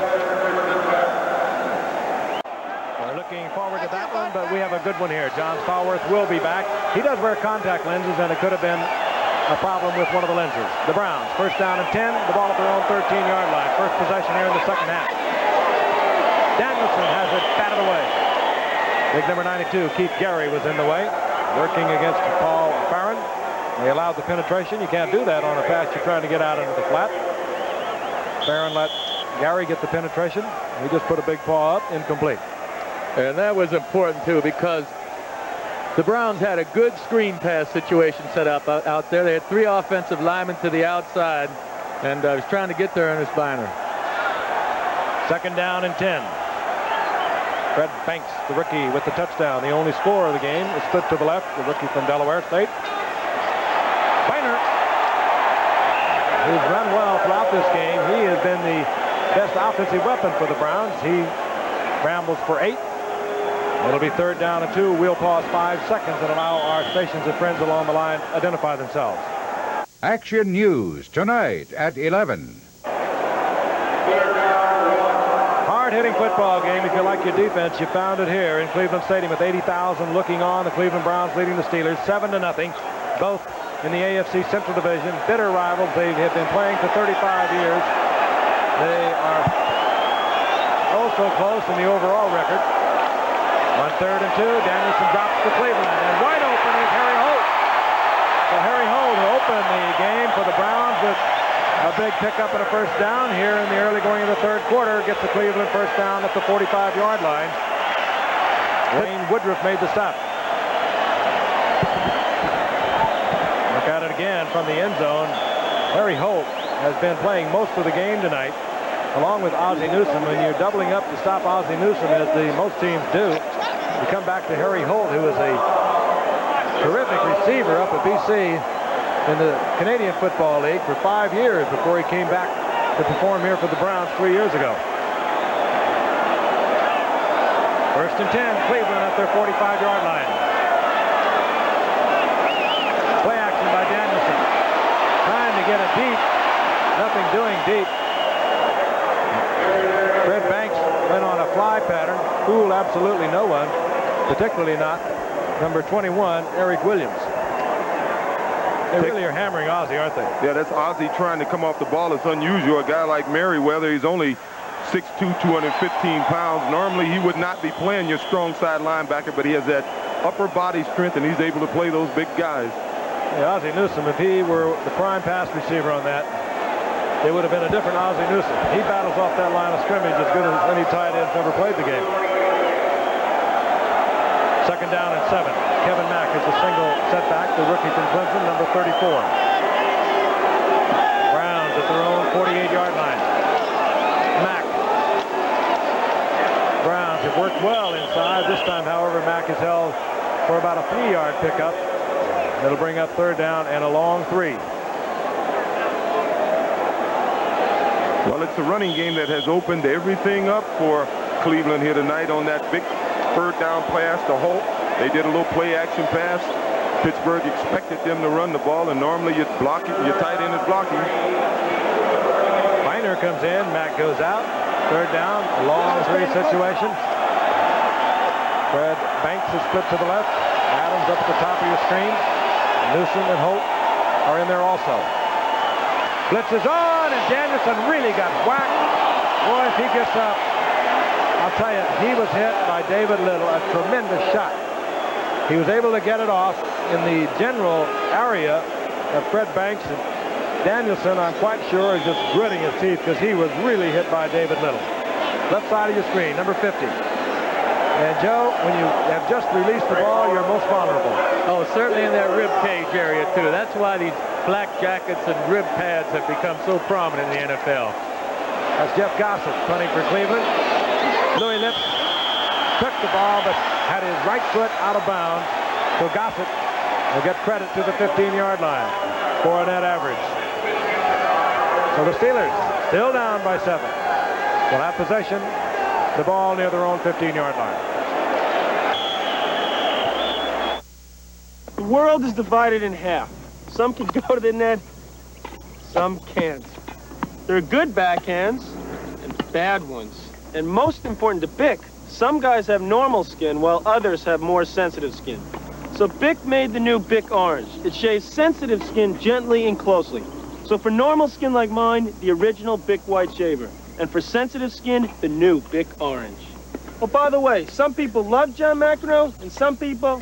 We're looking forward to that one, but we have a good one here. John Stallworth will be back. He does wear contact lenses, and it could have been a problem with one of the lenses. The Browns, 1st down and 10, the ball at their own 13-yard line. First possession here in the second half. Danielson has it batted away. Big number 92, Keith Gary, was in the way, working against Paul Farron. They allowed the penetration. You can't do that on a pass you're trying to get out into the flat. Farron let Gary get the penetration. He just put a big paw up, incomplete.
And that was important, too, because the Browns had a good screen pass situation set up out there. They had 3 offensive linemen to the outside, and I was trying to get there, Ernest Biner.
2nd down and 10. Fred Banks, the rookie, with the touchdown. The only scorer of the game is split to the left, the rookie from Delaware State. Biner, who's run well throughout this game. He has been the best offensive weapon for the Browns. He rambles for 8. It'll be 3rd down and 2. We'll pause 5 seconds and allow our stations and friends along the line identify themselves.
Action News tonight at 11.
Hard-hitting football game. If you like your defense, you found it here in Cleveland Stadium with 80,000 looking on. The Cleveland Browns leading the Steelers 7-0. Both in the AFC Central Division. Bitter rivals. They have been playing for 35 years. They are also close in the overall record. On 3rd and 2, Danielson drops to Cleveland, and wide open is Harry Holt. So Harry Holt opened the game for the Browns with a big pickup and a first down here in the early going of the 3rd quarter. Gets the Cleveland first down at the 45-yard line. Wayne Woodruff made the stop. Look at it again from the end zone. Harry Holt has been playing most of the game tonight, along with Ozzie Newsome. When you're doubling up to stop Ozzie Newsome, as most teams do, you come back to Harry Holt, who is a terrific receiver up at BC in the Canadian Football League for 5 years before he came back to perform here for the Browns 3 years ago. First and 10, Cleveland at their 45-yard line. Play action by Danielson. Trying to get it deep. Nothing doing deep. Fred Banks went on a fly pattern. Fooled absolutely no one, particularly not number 21, Eric Williams. They really are hammering Ozzie, aren't they?
Yeah, that's Ozzie trying to come off the ball. It's unusual. A guy like Merriweather, he's only 6'2", 215 pounds. Normally, he would not be playing your strong side linebacker, but he has that upper body strength, and he's able to play those big guys.
Yeah, Ozzie Newsome, if he were the prime pass receiver on that, it would have been a different Ozzie Newsome. He battles off that line of scrimmage as good as any tight ends ever played the game. Second down and 7. Kevin Mack is a single setback, the rookie from Clemson, number 34. Browns at their own 48-yard line. Mack. Browns have worked well inside. This time, however, Mack is held for about a 3-yard pickup. It'll bring up 3rd down and a long 3.
Well, it's a running game that has opened everything up for Cleveland here tonight on that big 3rd down pass to Holt. They did a little play action pass. Pittsburgh expected them to run the ball, and normally you'd block it, your tight end is blocking.
Miner comes in, Mack goes out. 3rd down, a long 3 situation. Fred Banks is split to the left. Adams up at the top of your screen. Newsome and Holt are in there also. Blitz is on, and Danielson really got whacked. Boy, if he gets up, I'll tell you, he was hit by David Little, a tremendous shot. He was able to get it off in the general area of Fred Banks, and Danielson, I'm quite sure, is just gritting his teeth because he was really hit by David Little. Left side of your screen, number 50. And Joe, when you have just released the ball, you're most vulnerable.
Oh, certainly in that rib cage area, too. That's why these black jackets and rib pads have become so prominent in the NFL.
That's Jeff Gossett punting for Cleveland. Louis Lips took the ball, but had his right foot out of bounds. So Gossett will get credit to the 15-yard line for a net average. So the Steelers, still down by 7, will have possession. The ball near their own 15-yard line.
The world is divided in half. Some can go to the net, some can't. There are good backhands and bad ones. And most important to Bick, some guys have normal skin while others have more sensitive skin. So Bick made the new Bick Orange. It shaves sensitive skin gently and closely. So for normal skin like mine, the original Bick White Shaver. And for sensitive skin, the new Bic Orange. Oh, by the way, some people love John McEnroe, and some people,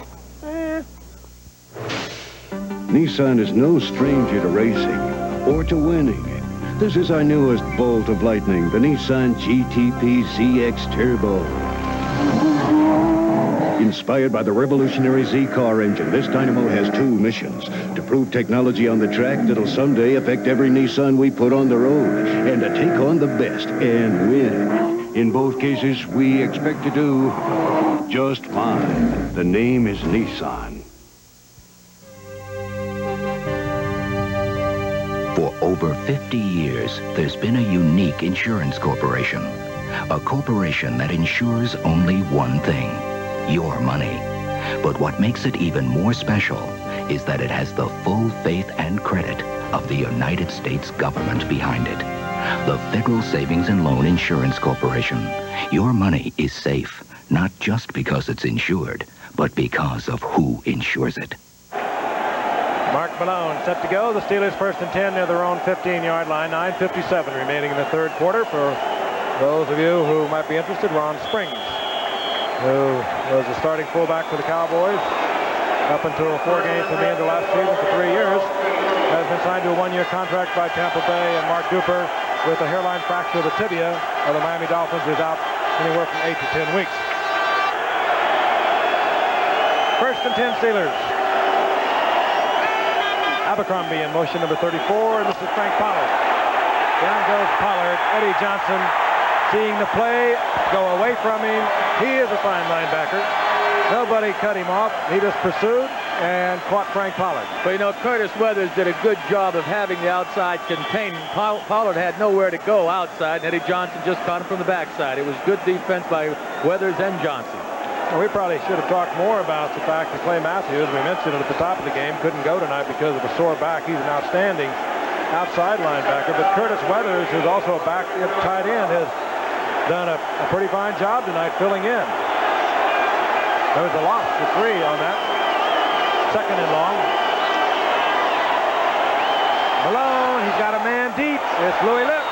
Nissan is no stranger to racing or to winning. This is our newest bolt of lightning, the Nissan GTP ZX Turbo. Inspired by the revolutionary Z-Car engine, this dynamo has 2 missions: to prove technology on the track that'll someday affect every Nissan we put on the road, and to take on the best and win. In both cases, we expect to do just fine. The name is Nissan.
For over 50 years, there's been a unique insurance corporation. A corporation that insures only one thing: your money. But what makes it even more special is that it has the full faith and credit of the United States government behind it. The Federal Savings and Loan Insurance Corporation. Your money is safe, not just because it's insured, but because of who insures it.
Mark Malone set to go. The Steelers 1st and 10 near their own 15-yard line. 9:57 remaining in the third quarter. For those of you who might be interested, Ron Springs, who was the starting fullback for the Cowboys up until 4 games from the end of last season for 3 years, has been signed to a 1-year contract by Tampa Bay, and Mark Duper, with a hairline fracture of the tibia of the Miami Dolphins, is out anywhere from 8 to 10 weeks. 1st and 10 Steelers. Abercrombie in motion number 34, and this is Frank Pollard. Down goes Pollard. Eddie Johnson, seeing the play go away from him. He is a fine linebacker. Nobody cut him off. He just pursued and caught Frank Pollard.
But, you know, Curtis Weathers did a good job of having the outside contained. Pollard had nowhere to go outside, and Eddie Johnson just caught him from the backside. It was good defense by Weathers and Johnson.
Well, we probably should have talked more about the fact that Clay Matthews, we mentioned it at the top of the game, couldn't go tonight because of a sore back. He's an outstanding outside linebacker. But Curtis Weathers, who's also a back tight end, has done a pretty fine job tonight filling in. There was a loss for 3 on that. 2nd and long. Malone, he's got a man deep. It's Louis Lips.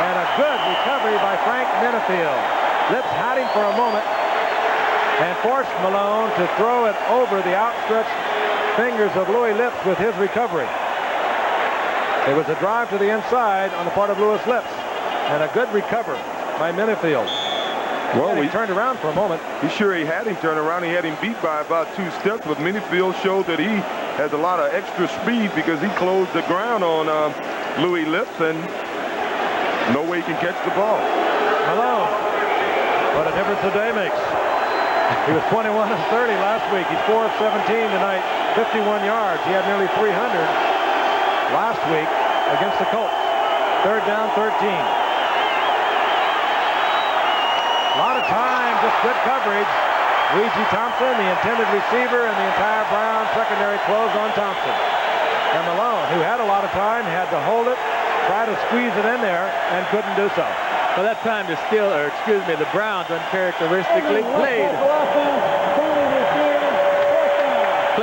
And a good recovery by Frank Minifield. Lips had him for a moment and forced Malone to throw it over the outstretched fingers of Louis Lips with his recovery. It was a drive to the inside on the part of Louis Lips, and a good recovery by Minifield.
Well,
he turned around for a moment.
He had him turn around. He had him beat by about 2 steps, but Minifield showed that he has a lot of extra speed because he closed the ground on Louis Lips, and no way he can catch the ball.
Malone, what a difference a day makes. He was 21 of 30 last week. He's 4 of 17 tonight, 51 yards. He had nearly 300 last week against the Colts. 3rd down, 13. A lot of time, just good coverage. Luigi Thompson, the intended receiver, and the entire Brown secondary closed on Thompson. And Malone, who had a lot of time, had to hold it, try to squeeze it in there, and couldn't do so.
Well, that time the Browns uncharacteristically played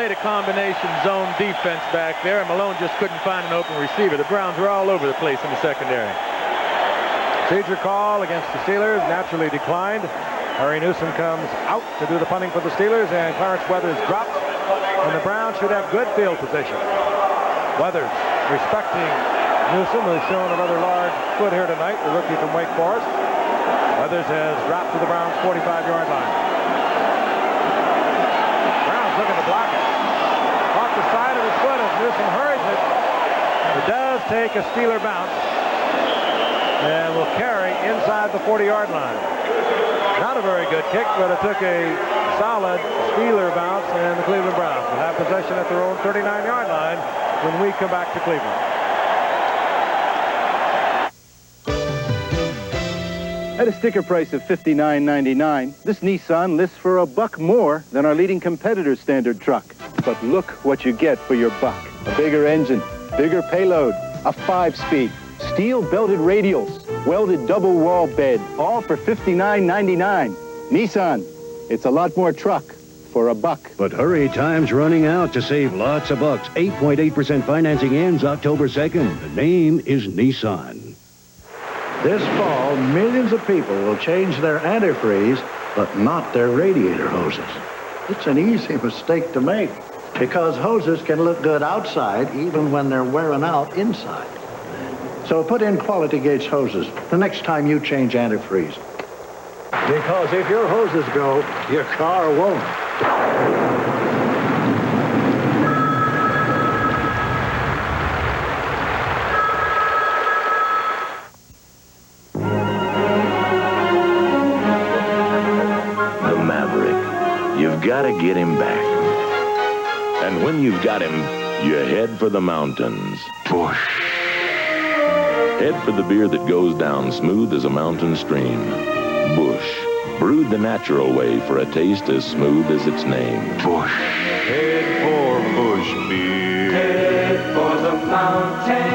a combination zone defense back there, and Malone just couldn't find an open receiver. The Browns were all over the place in the secondary.
Procedure call against the Steelers naturally declined. Harry Newsom comes out to do the punting for the Steelers, and Clarence Weathers dropped, and the Browns should have good field position. Weathers respecting Newsom, who's shown a rather large foot here tonight, the rookie from Wake Forest. Weathers has dropped to the Browns' 45-yard line. Browns looking to block it. Off the side of his foot as Newsom hurries it. It does take a Steeler bounce and will carry inside the 40-yard line. Not a very good kick, but it took a solid Steeler bounce, and the Cleveland Browns will have possession at their own 39-yard line when we come back to Cleveland.
At a sticker price of $59.99, this Nissan lists for $1 more than our leading competitor's standard truck. But look what you get for your buck. A bigger engine, bigger payload, a 5-speed, steel-belted radials, welded double-wall bed, all for $59.99. Nissan, it's a lot more truck for $1.
But hurry, time's running out to save lots of bucks. 8.8% financing ends October 2nd. The name is Nissan.
This fall, millions of people will change their antifreeze, but not their radiator hoses. It's an easy mistake to make, because hoses can look good outside even when they're wearing out inside. So put in Quality Gates hoses the next time you change antifreeze. Because if your hoses go, your car won't.
You've got to get him back. And when you've got him, you head for the mountains. Busch. Head for the beer that goes down smooth as a mountain stream. Busch. Brewed the natural way for a taste as smooth as its name. Busch.
Head for Busch beer. Head for the mountains.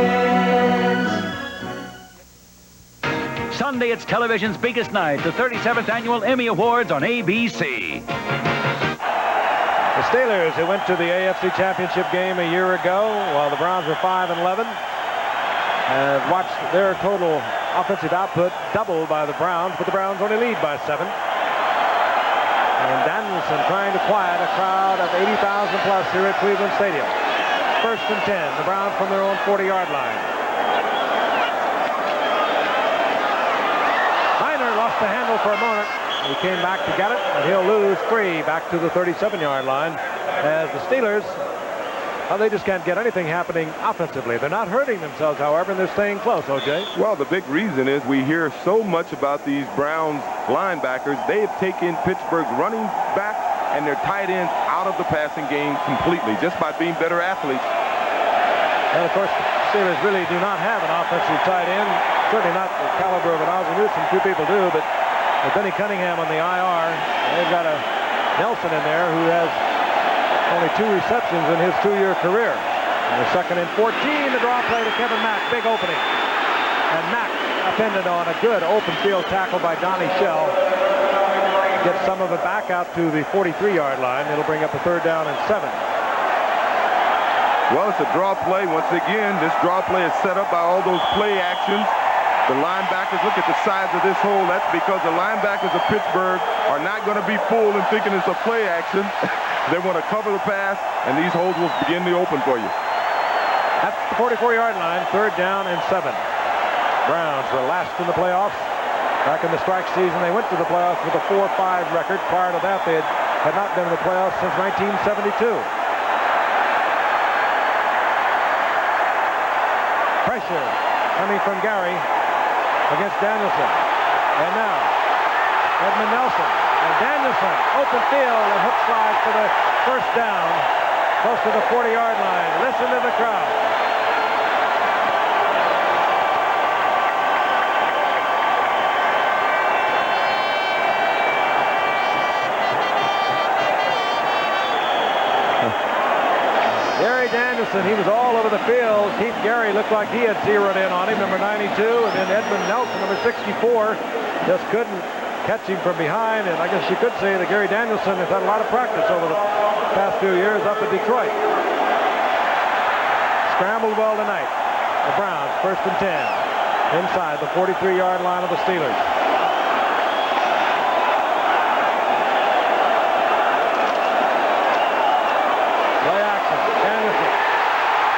Sunday, it's television's biggest night, the 37th Annual Emmy Awards on ABC.
The Steelers, who went to the AFC Championship game a year ago while the Browns were 5-11, have watched their total offensive output doubled by the Browns, but the Browns only lead by 7. And Danielson trying to quiet a crowd of 80,000 plus here at Cleveland Stadium. 1st and 10, the Browns from their own 40-yard line. Heiner lost the handle for a moment. He came back to get it, and he'll lose 3 back to the 37-yard line as the Steelers, well, they just can't get anything happening offensively. They're not hurting themselves, however, and they're staying close, O.J.
Well, the big reason is we hear so much about these Browns linebackers. They have taken Pittsburgh's running back and their tight ends out of the passing game completely just by being better athletes.
And, of course, the Steelers really do not have an offensive tight end. Certainly not the caliber of an Ozzie Newsome. Few people do, but with Benny Cunningham on the IR, they've got a Nelson in there who has only 2 receptions in his 2-year career. And the 2nd and 14, the draw play to Kevin Mack, big opening. And Mack appended on a good open field tackle by Donnie Shell. Gets some of it back out to the 43-yard line. It'll bring up a 3rd down and 7.
Well, it's a draw play. Once again, this draw play is set up by all those play actions. The linebackers, look at the size of this hole. That's because the linebackers of Pittsburgh are not going to be fooled and thinking it's a play action. They want to cover the pass, and these holes will begin to open for you.
At the 44-yard line, 3rd down and 7. Browns were last in the playoffs. Back in the strike season, they went to the playoffs with a 4-5 record. Prior to that, they had not been in the playoffs since 1972. Pressure coming from Gary against Danielson. And now, Edmund Nelson. And Danielson, open field, and hook slide for the 1st down, close to the 40-yard line. Listen to the crowd. Gary Danielson, he was all over the field. Keith Gary looked like he had zeroed in on him, number 92, and then Edmund Nelson, number 64, just couldn't catch him from behind. And I guess you could say that Gary Danielson has had a lot of practice over the past few years up at Detroit. Scrambled well tonight. The Browns, 1st and 10, inside the 43-yard line of the Steelers.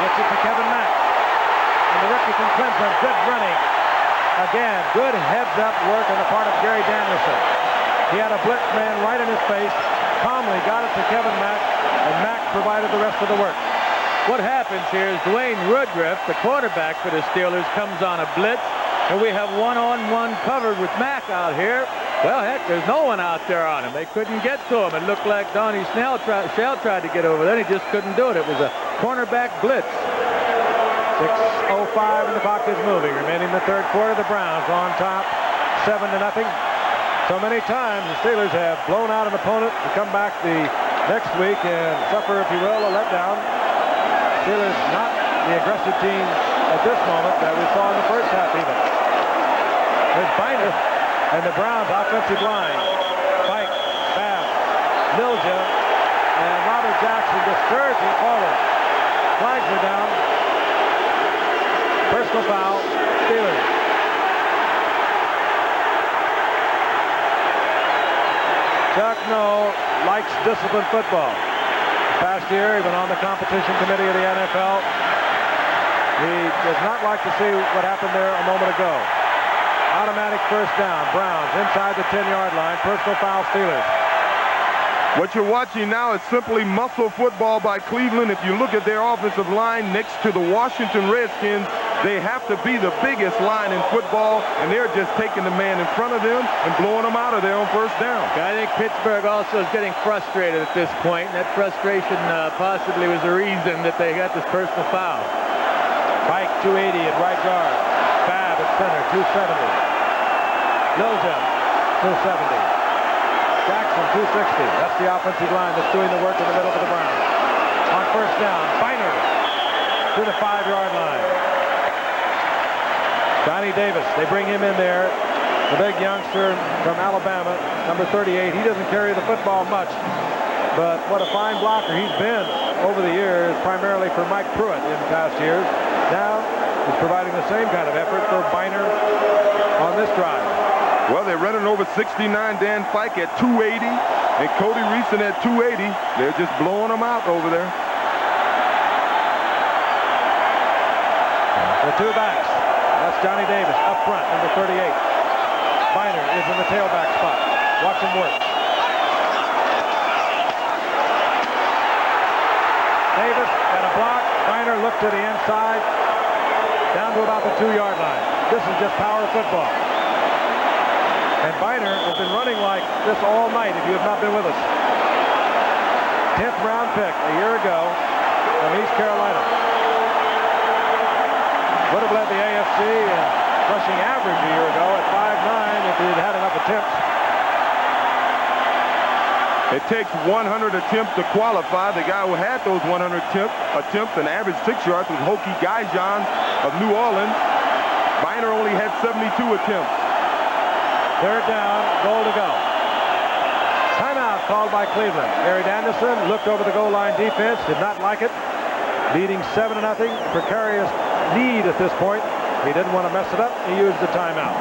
Gets it to Kevin Mack. And the rookie from Clemson, good running. Again, good heads-up work on the part of Gary Danielson. He had a blitz man right in his face. Calmly got it to Kevin Mack, and Mack provided the rest of the work.
What happens here is Dwayne Woodruff, the quarterback for the Steelers, comes on a blitz, and we have one-on-one covered with Mack out here. Well, heck, there's no one out there on him. They couldn't get to him. It looked like Donnie Shell tried to get over there, and he just couldn't do it. It was a cornerback blitz.
6:05 and the clock is moving. Remaining the 3rd quarter, the Browns on top, 7-0. So many times the Steelers have blown out an opponent to come back the next week and suffer, if you will, a letdown. Steelers not the aggressive team at this moment that we saw in the 1st half even. There's Binder. And the Browns offensive line, Pike, Babb, Milja, and Robert Jackson just surging forward. Flags are down. Personal foul, Steelers. Chuck Noll likes disciplined football. Past year, he went on the competition committee of the NFL. He does not like to see what happened there a moment ago. Automatic 1st down. Browns inside the 10-yard line. Personal foul, Steelers.
What you're watching now is simply muscle football by Cleveland. If you look at their offensive line next to the Washington Redskins, they have to be the biggest line in football, and they're just taking the man in front of them and blowing them out of there on 1st down.
I think Pittsburgh also is getting frustrated at this point, and that frustration possibly was the reason that they got this personal foul.
Pike, 280 at right guard. Babb at center, 270. Milja, 270. Jackson, 260. That's the offensive line that's doing the work in the middle for the Browns. On 1st down, Biner to the 5-yard line. Johnny Davis, they bring him in there. The big youngster from Alabama, number 38. He doesn't carry the football much. But what a fine blocker he's been over the years, primarily for Mike Pruitt in past years. Now he's providing the same kind of effort for Biner on this drive.
Well, they're running over 69 Dan Fike at 280 and Cody Reeson at 280. They're just blowing them out over there.
The two backs. That's Johnny Davis up front, number 38. Biner is in the tailback spot. Watch him work. Davis got a block. Biner looked to the inside, down to about the 2-yard line. This is just power football. And Biner has been running like this all night if you have not been with us. 10th round pick a year ago from East Carolina. Would have led the AFC in rushing average a year ago at 5'9" if he'd had enough attempts.
It takes 100 attempts to qualify. The guy who had those 100 attempts and averaged 6 yards was Hokie Guyjon of New Orleans. Biner only had 72 attempts.
Third down, goal to go. Timeout called by Cleveland. Gary Danielson looked over the goal line defense, did not like it. Leading 7-0, precarious lead at this point. He didn't want to mess it up. He used the timeout.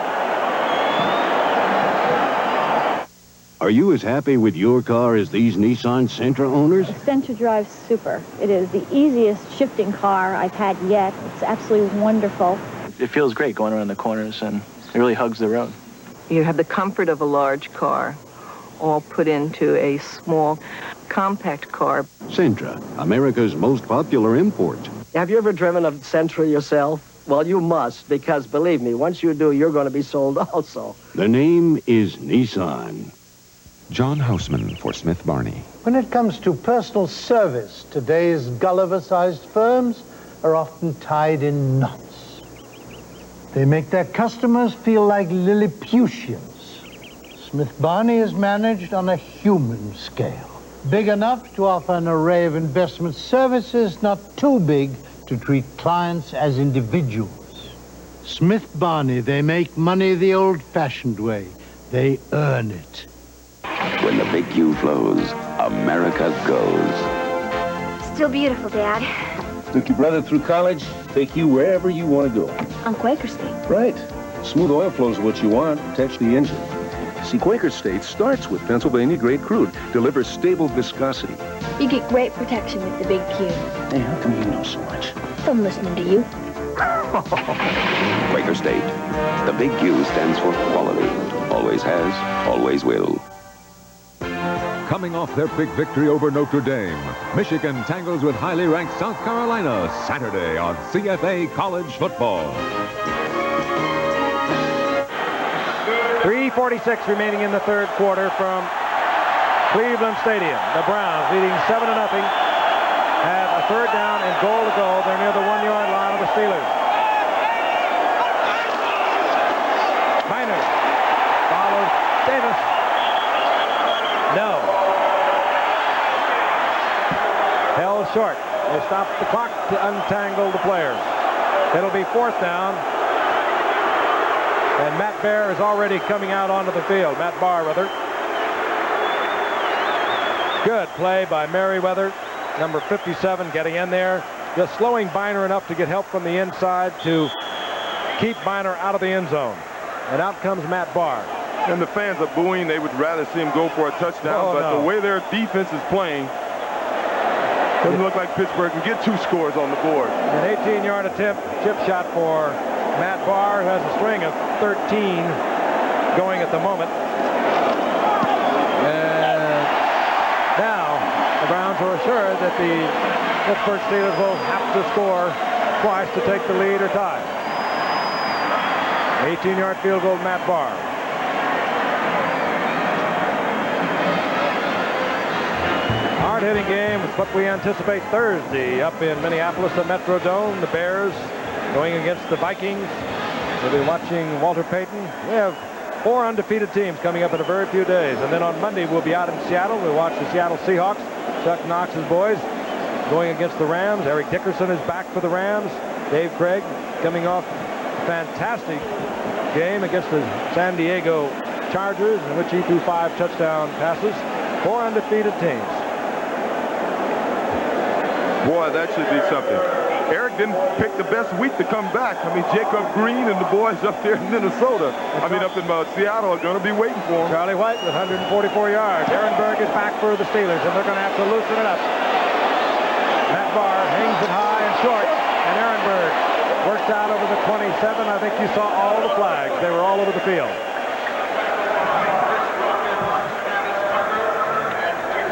Are you as happy with your car as these Nissan Sentra owners?
The Sentra drives super. It is the easiest shifting car I've had yet. It's absolutely wonderful.
It feels great going around the corners, and it really hugs the road.
You have the comfort of a large car, all put into a small, compact car.
Sentra, America's most popular import.
Have you ever driven a Sentra yourself? Well, you must, because believe me, once you do, you're going to be sold also.
The name is Nissan.
John Houseman for Smith Barney.
When it comes to personal service, today's Gulliver-sized firms are often tied in knots. They make their customers feel like Lilliputians. Smith Barney is managed on a human scale. Big enough to offer an array of investment services, not too big to treat clients as individuals. Smith Barney, they make money the old-fashioned way. They earn it.
When the big Q flows, America goes.
Still beautiful, Dad.
Took your brother through college, take you wherever you want to go.
On Quaker State.
Right. Smooth oil flow is what you want. Protects the engine. See, Quaker State starts with Pennsylvania-grade crude, delivers stable viscosity.
You get great protection with the big Q.
Hey, how come you know so much?
From listening to you.
Quaker State. The big Q stands for quality. Always has, always will.
Coming off their big victory over Notre Dame, Michigan tangles with highly ranked South Carolina Saturday on CFA College Football.
3:46 remaining in the third quarter from Cleveland Stadium. The Browns leading 7-0. Have a third down and goal to go. They're near the 1-yard line of the Steelers. Biner follows Davis. No. Held short. They stopped the clock to untangle the players. It'll be fourth down. And Matt Barr is already coming out onto the field. Matt Barr, rather. Good play by Merriweather, number 57, getting in there. Just slowing Biner enough to get help from the inside to keep Biner out of the end zone. And out comes Matt Barr.
And the fans are booing. They would rather see him go for a touchdown. But the way their defense is playing, doesn't look like Pittsburgh can get 2 scores on the board.
An 18-yard attempt, chip shot for Matt Barr, who has a string of 13 going at the moment. And now the Browns are assured that the Pittsburgh Steelers will have to score twice to take the lead or tie. 18-yard field goal, Matt Barr. Hard-hitting game is what we anticipate Thursday up in Minneapolis at Metrodome. The Bears going against the Vikings. We'll be watching Walter Payton. We have 4 undefeated teams coming up in a very few days. And then on Monday, we'll be out in Seattle. We'll watch the Seattle Seahawks. Chuck Knox's boys going against the Rams. Eric Dickerson is back for the Rams. Dave Craig coming off a fantastic game against the San Diego Chargers, in which he threw 5 touchdown passes. 4 undefeated teams.
Boy, that should be something. Eric didn't pick the best week to come back. I mean, Jacob Green and the boys up there in Minnesota, up in Seattle, are going to be waiting for him.
Charlie White with 144 yards. Ehrenberg is back for the Steelers, and they're going to have to loosen it up. Matt Barr hangs it high and short, and Ehrenberg works out over the 27. I think you saw all the flags. They were all over the field.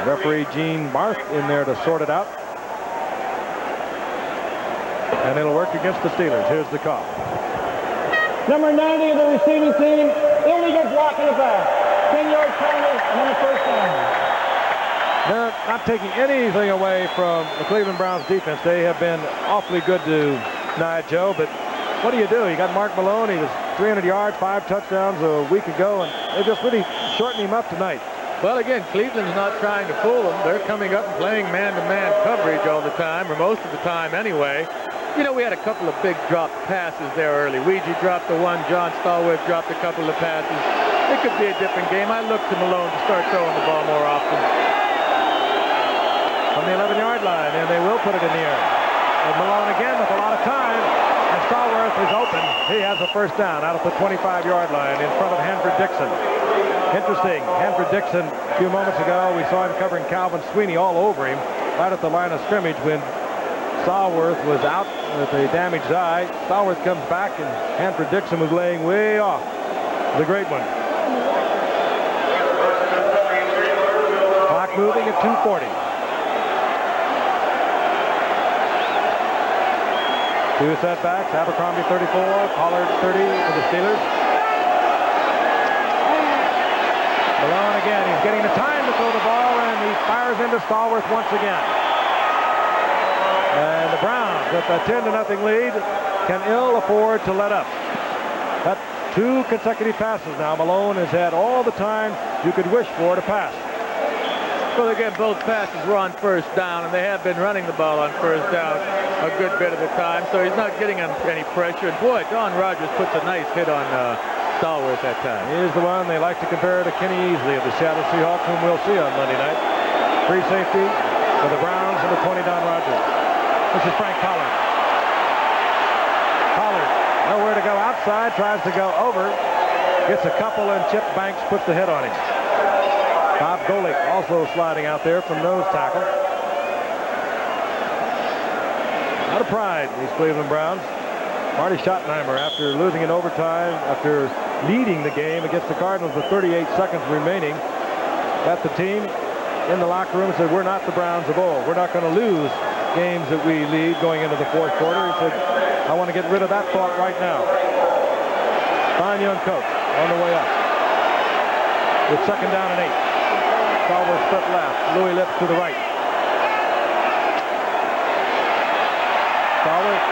Referee Gene Marth in there to sort it out. And it'll work against the Steelers. Here's the call.
Number 90 of the receiving team, illegal block in the back. 10-yard penalty and then a first down.
They're not taking anything away from the Cleveland Browns defense. They have been awfully good tonight, Joe, but what do? You got Mark Malone. He was 300 yards, 5 touchdowns a week ago, and they just really shortened him up tonight.
Well, again, Cleveland's not trying to fool them. They're coming up and playing man-to-man coverage all the time, or most of the time anyway. You know, we had a couple of big drop passes there early. Ouija dropped the one. John Stallworth dropped a couple of passes. It could be a different game. I look to Malone to start throwing the ball more often.
From the 11-yard line, and they will put it in the air. And Malone again with a lot of time. And Stallworth is open. He has a first down out of the 25-yard line in front of Hanford Dixon. Interesting. Hanford Dixon, a few moments ago, we saw him covering Calvin Sweeney all over him right at the line of scrimmage when Stallworth was out with a damaged eye. Stallworth comes back, and Hanford Dixon was laying way off. The great one. Clock moving at 2:40. 2 setbacks. Abercrombie 34, Pollard 30 for the Steelers. Malone again. He's getting the time to throw the ball, and he fires into Stallworth once again. And the Browns, with a 10-0 lead, can ill afford to let up. That's 2 consecutive passes now. Malone has had all the time you could wish for to pass.
Well, again, both passes were on first down, and they have been running the ball on first down a good bit of the time, so he's not getting any pressure. And boy, Don Rogers puts a nice hit on Stallworth that time.
He is the one they like to compare to Kenny Easley of the Seattle Seahawks, whom we'll see on Monday night. Free safety for the Browns, number 20, Don Rogers. This is Frank Pollard. Pollard, nowhere to go outside, tries to go over. Gets a couple, and Chip Banks puts the hit on him. Bob Golick also sliding out there from nose tackle. Out of pride, these Cleveland Browns. Marty Schottenheimer, after losing in overtime, after leading the game against the Cardinals with 38 seconds remaining, got the team in the locker room and said, we're not the Browns of old. We're not going to lose games that we lead going into the 4th quarter. He said, I want to get rid of that thought right now. Fine young coach on the way up. With 2nd down and 8. Stallworth split left. Louis Lips to the right. Stallworth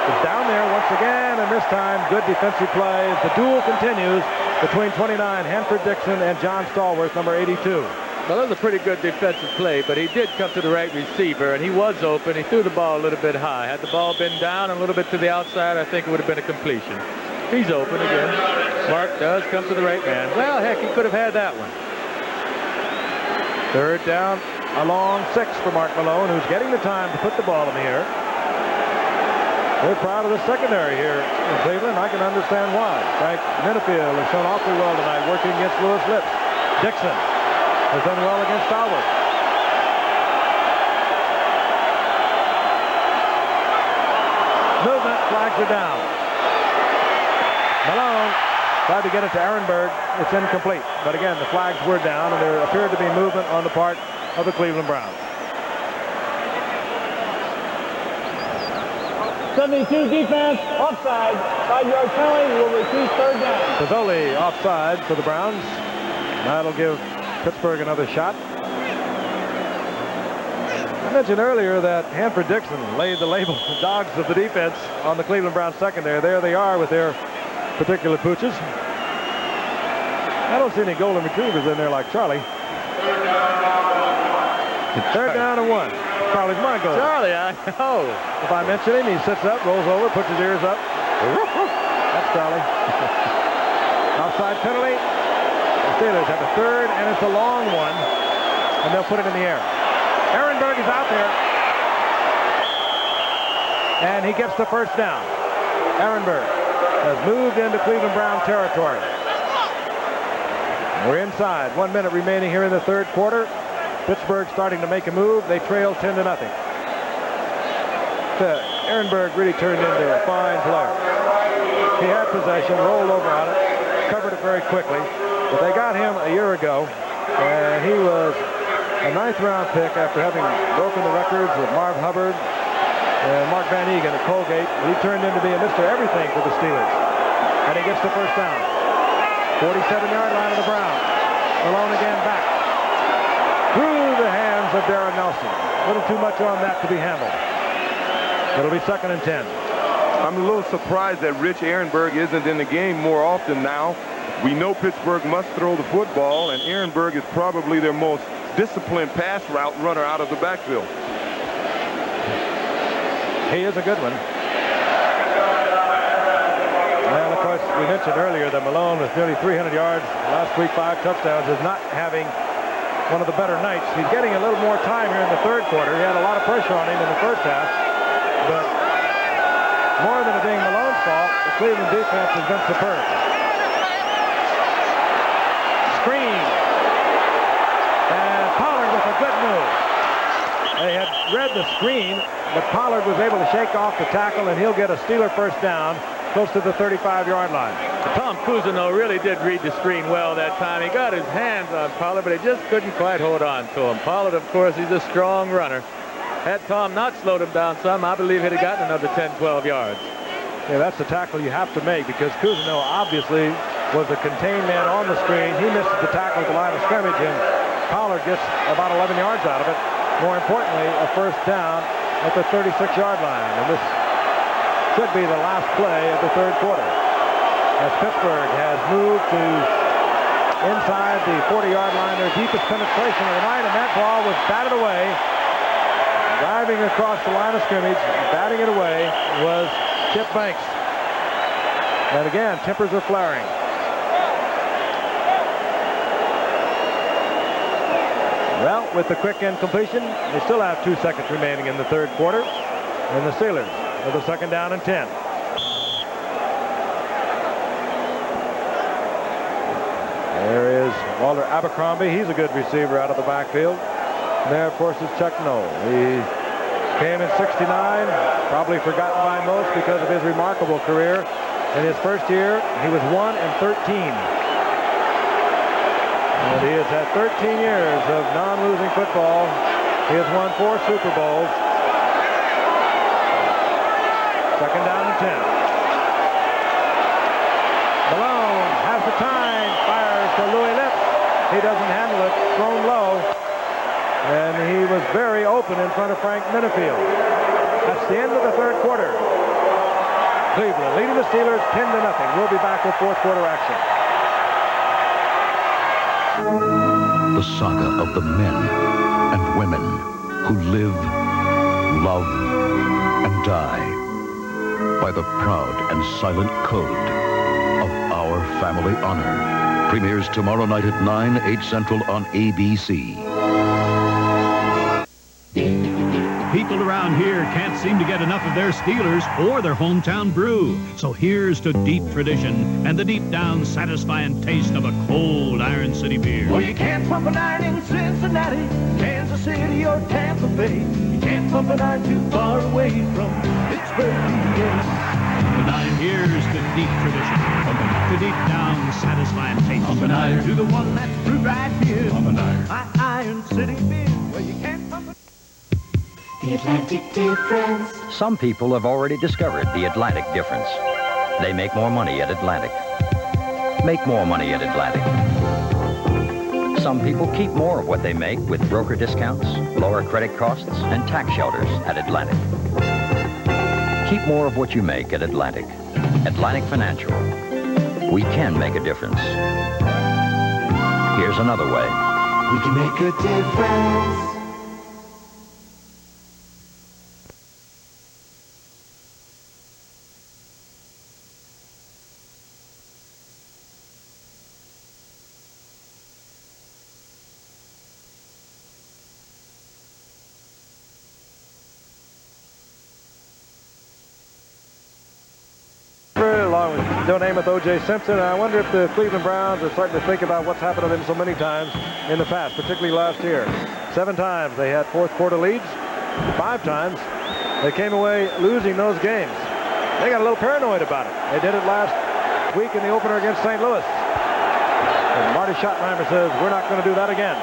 is down there once again, and this time good defensive play as the duel continues between 29 Hanford Dixon and John Stallworth, number 82.
Well, that was a pretty good defensive play, but he did come to the right receiver, and he was open. He threw the ball a little bit high. Had the ball been down a little bit to the outside, I think it would have been a completion. He's open again. Mark does come to the right man. Well, heck, he could have had that one.
3rd down, a long 6 for Mark Malone, who's getting the time to put the ball in the air. They're proud of the secondary here in Cleveland. I can understand why. Frank Minifield has shown awfully well tonight, working against Louis Lips. Dixon has done well against Stallworth. Movement, flags are down. Malone tried to get it to Ehrenberg. It's incomplete. But again, the flags were down, and there appeared to be movement on the part of the Cleveland Browns.
72 defense, offside, 5-yard penalty, will receive 3rd down.
Pizzoli offside for the Browns. That'll give Pittsburgh another shot. I mentioned earlier that Hanford Dixon laid the label dogs of the defense on the Cleveland Browns secondary. There they are with their particular pooches. I don't see any golden retrievers in there like Charlie. 3rd down and 1. Charlie's my goal.
Charlie, I know.
If I mention him, he sits up, rolls over, puts his ears up. That's Charlie. Offside penalty. The Steelers have a 3rd, and it's a long one, and they'll put it in the air. Ehrenberg is out there. and he gets the first down. Ehrenberg has moved into Cleveland Brown territory. We're inside. 1 minute remaining here in the third quarter. Pittsburgh starting to make a move. They trail 10-0. Ehrenberg really turned into a fine player. He had possession, rolled over on it, covered it very quickly. But they got him a year ago, and he was a 9th-round pick after having broken the records with Marv Hubbard and Mark Van Egan at Colgate. He turned into being Mr. Everything for the Steelers. And he gets the first down. 47-yard line of the Browns. Malone again back. Through the hands of Darren Nelson. A little too much on that to be handled. It'll be 2nd and 10.
I'm a little surprised that Rich Ehrenberg isn't in the game more often now. We know Pittsburgh must throw the football, and Ehrenberg is probably their most disciplined pass route runner out of the backfield.
He is a good one. Well, of course, we mentioned earlier that Malone with nearly 300 yards last week, 5 touchdowns, is not having one of the better nights. He's getting a little more time here in the third quarter. He had a lot of pressure on him in the first half, but more than it being Malone's fault, the Cleveland defense has been superb. Screen. And Pollard with a good move. They had read the screen, but Pollard was able to shake off the tackle, and he'll get a Steeler first down close to the 35-yard line.
Tom Cousineau really did read the screen well that time. He got his hands on Pollard, but he just couldn't quite hold on to him. Pollard, of course, he's a strong runner. Had Tom not slowed him down some, I believe he'd have gotten another 10, 12 yards.
Yeah, that's the tackle you have to make, because Cousineau obviously was the contained man on the screen. He misses the tackle at the line of scrimmage, and Pollard gets about 11 yards out of it. More importantly, a first down at the 36-yard line. And this should be the last play of the third quarter, as Pittsburgh has moved to inside the 40-yard line, their deepest penetration of the night, and that ball was batted away. Driving across the line of scrimmage, batting it away, was Chip Banks. And again, tempers are flaring. Well, with the quick end completion, they still have 2 seconds remaining in the third quarter, and the Steelers with a 2nd down and 10. There is Walter Abercrombie. He's a good receiver out of the backfield. And there, of course, is Chuck Noll. He came in '69, probably forgotten by most because of his remarkable career. In his first year, he was 1-13. And he has had 13 years of non-losing football. He has won 4 Super Bowls. 2nd down and 10. Malone has the time, fires to Louis Lips. He doesn't handle it, thrown low. And he was very open in front of Frank Minifield. That's the end of the third quarter. Cleveland leading the Steelers 10-0. We'll be back with fourth quarter action.
The saga of the men and women who live, love, and die by the proud and silent code of our family honor. Premieres tomorrow night at 9, 8 Central on ABC.
People around here can't seem to get enough of their Steelers or their hometown brew. So here's to deep tradition and the deep down satisfying taste of a cold Iron City beer.
Well, you can't pump an iron in Cincinnati, Kansas City, or Tampa Bay. You can't pump an iron too far away from Pittsburgh, PA.
But now here's to deep tradition, to deep down satisfying taste.
Pump an iron to the one that's brewed right here. Pump an iron. Iron City beer. Well, you can't pump it.
The Atlantic difference. Some people have already discovered the Atlantic difference. They make more money at Atlantic. Make more money at Atlantic. Some people keep more of what they make with broker discounts, lower credit costs, and tax shelters at Atlantic. Keep more of what you make at Atlantic. Atlantic Financial. We can make a difference. Here's another way. We can make a difference.
along with Joe Namath, O.J. Simpson. And I wonder if the Cleveland Browns are starting to think about what's happened to them so many times in the past, particularly last year. 7 times they had fourth quarter leads. 5 times they came away losing those games. They got a little paranoid about it. They did it last week in the opener against St. Louis. And Marty Schottenheimer says, we're not going to do that again.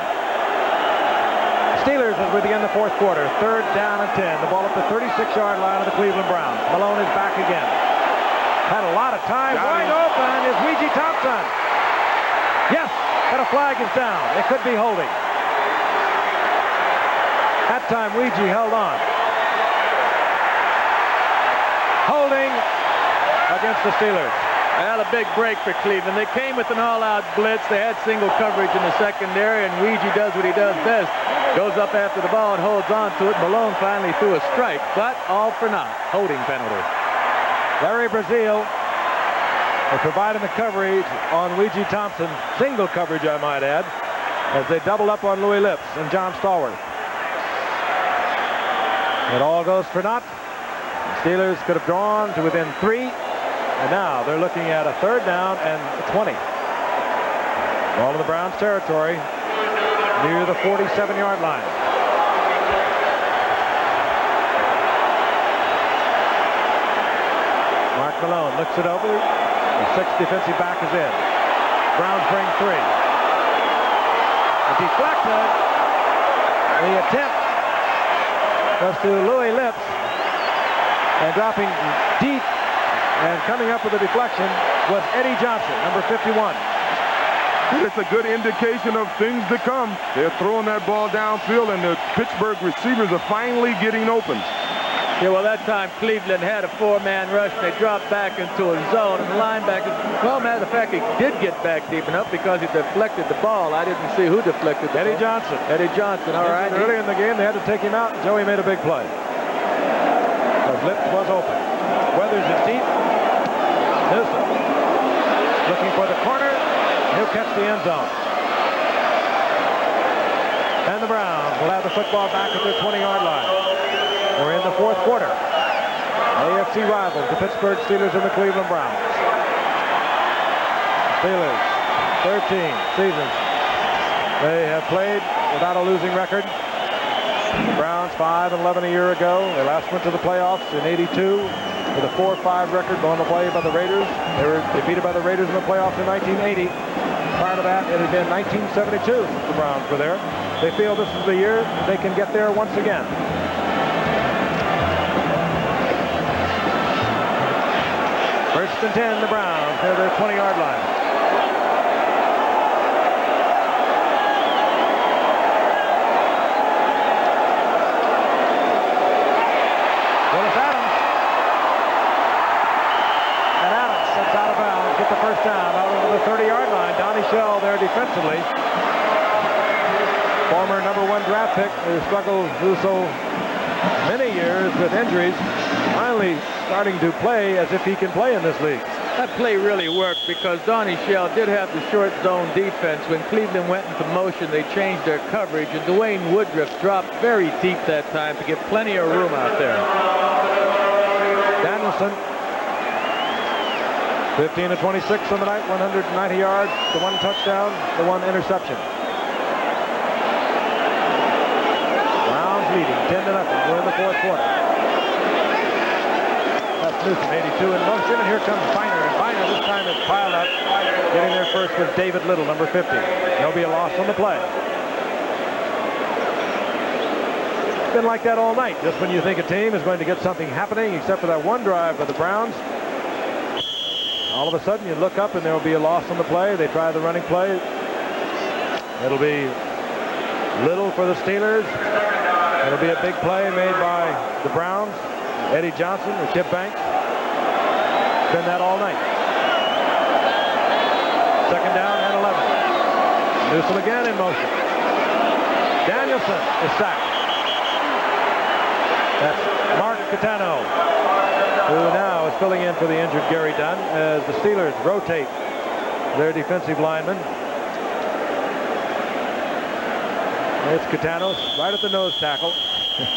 Steelers as we begin the fourth quarter. 3rd down and 10. The ball at the 36-yard line of the Cleveland Browns. Malone is back again. Had a lot of time. Wide open is Ouija Thompson. Yes, and a flag is down. It could be holding. That time Ouija held on. Holding against the Steelers.
Well, a big break for Cleveland. They came with an all-out blitz. They had single coverage in the secondary, and Ouija does what he does best. Goes up after the ball and holds on to it. Malone finally threw a strike, but all for naught. Holding penalty.
Larry Brazil is providing the coverage on Ouija Thompson. Single coverage, I might add, as they double up on Louis Lips and John Stallworth. It all goes for naught. The Steelers could have drawn to within 3. And now they're looking at a 3rd down and 20. Ball in the Browns territory near the 47-yard line. Mark Malone looks it over. The 6th defensive back is in. Browns bring 3. And deflected. The attempt goes to Louis Lips. And dropping deep and coming up with a deflection was Eddie Johnson, number 51.
It's a good indication of things to come. They're throwing that ball downfield, and the Pittsburgh receivers are finally getting open.
Yeah, well, that time Cleveland had a 4-man rush, and they dropped back into a zone, and the linebacker, well, matter of fact, he did get back deep enough because he deflected the ball. I didn't see who deflected the
Eddie
ball.
Johnson.
Eddie Johnson, all right.
Earlier in the game, they had to take him out. Joey made a big play. Because Lips was open. Weathers is deep. Newsom looking for the corner. He'll catch the end zone. And the Browns will have the football back at their 20-yard line. We're in the fourth quarter. AFC rivals, the Pittsburgh Steelers and the Cleveland Browns. Steelers, 13 seasons. They have played without a losing record. The Browns 5-11 a year ago. They last went to the playoffs in '82. With a 4-5 record going to play by the Raiders. They were defeated by the Raiders in the playoffs in 1980. Prior to that, it had been 1972 the Browns were there. They feel this is the year they can get there once again. First and 10, the Browns near their 20-yard line. The first down out over the 30-yard line. Donnie Shell there defensively. Former #1 draft pick who struggled through so many years with injuries. Finally starting to play as if he can play in this league.
That play really worked because Donnie Shell did have the short zone defense. When Cleveland went into motion, they changed their coverage, and Dwayne Woodruff dropped very deep that time to get plenty of room out there.
Danielson 15 of 26 on the night, 190 yards, the 1 touchdown, the 1 interception. Browns leading 10-0. We're in the fourth quarter. That's Newsom, 82 in motion, and here comes Biner. And Biner this time is piled up. Getting there first was David Little, number 50. There'll be a loss on the play. It's been like that all night, just when you think a team is going to get something happening, except for that one drive by the Browns. All of a sudden, you look up and there will be a loss on the play. They try the running play. It'll be Little for the Steelers. It'll be a big play made by the Browns. Eddie Johnson or Chip Banks. It's been that all night. Second down and 11. Newsom again in motion. Danielson is sacked. That's Mark Catano, who now is filling in for the injured Gary Dunn as the Steelers rotate their defensive linemen. It's Catano right at the nose tackle,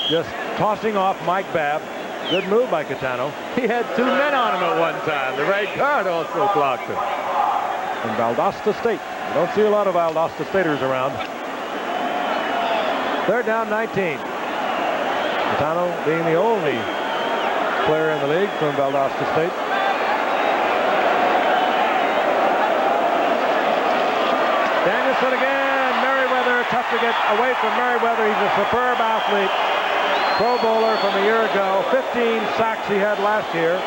just tossing off Mike Babb. Good move by Catano.
He had 2 men on him at one time. The right guard also blocked him.
From Valdosta State. You don't see a lot of Valdosta Staters around. 3rd down, 19. Catano being the only player in the league from Valdosta State. Danielson again. Merriweather, tough to get away from Merriweather. He's a superb athlete. Pro Bowler from a year ago. 15 sacks he had last year.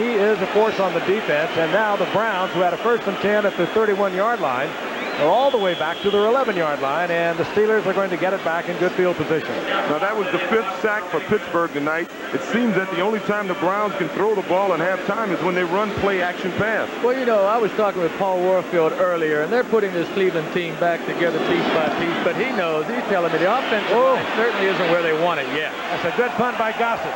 He is a force on the defense. And now the Browns, who had a 1st and 10 at the 31-yard line, are all the way back to their 11-yard line, and the Steelers are going to get it back in good field position.
Now, that was the 5th sack for Pittsburgh tonight. It seems that the only time the Browns can throw the ball and have time is when they run play-action pass.
Well, you know, I was talking with Paul Warfield earlier, and they're putting this Cleveland team back together piece by piece, but he knows, he's telling me the offensive line certainly isn't where they want it yet.
That's a good punt by Gossett.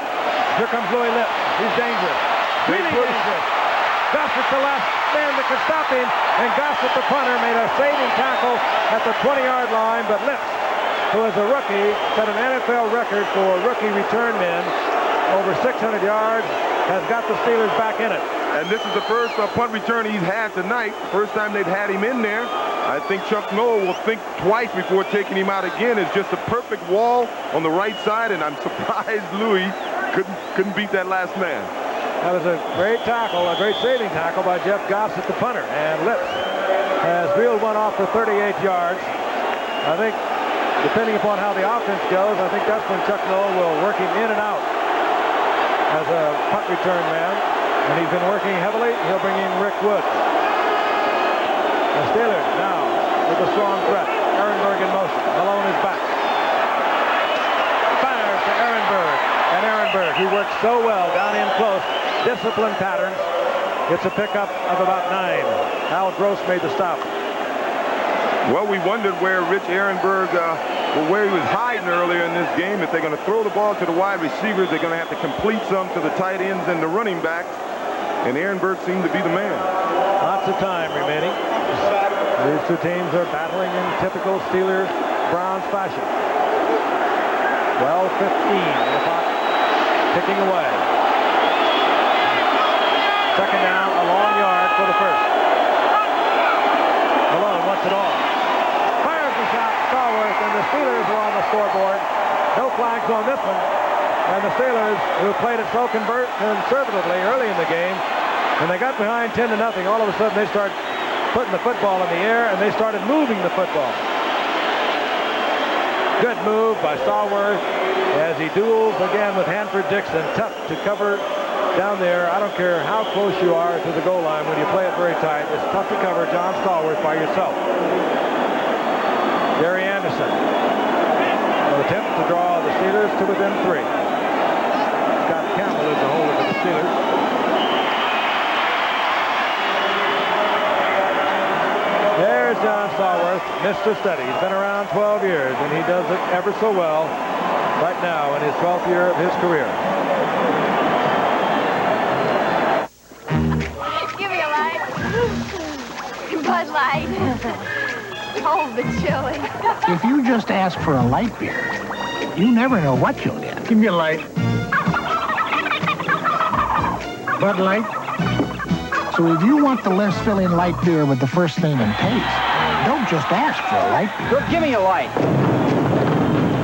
Here comes Louis Lips. He's dangerous. Really dangerous. Gossett the last man that could stop him, and Gossett, the punter, made a saving tackle at the 20-yard line, but Lips, who is a rookie, set an NFL record for rookie return men, over 600 yards, has got the Steelers back in it.
And this is the first punt return he's had tonight. First time they've had him in there. I think Chuck Noll will think twice before taking him out again. It's just a perfect wall on the right side, and I'm surprised Louis couldn't beat that last man.
That was a great tackle, a great saving tackle by Jeff Gossett, the punter. And Lips has reeled one off for 38 yards. I think, depending upon how the offense goes, I think that's when Chuck Noll will work him in and out as a punt return man. And he's been working heavily. He'll bring in Rick Woods. The Steelers now with a strong threat. Ehrenberg in motion. Malone is back. Fires to Ehrenberg. And Ehrenberg, he works so well down in close. Discipline patterns. Gets a pickup of about 9. Al Gross made the stop.
Well, we wondered where Rich Ehrenberg, where he was hiding earlier in this game. If they're going to throw the ball to the wide receivers, they're going to have to complete some to the tight ends and the running backs. And Ehrenberg seemed to be the man.
Lots of time remaining. These two teams are battling in typical Steelers-Browns fashion. 12-15 in the clock, ticking away. 2nd down, a long yard for the 1st. Malone wants it all. Fires the shot, Stallworth, and the Steelers are on the scoreboard. No flags on this one. And the Steelers, who played it so conservatively early in the game, when they got behind 10-0, all of a sudden they started putting the football in the air, and they started moving the football. Good move by Stallworth as he duels again with Hanford Dixon. Tough to cover down there. I don't care how close you are to the goal line when you play it very tight. It's tough to cover John Stallworth by yourself. Gary Anderson will attempt to draw the Steelers to within 3. Scott Campbell is the holder for the Steelers. There's John Stallworth, Mr. Steady. He's been around 12 years, and he does it ever so well right now in his 12th year of his career.
Give me a light. Bud Light. Oh, the chili.
If you just ask for a light beer, you never know what you'll get. Give me a light. Bud Light. So if you want the less filling light beer with the first name and taste, don't just ask for a light beer.
Good, give me a light.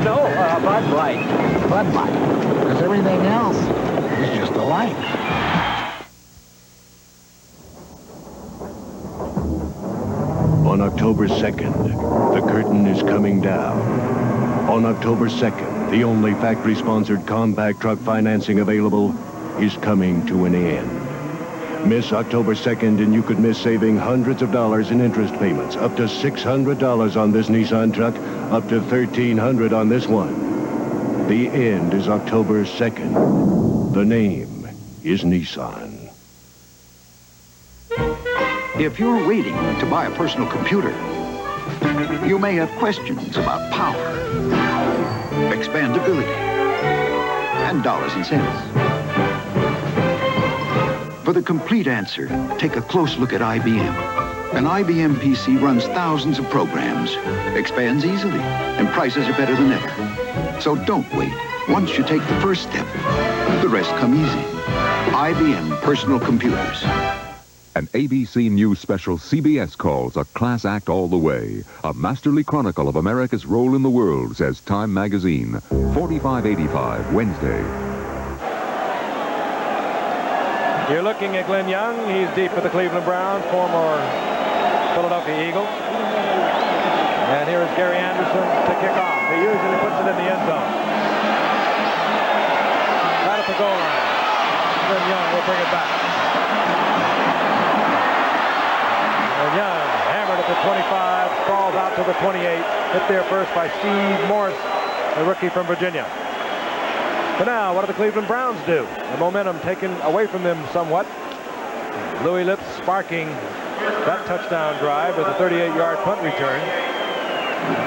No, Bud Light.
Bud Light. Because everything else is just a light.
On October 2nd, the curtain is coming down. On October 2nd, the only factory-sponsored compact truck financing available is coming to an end. Miss October 2nd and you could miss saving hundreds of dollars in interest payments, up to $600 on this Nissan truck, up to $1,300 on this one. The end is October 2nd. The name is Nissan.
If you're waiting to buy a personal computer, you may have questions about power, expandability, and dollars and cents. For the complete answer, take a close look at IBM. An IBM PC runs thousands of programs, expands easily, and prices are better than ever. So don't wait.
Once you take the first step, the rest come easy. IBM Personal Computers.
An ABC News special CBS calls a class act all the way. A masterly chronicle of America's role in the world, says Time magazine. 4585, Wednesday.
You're looking at Glenn Young. He's deep for the Cleveland Browns, former Philadelphia Eagle. And here is Gary Anderson to kick off. He usually puts it in the end zone. Right at the goal line. Glenn Young will bring it back. And Young hammered at the 25, falls out to the 28. Hit there first by Steve Morse, the rookie from Virginia. But now, what do the Cleveland Browns do? The momentum taken away from them somewhat. Louis Lips sparking that touchdown drive with a 38-yard punt return.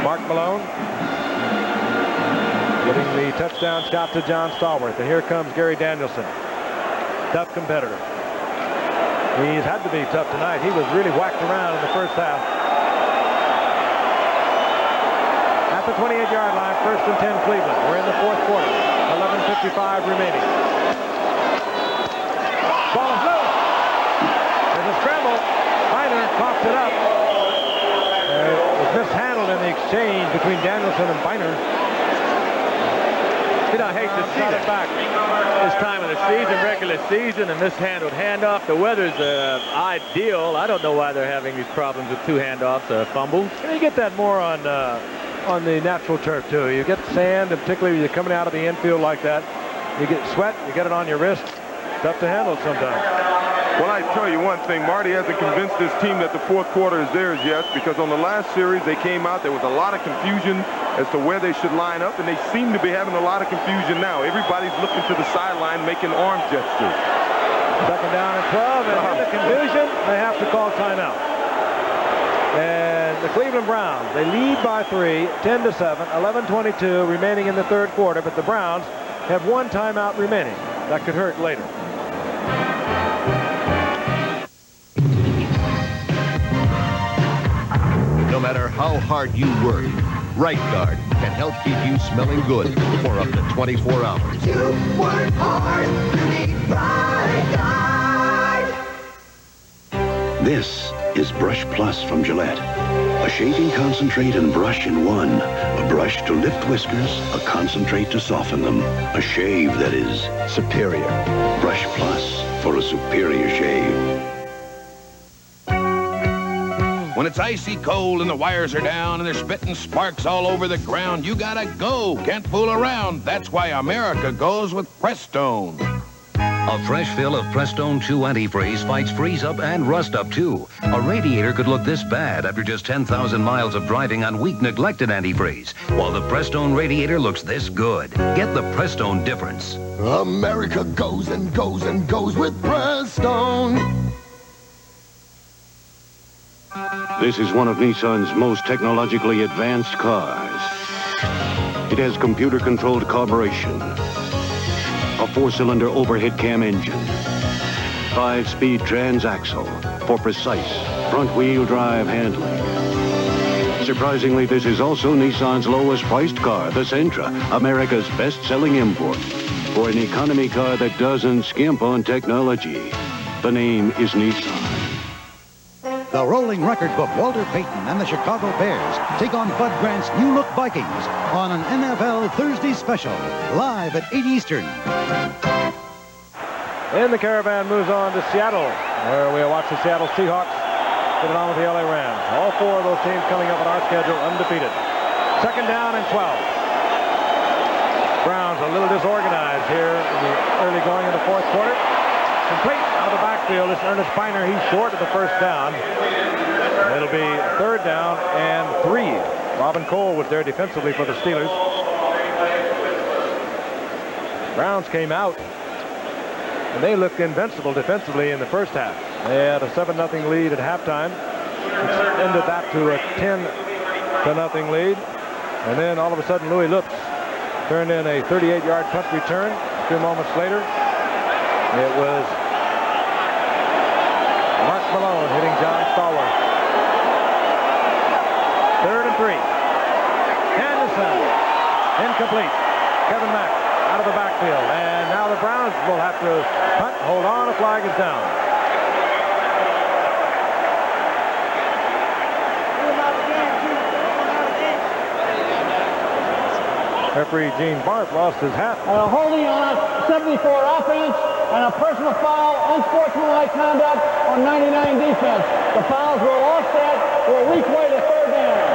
Mark Malone getting the touchdown shot to John Stallworth. And here comes Gary Danielson. Tough competitor. He's had to be tough tonight. He was really whacked around in the first half. At the 28-yard line, 1st and 10 Cleveland. We're in the fourth quarter. 11:55 remaining. Ball is loose. There's a scramble. Biner coughs it up. It was mishandled in the exchange between Danielson and Biner.
You know, I hate to see it back this time of the season, regular season, a mishandled handoff. The weather's ideal. I don't know why they're having these problems with two handoffs, fumbles.
You get that more on the natural turf too. You get sand, and particularly you're coming out of the infield like that. You get sweat, you get it on your wrist. Tough to handle sometimes.
Well, I tell you one thing, Marty hasn't convinced his team that the fourth quarter is theirs yet, because on the last series they came out, there was a lot of confusion as to where they should line up, and they seem to be having a lot of confusion now. Everybody's looking to the sideline, making arm gestures.
2nd down and 12, and in the confusion, they have to call timeout. And the Cleveland Browns, they lead by 3, 10-7, 11:22 remaining in the third quarter, but the Browns have one timeout remaining. That could hurt later.
No matter how hard you work, Right Guard can help keep you smelling good for up to 24 hours.
You work hard, you need Right Guard.
This is Brush Plus from Gillette. A shaving concentrate and brush in one. A brush to lift whiskers, a concentrate to soften them. A shave that is superior. Brush Plus for a superior shave.
When it's icy cold and the wires are down and they're spitting sparks all over the ground, you gotta go. Can't fool around. That's why America goes with Prestone.
A fresh fill of Prestone Chew Antifreeze fights freeze-up and rust-up, too. A radiator could look this bad after just 10,000 miles of driving on weak, neglected antifreeze, while the Prestone radiator looks this good. Get the Prestone difference.
America goes and goes and goes with Prestone.
This is one of Nissan's most technologically advanced cars. It has computer-controlled carburation, a 4-cylinder overhead cam engine, 5-speed transaxle for precise front-wheel drive handling. Surprisingly, this is also Nissan's lowest-priced car, the Sentra, America's best-selling import. For an economy car that doesn't skimp on technology, the name is Nissan.
The rolling record book, Walter Payton and the Chicago Bears take on Bud Grant's New Look Vikings on an NFL Thursday special, live at 8 Eastern.
Then the caravan moves on to Seattle, where we'll watch the Seattle Seahawks get it on with the LA Rams. All 4 of those teams coming up on our schedule undefeated. 2nd down and 12. Browns a little disorganized here in the early going in the fourth quarter. Complete out of the backfield. This Ernest Biner, he's short of the first down. It'll be 3rd down and 3. Robin Cole was there defensively for the Steelers. Browns came out, and they looked invincible defensively in the first half. They had a 7-0 lead at halftime. Extended that to a 10-0 lead. And then all of a sudden, Louis Lips turned in a 38-yard punt return. A few moments later, it was Mark Malone hitting John Stallworth. 3rd and 3. Anderson. Incomplete. Kevin Mack out of the backfield. And now the Browns will have to punt. Hold on, a flag is down. Referee Gene Barth lost his hat.
Holding on 74 offense and a personal foul, unsportsmanlike conduct on 99 defense. The fouls will offset. Will replay the third down.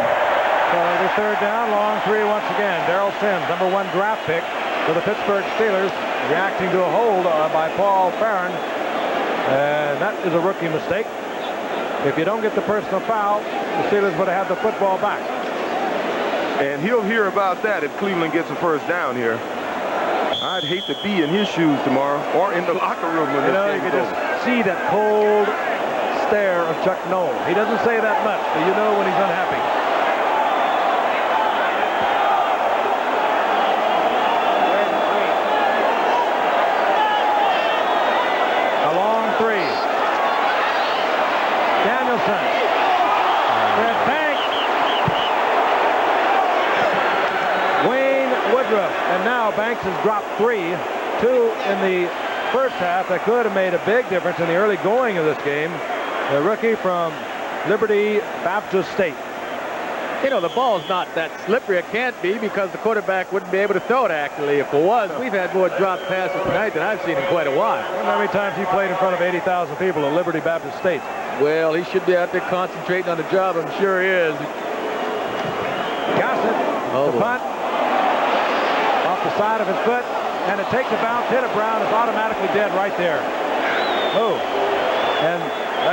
So the third down, long three once again. Darrell Sims, number 1 draft pick for the Pittsburgh Steelers, reacting to a hold by Paul Farron. And that is a rookie mistake. If you don't get the personal foul, the Steelers would have had the football back.
And he'll hear about that if Cleveland gets a first down here. I'd hate to be in his shoes tomorrow or in the locker room when this game
you could
goes.
just see that cold stare of Chuck Noll. He doesn't say that much, but you know when he's unhappy. A long three. Danielson. Fred Banks. Wayne Woodruff. And now Banks has dropped 3. 2 in the first half that could have made a big difference in the early going of this game. The rookie from Liberty Baptist State.
You know, the ball's not that slippery. It can't be because the quarterback wouldn't be able to throw it accurately. If it was, we've had more drop passes tonight than I've seen in quite a while.
How many times he played in front of 80,000 people at Liberty Baptist State?
Well, he should be out there concentrating on the job. I'm sure he is.
Gossett, the punt, off the side of his foot, and it takes a bounce, hit a Brown, is automatically dead right there. Oh, and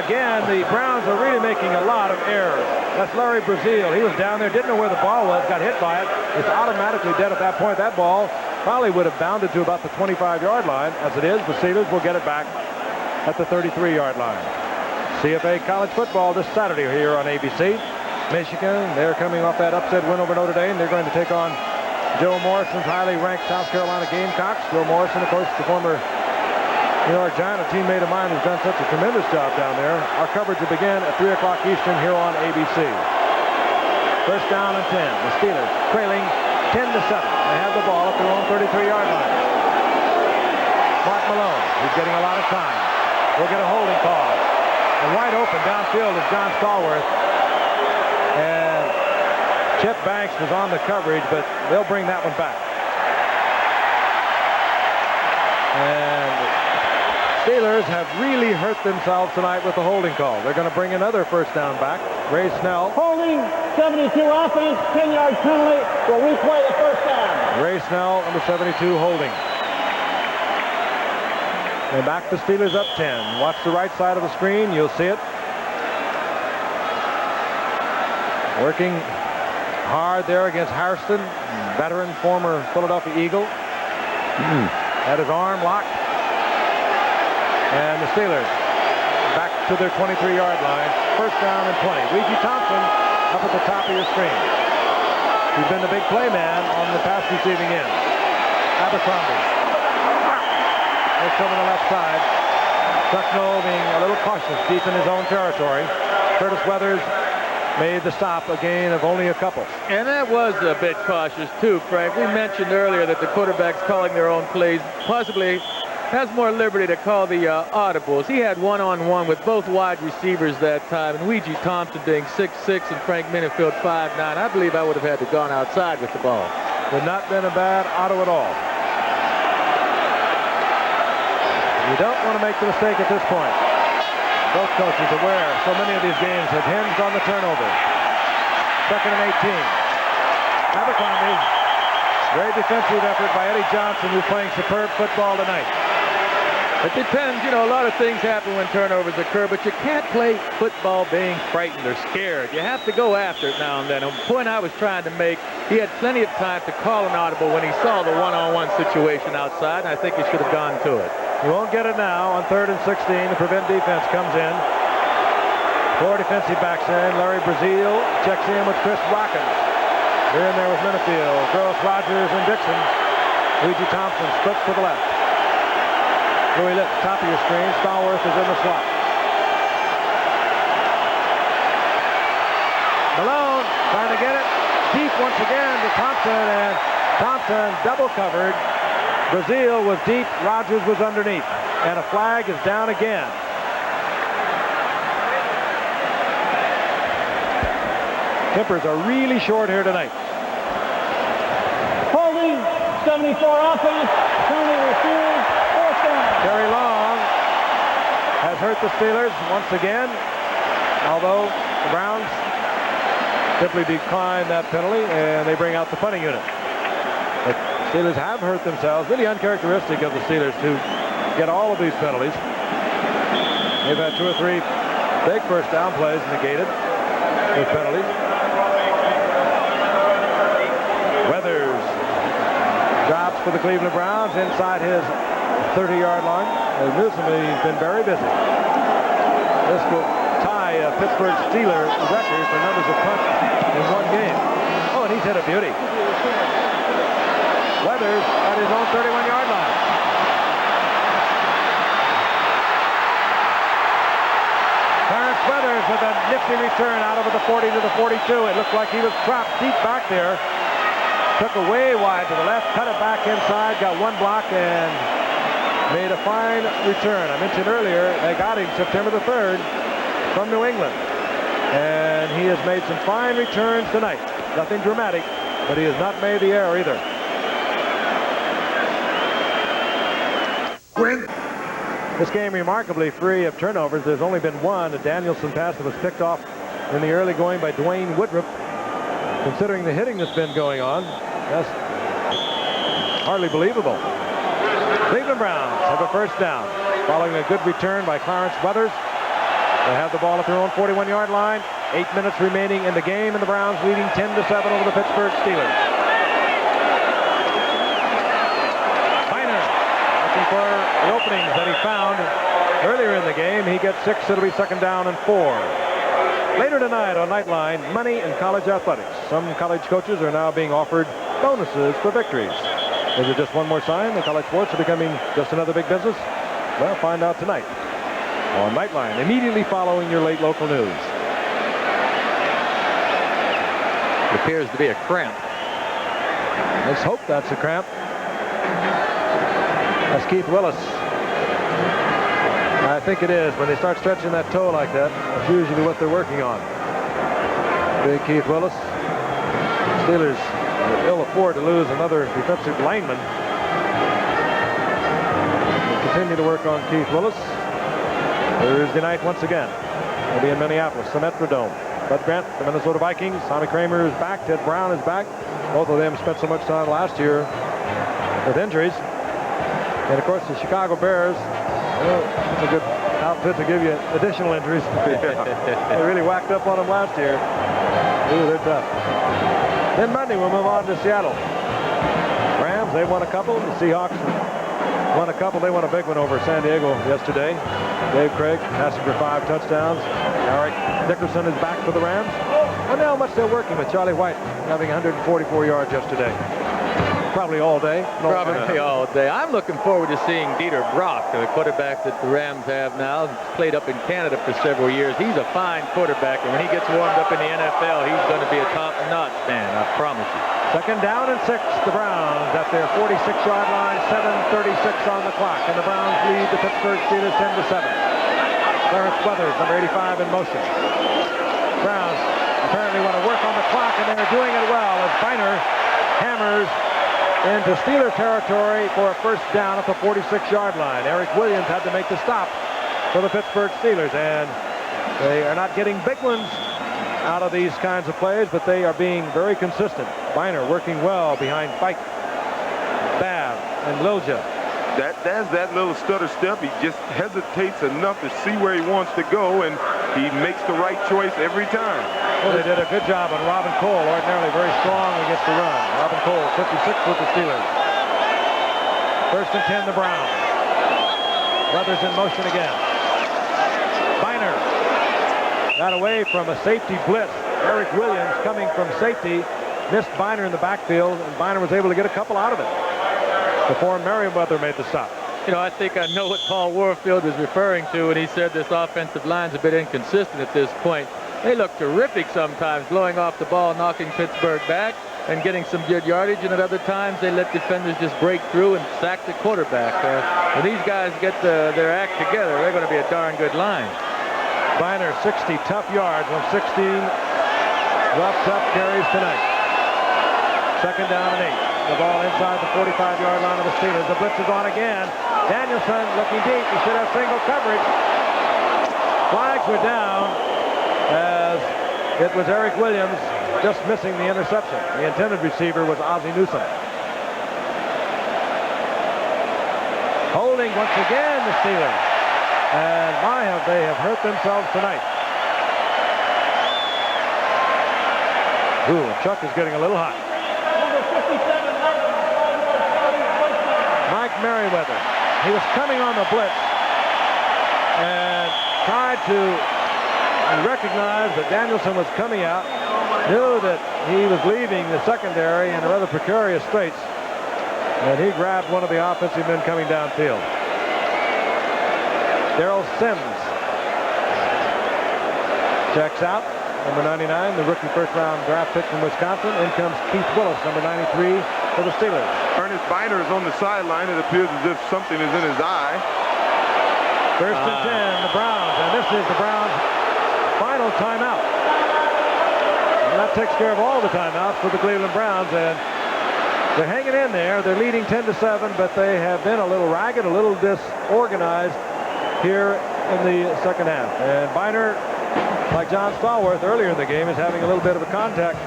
again, the Browns are really making a lot of errors. That's Larry Brazil. He was down there, didn't know where the ball was, got hit by it. It's automatically dead at that point. That ball probably would have bounded to about the 25-yard line. As it is, the Steelers will get it back at the 33-yard line. CFA college football this Saturday here on ABC. Michigan, they're coming off that upset win over Notre Dame. They're going to take on Joe Morrison's highly ranked South Carolina Gamecocks. Joe Morrison, of course, the former New York Giant, a teammate of mine who's done such a tremendous job down there. Our coverage will begin at 3 o'clock Eastern here on ABC. First down and 10. The Steelers trailing 10-7. They have the ball at their own 33-yard line. Mark Malone, he's getting a lot of time. We'll get a holding call. And wide open downfield is John Stallworth. And Chip Banks was on the coverage, but they'll bring that one back. And Steelers have really hurt themselves tonight with the holding call. They're going to bring another first down back. Ray Snell.
Holding, 72 offense, 10-yard penalty. Will replay the first down.
Ray Snell, number 72, holding. And back to Steelers up 10. Watch the right side of the screen. You'll see it. Working hard there against Hairston, veteran, former Philadelphia Eagle. Had his arm locked. And the Steelers back to their 23-yard line. First down and 20. Ouija Thompson up at the top of your screen. He's been the big play man on the pass receiving end. Abercrombie. They're coming to the left side. Chuck Noll being a little cautious deep in his own territory. Curtis Weathers made the stop, a gain of only a couple.
And that was a bit cautious too, Frank. We mentioned earlier that the quarterback's calling their own plays possibly has more liberty to call the audibles. He had one-on-one with both wide receivers that time, and Ouija Thompson being 6'6" and Frank Minifield 5'9". I believe I would have had to gone outside with the ball.
Would not been a bad auto at all. You don't want to make the mistake at this point. Both coaches aware so many of these games have hinged on the turnover. Second and 18. Abercrombie. Great defensive effort by Eddie Johnson, who's playing superb football tonight.
It depends. You know, a lot of things happen when turnovers occur, but you can't play football being frightened or scared. You have to go after it now and then. And the point I was trying to make, he had plenty of time to call an audible when he saw the one-on-one situation outside, and I think he should have gone to it.
He won't get it now on 3rd and 16. The prevent defense comes in. 4 defensive backs in. Larry Brazil checks in with Chris Watkins. They're in there with Minifield, Gross, Rogers, and Dixon. Ouija Thompson splits to the left. Louis Litz, top of your screen. Stallworth is in the slot. Malone trying to get it deep once again to Thompson, and Thompson double covered Brazil was deep, Rogers was underneath, and a flag is down again. Tempers are really short here tonight.
Holding, 74 offense, penalty refused, fourth down.
Terry Long has hurt the Steelers once again, although the Browns simply decline that penalty and they bring out the punting unit. The Steelers have hurt themselves. Really uncharacteristic of the Steelers to get all of these penalties. They've had 2 or 3 big first down plays negated with penalties. Weathers drops for the Cleveland Browns inside his 30-yard line. As Newsom, he's been very busy. This will tie a Pittsburgh Steelers record for numbers of punts in one game. Oh, and he's hit a beauty. Weathers at his own 31-yard line. Clarence Weathers with a nifty return out over the 40 to the 42. It looked like he was trapped deep back there. Took a way wide to the left, cut it back inside, got one block, and made a fine return. I mentioned earlier, they got him September the 3rd from New England. And he has made some fine returns tonight. Nothing dramatic, but he has not made the error either. This game remarkably free of turnovers. There's only been one, a Danielson pass that was picked off in the early going by Dwayne Woodruff. Considering the hitting that's been going on, that's hardly believable. Cleveland Browns have a first down following a good return by Clarence Weathers. They have the ball at their own 41-yard line. 8 minutes remaining in the game, and the Browns leading 10-7 over the Pittsburgh Steelers. Biner looking for the openings that he found earlier in the game. He gets 6. It'll be 2nd down and 4. Later tonight on Nightline, money in college athletics. Some college coaches are now being offered bonuses for victories. Is it just one more sign that college sports are becoming just another big business? Well, find out tonight on Nightline, immediately following your late local news.
It appears to be a cramp.
Let's hope that's a cramp. That's Keith Willis. I think it is. When they start stretching that toe like that, that's usually what they're working on. Big Keith Willis. Steelers ill afford to lose another defensive lineman. We'll continue to work on Keith Willis. Thursday night once again. They'll be in Minneapolis, the Metrodome. Bud Grant, the Minnesota Vikings. Tommy Kramer is back. Ted Brown is back. Both of them spent so much time last year with injuries. And, of course, the Chicago Bears. Well, it's a good outfit to give you additional injuries. They really whacked up on them last year. Ooh, they're tough. Then Monday, we'll move on to Seattle. Rams, they won a couple. The Seahawks won a couple. They won a big one over San Diego yesterday. Dave Craig passing for 5 touchdowns. Eric Dickerson is back for the Rams. Wonder how much they're working with Charlie White, having 144 yards yesterday. Probably all day.
Probably all day. I'm looking forward to seeing Dieter Brock, the quarterback that the Rams have now. He's played up in Canada for several years. He's a fine quarterback, and when he gets warmed up in the NFL, he's going to be a top-notch man, I promise you.
2nd down and 6. The Browns at their 46-yard line. 7:36 on the clock, and the Browns lead the Pittsburgh Steelers 10-7. Clarence Weathers, number 85, in motion. Browns apparently want to work on the clock, and they're doing it well as Biner hammers into Steeler territory for a first down at the 46-yard line. Eric Williams had to make the stop for the Pittsburgh Steelers, and they are not getting big ones out of these kinds of plays, but they are being very consistent. Biner working well behind Fike, Babb, and Lilja.
That's that little stutter step. He just hesitates enough to see where he wants to go, and he makes the right choice every time.
Well, they did a good job on Robin Cole, ordinarily very strong against the run. Robin Cole, 56 with the Steelers. 1st and 10, the Browns. Weathers in motion again. Biner got away from a safety blitz. Eric Williams coming from safety missed Biner in the backfield, and Biner was able to get a couple out of it before Merriweather made the stop.
You know, I think I know what Paul Warfield was referring to when he said this offensive line's a bit inconsistent at this point. They look terrific sometimes, blowing off the ball, knocking Pittsburgh back. and getting some good yardage, and at other times they let defenders just break through and sack the quarterback. When these guys get their act together, they're going to be a darn good line.
Biner, 60 tough yards on 16 rough, tough carries tonight. Second down and 8. The ball inside the 45-yard line of the Steelers. The blitz is on again. Danielson looking deep. He should have single coverage. Flags were down as it was Eric Williams just missing the interception. The intended receiver was Ozzie Newsome. Holding once again the Steelers. And my, have they have hurt themselves tonight. Ooh, and Chuck is getting a little hot. Mike Merriweather. He was coming on the blitz and tried to recognize that Danielson was coming out, knew that he was leaving the secondary in a rather precarious straits, and he grabbed one of the offensive men coming downfield. Darrell Sims checks out, number 99, the rookie first-round draft pick from Wisconsin. In comes Keith Willis, number 93, for the Steelers.
Ernest Biner is on the sideline. It appears as if something is in his eye.
First and 10, the Browns, and this is the Browns' final timeout. And that takes care of all the timeouts for the Cleveland Browns, and they're hanging in there. They're leading 10-7, but they have been a little ragged, a little disorganized here in the second half. And Biner, like John Stallworth earlier in the game, is having a little bit of a contact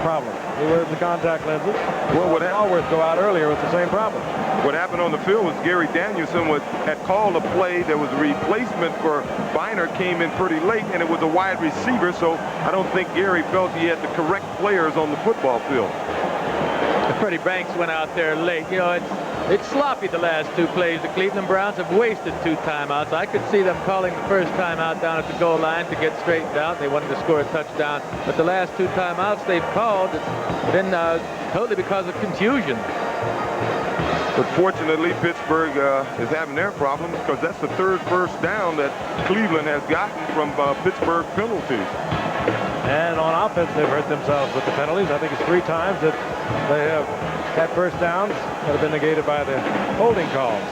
problem. He wears the contact lenses. Well, would Stallworth go out earlier with the same problem?
What happened on the field was Gary Danielson had called a play. There was a replacement for Biner, came in pretty late, and it was a wide receiver, so I don't think Gary felt he had the correct players on the football field.
Freddie Banks went out there late. You know, it's sloppy the last two plays. The Cleveland Browns have wasted 2 timeouts. I could see them calling the first timeout down at the goal line to get straightened out. They wanted to score a touchdown. But the last 2 timeouts they've called, it's been totally because of confusion.
But fortunately, Pittsburgh is having their problems because that's the 3rd first down that Cleveland has gotten from Pittsburgh penalties.
And on offense, they've hurt themselves with the penalties. I think it's 3 times that they have had first downs that have been negated by the holding calls.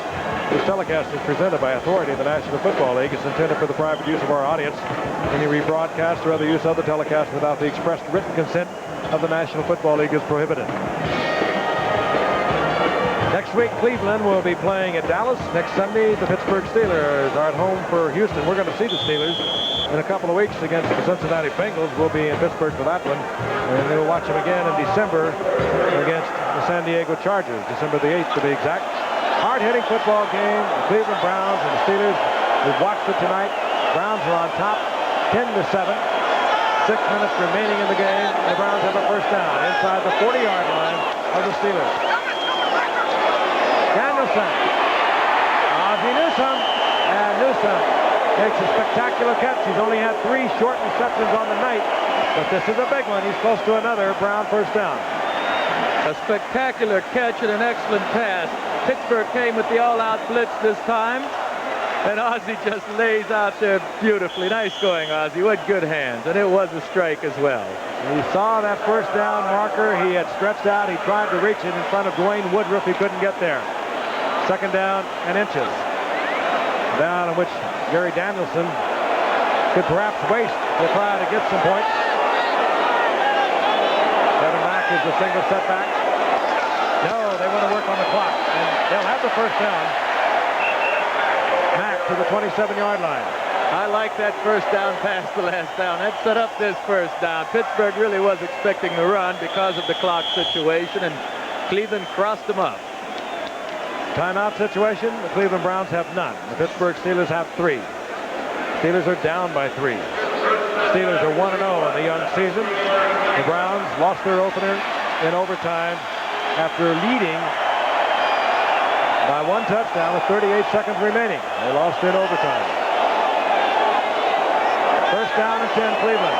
This telecast is presented by authority of the National Football League. It's intended for the private use of our audience. Any rebroadcast or other use of the telecast without the expressed written consent of the National Football League is prohibited. Next week, Cleveland will be playing at Dallas. Next Sunday, the Pittsburgh Steelers are at home for Houston. We're going to see the Steelers in a couple of weeks against the Cincinnati Bengals. We'll be in Pittsburgh for that one. And we'll watch them again in December against the San Diego Chargers, December the 8th to be exact. Hard-hitting football game. The Cleveland Browns and the Steelers. We've watched it tonight. Browns are on top, 10-7. 6 minutes remaining in the game. The Browns have a first down inside the 40-yard line of the Steelers. Danielson, Ozzie Newsome, and Newsome makes a spectacular catch. He's only had 3 short receptions on the night, but this is a big one. He's close to another Brown first down.
A spectacular catch and an excellent pass. Pittsburgh came with the all-out blitz this time, and Ozzie just lays out there beautifully. Nice going, Ozzie, with good hands, and it was a strike as well.
He saw that first down marker. He had stretched out. He tried to reach it in front of Dwayne Woodruff. He couldn't get there. Second down and inches. Down in which Gary Danielson could perhaps waste to try to get some points. Kevin Mack is the single setback. No, they want to work on the clock, and they'll have the first down. Mack to the 27-yard line.
I like that first down pass the last down. That set up this first down. Pittsburgh really was expecting the run because of the clock situation, and Cleveland crossed them up.
Timeout situation, the Cleveland Browns have none. The Pittsburgh Steelers have 3. Steelers are down by 3. Steelers are 1-0 in the young season. The Browns lost their opener in overtime after leading by 1 touchdown with 38 seconds remaining. They lost in overtime. First down and 10, Cleveland.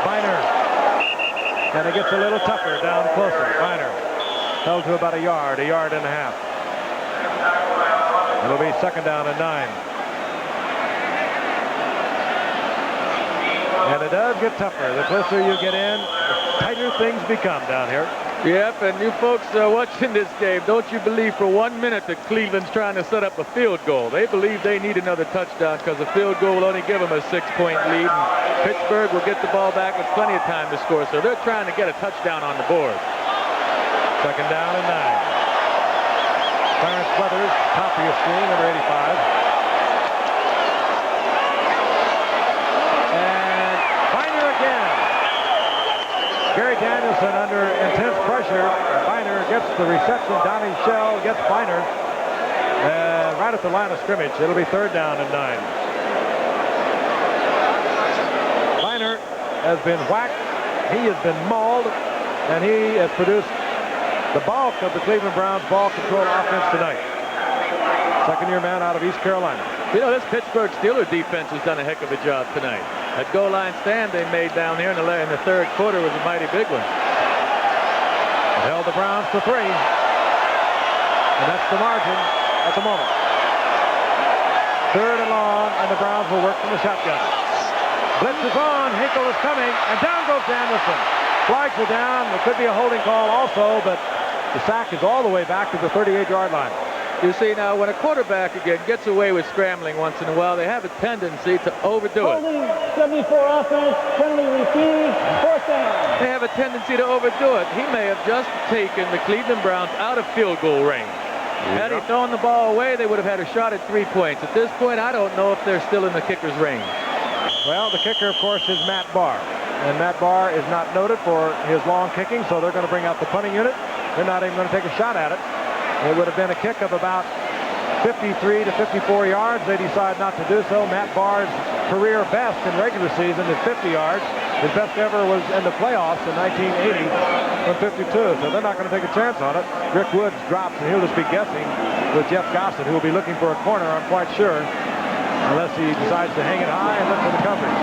Biner. And it gets a little tougher down closer. Biner held to about a yard and a half. It'll be second down and 9. And it does get tougher. The closer you get in, the tighter things become down here.
Yep, and you folks watching this game, don't you believe for 1 minute that Cleveland's trying to set up a field goal. They believe they need another touchdown because a field goal will only give them a 6-point lead. And Pittsburgh will get the ball back with plenty of time to score, so they're trying to get a touchdown on the board.
Second down and 9. Clarence Weathers, top of your screen, number 85. And Biner again. Gary Danielson under intense pressure. Biner gets the reception. Donnie Shell gets Biner right at the line of scrimmage. It'll be third down and 9. Biner has been whacked. He has been mauled. And he has produced the bulk of the Cleveland Browns ball control offense tonight. Second-year man out of East Carolina.
You know, this Pittsburgh Steelers defense has done a heck of a job tonight. That goal line stand they made down here in the third quarter was a mighty big one.
It held the Browns to 3. And that's the margin at the moment. Third and long, and the Browns will work from the shotgun. Blitz is on. Hinkle is coming, and down goes Danielson. Flags are down. There could be a holding call also, but the sack is all the way back to the 38-yard line.
You see, now, when a quarterback, again, gets away with scrambling once in a while, they have a tendency to overdo it.
Holding, 74 offense, penalty received, fourth down.
They have a tendency to overdo it. He may have just taken the Cleveland Browns out of field goal range. Had he thrown the ball away, they would have had a shot at 3 points. At this point, I don't know if they're still in the kicker's range.
Well, the kicker, of course, is Matt Barr. And Matt Barr is not noted for his long kicking, so they're going to bring out the punting unit. They're not even going to take a shot at it. It would have been a kick of about 53 to 54 yards. They decide not to do so. Matt Barr's career best in regular season is 50 yards. His best ever was in the playoffs in 1980 from 52, so they're not going to take a chance on it. Rick Woods drops, and he'll just be guessing with Jeff Gossett, who will be looking for a corner, I'm quite sure, unless he decides to hang it high and look for the coverage.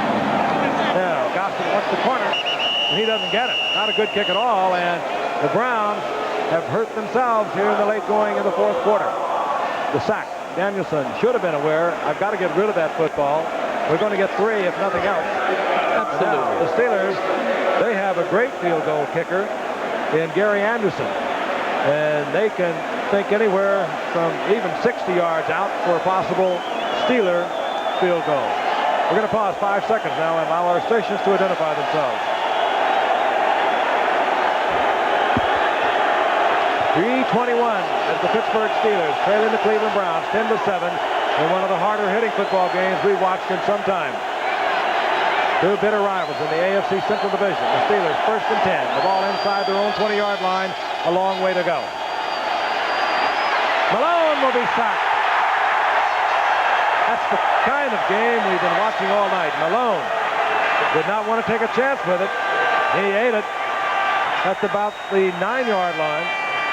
Now, Gossett wants the corner, and he doesn't get it. Not a good kick at all, and the Browns have hurt themselves here in the late going in the fourth quarter. The sack. Danielson should have been aware, I've got to get rid of that football. We're going to get 3 if nothing else. Absolutely. Now, the Steelers, they have a great field goal kicker in Gary Anderson. And they can think anywhere from even 60 yards out for a possible Steeler field goal. We're going to pause 5 seconds now and allow our stations to identify themselves. 3:21 as the Pittsburgh Steelers trailing the Cleveland Browns 10-7 in one of the harder hitting football games we've watched in some time. Two bitter rivals in the AFC Central Division. The Steelers first and 10. The ball inside their own 20-yard line. A long way to go. Malone will be sacked. That's the kind of game we've been watching all night. Malone did not want to take a chance with it. He ate it. That's about the 9-yard line.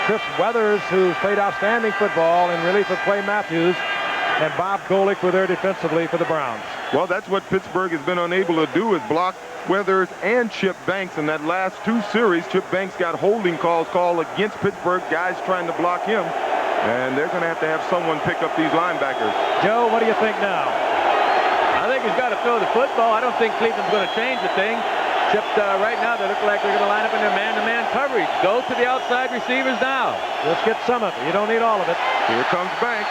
Chris Weathers, who's played outstanding football in relief of Clay Matthews, and Bob Golick were there defensively for the Browns.
Well, that's what Pittsburgh has been unable to do, is block Weathers and Chip Banks. In that last 2 series, Chip Banks got holding calls called against Pittsburgh, guys trying to block him. And they're going to have someone pick up these linebackers.
Joe, what do you think now?
I think he's got to throw the football. I don't think Cleveland's going to change the thing. Except right now, they look like they're going to line up in their man-to-man coverage. Go to the outside receivers now.
Let's get some of it. You don't need all of it.
Here comes Banks.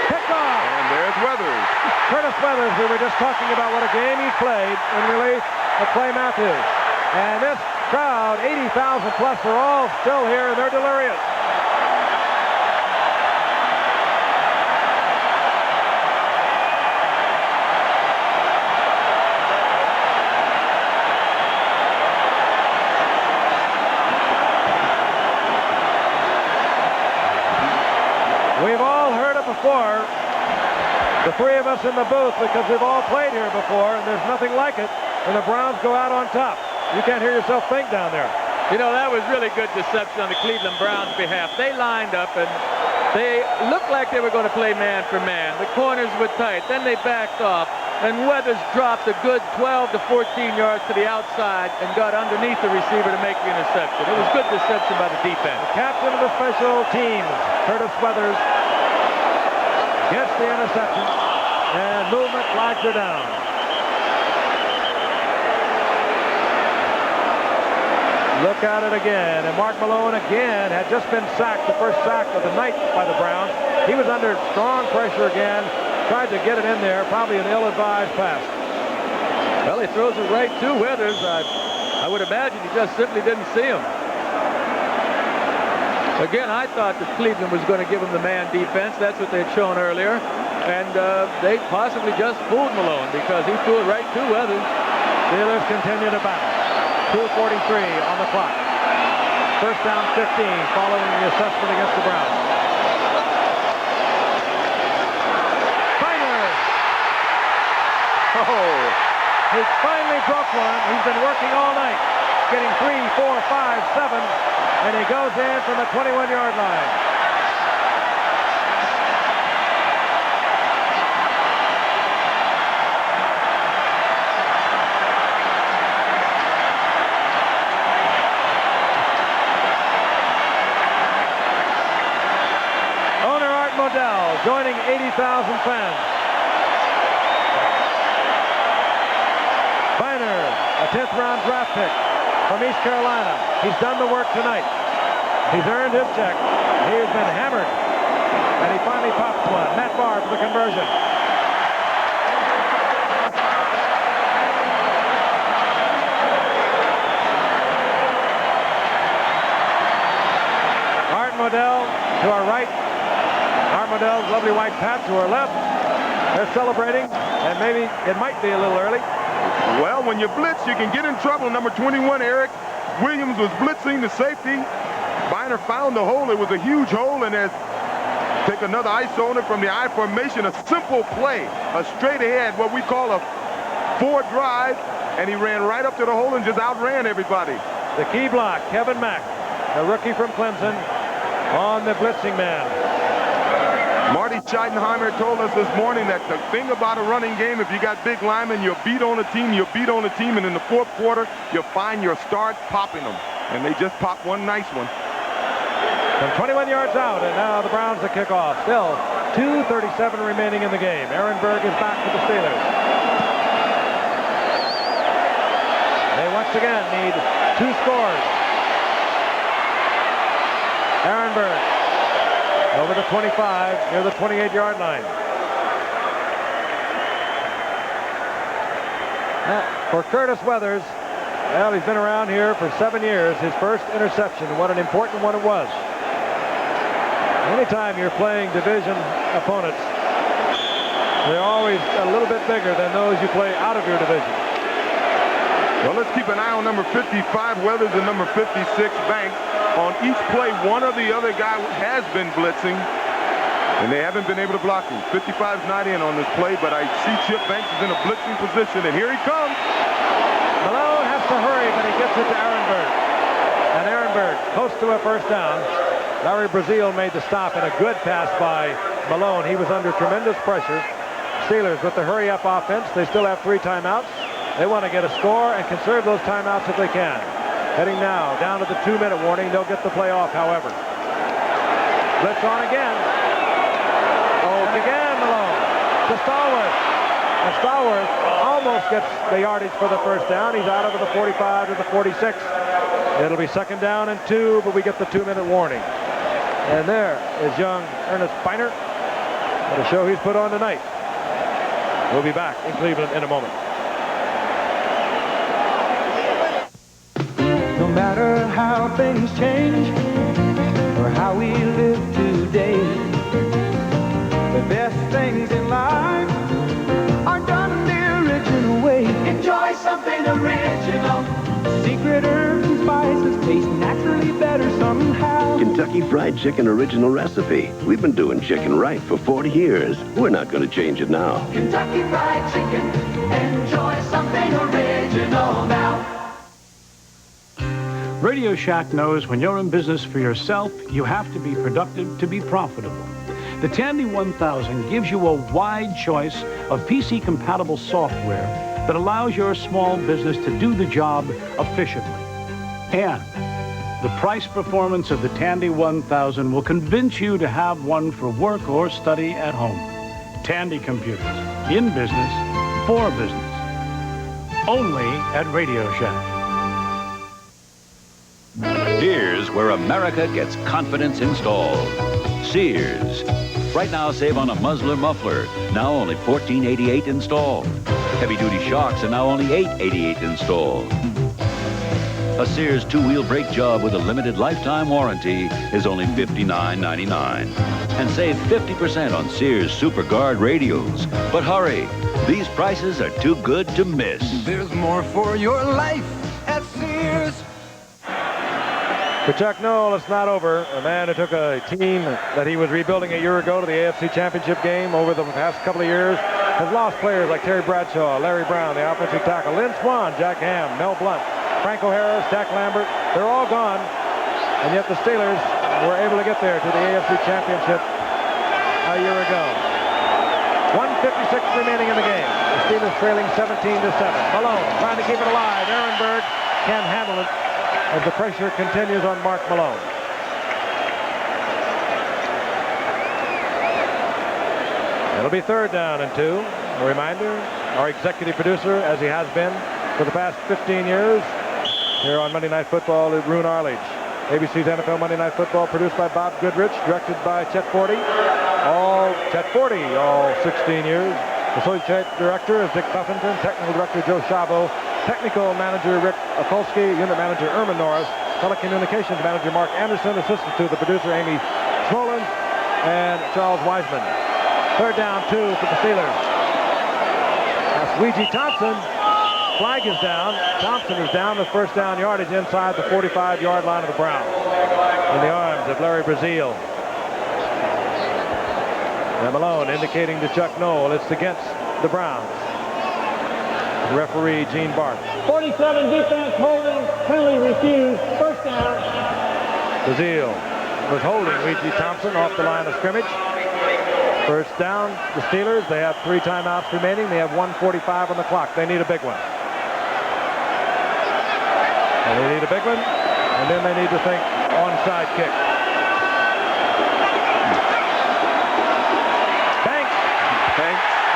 Kickoff.
And there's Weathers.
Curtis Weathers, we were just talking about what a game he played in relief of Clay Matthews. And this crowd, 80,000 plus, are all still here, and they're delirious. We've all heard it before, the 3 of us in the booth, because we've all played here before, and there's nothing like it when the Browns go out on top. You can't hear yourself think down there.
You know, that was really good deception on the Cleveland Browns' behalf. They lined up, and they looked like they were going to play man for man. The corners were tight. Then they backed off, and Weathers dropped a good 12 to 14 yards to the outside and got underneath the receiver to make the interception. It was good deception by the defense.
The captain of the special teams, Curtis Weathers, gets the interception, and movement flags are down. Look at it again. And Mark Malone again had just been sacked, the first sack of the night by the Browns. He was under strong pressure again. Tried to get it in there, probably an ill-advised pass.
Well, he throws it right to Withers. I would imagine he just simply didn't see him. Again, I thought that Cleveland was going to give him the man defense. That's what they'd shown earlier. And they possibly just fooled Malone because he threw it right to Withers.
Steelers continue to battle. 2:43 on the clock. First down 15 following the assessment against the Browns. Finer! Oh, he finally broke one. He's been working all night, getting 3, 4, 5, 7, and he goes in from the 21-yard line. Joining 80,000 fans. Biner, a 10th round draft pick from East Carolina. He's done the work tonight. He's earned his check. He has been hammered. And he finally pops one. Matt Barr for the conversion. Art Modell to our right. Modell's lovely white pat to her left. They're celebrating, and maybe it might be a little early.
Well, when you blitz, you can get in trouble. Number 21, Eric Williams, was blitzing the safety. Biner found the hole. It was a huge hole, and as take another ISO on it from the I formation, a simple play, a straight ahead, what we call a forward drive, and he ran right up to the hole and just outran everybody.
The key block, Kevin Mack, the rookie from Clemson, on the blitzing man.
Marty Scheidenheimer told us this morning that the thing about a running game, if you got big linemen, you'll beat on a team, and in the fourth quarter, you'll find your start popping them. And they just popped one nice one.
From 21 yards out, and now the Browns to kick off. Still 2:37 remaining in the game. Ehrenberg is back for the Steelers. They once again need 2 scores. Ehrenberg over the 25, near the 28-yard line. For Curtis Weathers, well, he's been around here for 7 years. His first interception, what an important one it was. Anytime you're playing division opponents, they're always a little bit bigger than those you play out of your division.
Well, let's keep an eye on number 55, Weathers, and number 56, Banks. On each play, one or the other guy has been blitzing, and they haven't been able to block him. 55's not in on this play, but I see Chip Banks is in a blitzing position, and here he comes.
Malone has to hurry, but he gets it to Ehrenberg. And Ehrenberg, close to a first down. Larry Brazil made the stop, and a good pass by Malone. He was under tremendous pressure. Steelers with the hurry-up offense. They still have 3 timeouts. They want to get a score and conserve those timeouts if they can. Heading now down to the 2-minute warning. They'll get the play off, however. Blitz on again. Oh, and again Malone to Stallworth. And Stallworth almost gets the yardage for the first down. He's out over the 45 to the 46. It'll be 2nd down and 2, but we get the 2-minute warning. And there is young Ernest Biner. What a show he's put on tonight. We'll be back in Cleveland in a moment.
No matter how things change or how we live today, the best things in life are done the original way. Enjoy something original. Secret herbs and spices taste naturally better somehow.
Kentucky Fried Chicken original recipe. We've been doing chicken right for 40 years. We're not going to change it now.
Kentucky Fried Chicken. Enjoy something original now.
Radio Shack knows when you're in business for yourself, you have to be productive to be profitable. The Tandy 1000 gives you a wide choice of PC-compatible software that allows your small business to do the job efficiently. And the price performance of the Tandy 1000 will convince you to have one for work or study at home. Tandy computers, in business, for business. Only at Radio Shack.
Here's where America gets confidence installed. Sears. Right now, save on a muzzler muffler. Now only $14.88 installed. Heavy-duty shocks are now only $8.88 installed. A Sears two-wheel brake job with a limited lifetime warranty is only $59.99. And save 50% on Sears Super Guard radios. But hurry, these prices are too good to miss.
There's more for your life at Sears.
For Chuck Noll, it's not over. A man who took a team that he was rebuilding a year ago to the AFC Championship game over the past couple of years has lost players like Terry Bradshaw, Larry Brown, the offensive tackle, Lynn Swan, Jack Ham, Mel Blunt, Frank O'Hara, Stack Lambert. They're all gone, and yet the Steelers were able to get there to the AFC Championship a year ago. 1:56 remaining in the game. The Steelers trailing 17-7. Malone trying to keep it alive. Ehrenberg can't handle it as the pressure continues on Mark Malone. It'll be 3rd down and 2. A reminder, our executive producer, as he has been for the past 15 years, here on Monday Night Football is Roone Arledge. ABC's NFL Monday Night Football produced by Bob Goodrich, directed by Chet Forty. All 16 years. Associate Director is Dick Buffington, Technical Director Joe Chavo, Technical Manager Rick Okolsky, Unit Manager Erman Norris, Telecommunications Manager Mark Anderson, Assistant to the producer Amy Smolin, and Charles Wiseman. 3rd down, 2 for the Steelers. That's Weegee Thompson. Flag is down. Thompson is down with 1st down yardage inside the 45-yard line of the Browns. In the arms of Larry Brazil. And Malone indicating to Chuck Noll it's against the Browns. Referee Gene Barth.
47 defense holding, penalty refused, 1st down.
Brazil was holding Weegee Thompson off the line of scrimmage. 1st down, the Steelers. They have 3 timeouts remaining. They have 1:45 on the clock. They need a big one. And they need a big one, and then they need to think onside kick.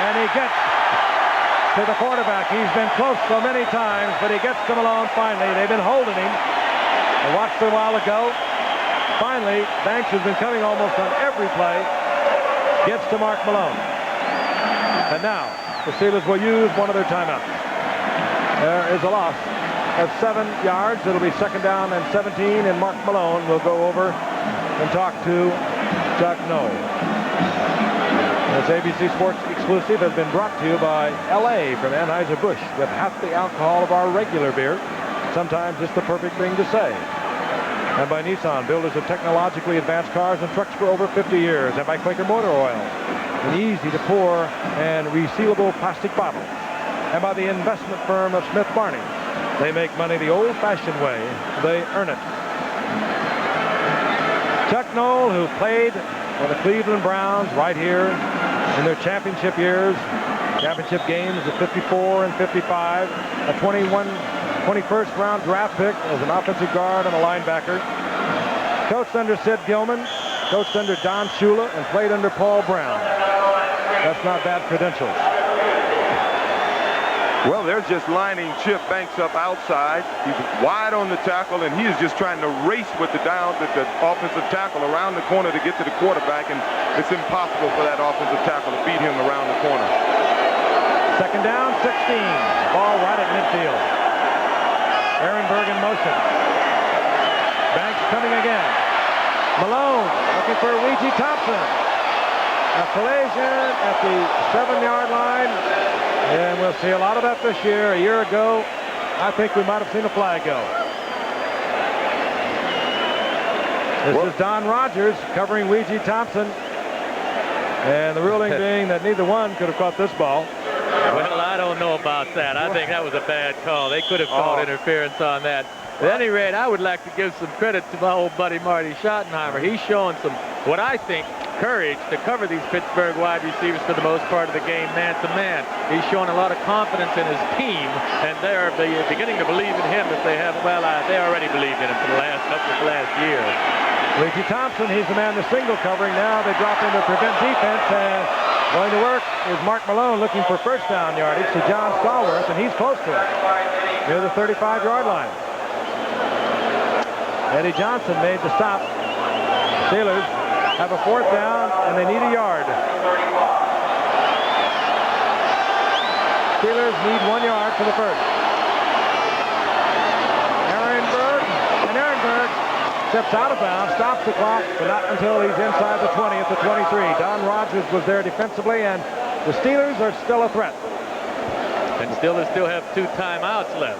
And he gets to the quarterback. He's been close so many times, but he gets to Malone finally. They've been holding him. I watched it a while ago. Finally, Banks has been coming almost on every play. Gets to Mark Malone. And now, the Steelers will use one of their timeouts. There is a loss of 7 yards. It'll be 2nd down and 17, and Mark Malone will go over and talk to Chuck Noll. This ABC Sports exclusive has been brought to you by L.A. from Anheuser-Busch, with half the alcohol of our regular beer. Sometimes it's the perfect thing to say. And by Nissan, builders of technologically advanced cars and trucks for over 50 years. And by Quaker Motor Oil, an easy-to-pour and resealable plastic bottle. And by the investment firm of Smith Barney. They make money the old-fashioned way. They earn it. Chuck Noll, who played for the Cleveland Browns right here in their championship years, championship games of 54 and 55, a 21st round draft pick as an offensive guard and a linebacker, coached under Sid Gilman, coached under Don Shula, and played under Paul Brown. That's not bad credentials.
Well, they're just lining Chip Banks up outside. He's wide on the tackle, and he is just trying to race with the offensive tackle around the corner to get to the quarterback, and it's impossible for that offensive tackle to beat him around the corner.
2nd down, 16. Ball right at midfield. Ehrenberg in motion. Banks coming again. Malone looking for Weegee Thompson. A collision at the 7-yard line. And we'll see a lot of that this year. A year ago, I think we might have seen a flag go. This is Don Rogers covering Weegee Thompson. And the ruling being that neither one could have caught this ball.
Well, I don't know about that. I think that was a bad call. They could have called interference on that. At any rate, I would like to give some credit to my old buddy Marty Schottenheimer. He's showing some, what I think, courage to cover these Pittsburgh wide receivers for the most part of the game man-to-man. He's showing a lot of confidence in his team, and they're beginning to believe in him that they have, well, they already believed in him for the last year.
Weegee Thompson, he's the man the single covering. Now they drop into prevent defense, and going to work is Mark Malone looking for 1st down yardage to John Stallworth, and he's close to it, near the 35-yard line. Eddie Johnson made the stop. Steelers have a 4th down, and they need a yard. Steelers need 1 yard for the first. Ehrenberg steps out of bounds, stops the clock, but not until he's inside the 20 at the 23. Don Rogers was there defensively, and the Steelers are still a threat.
And Steelers still have 2 timeouts left.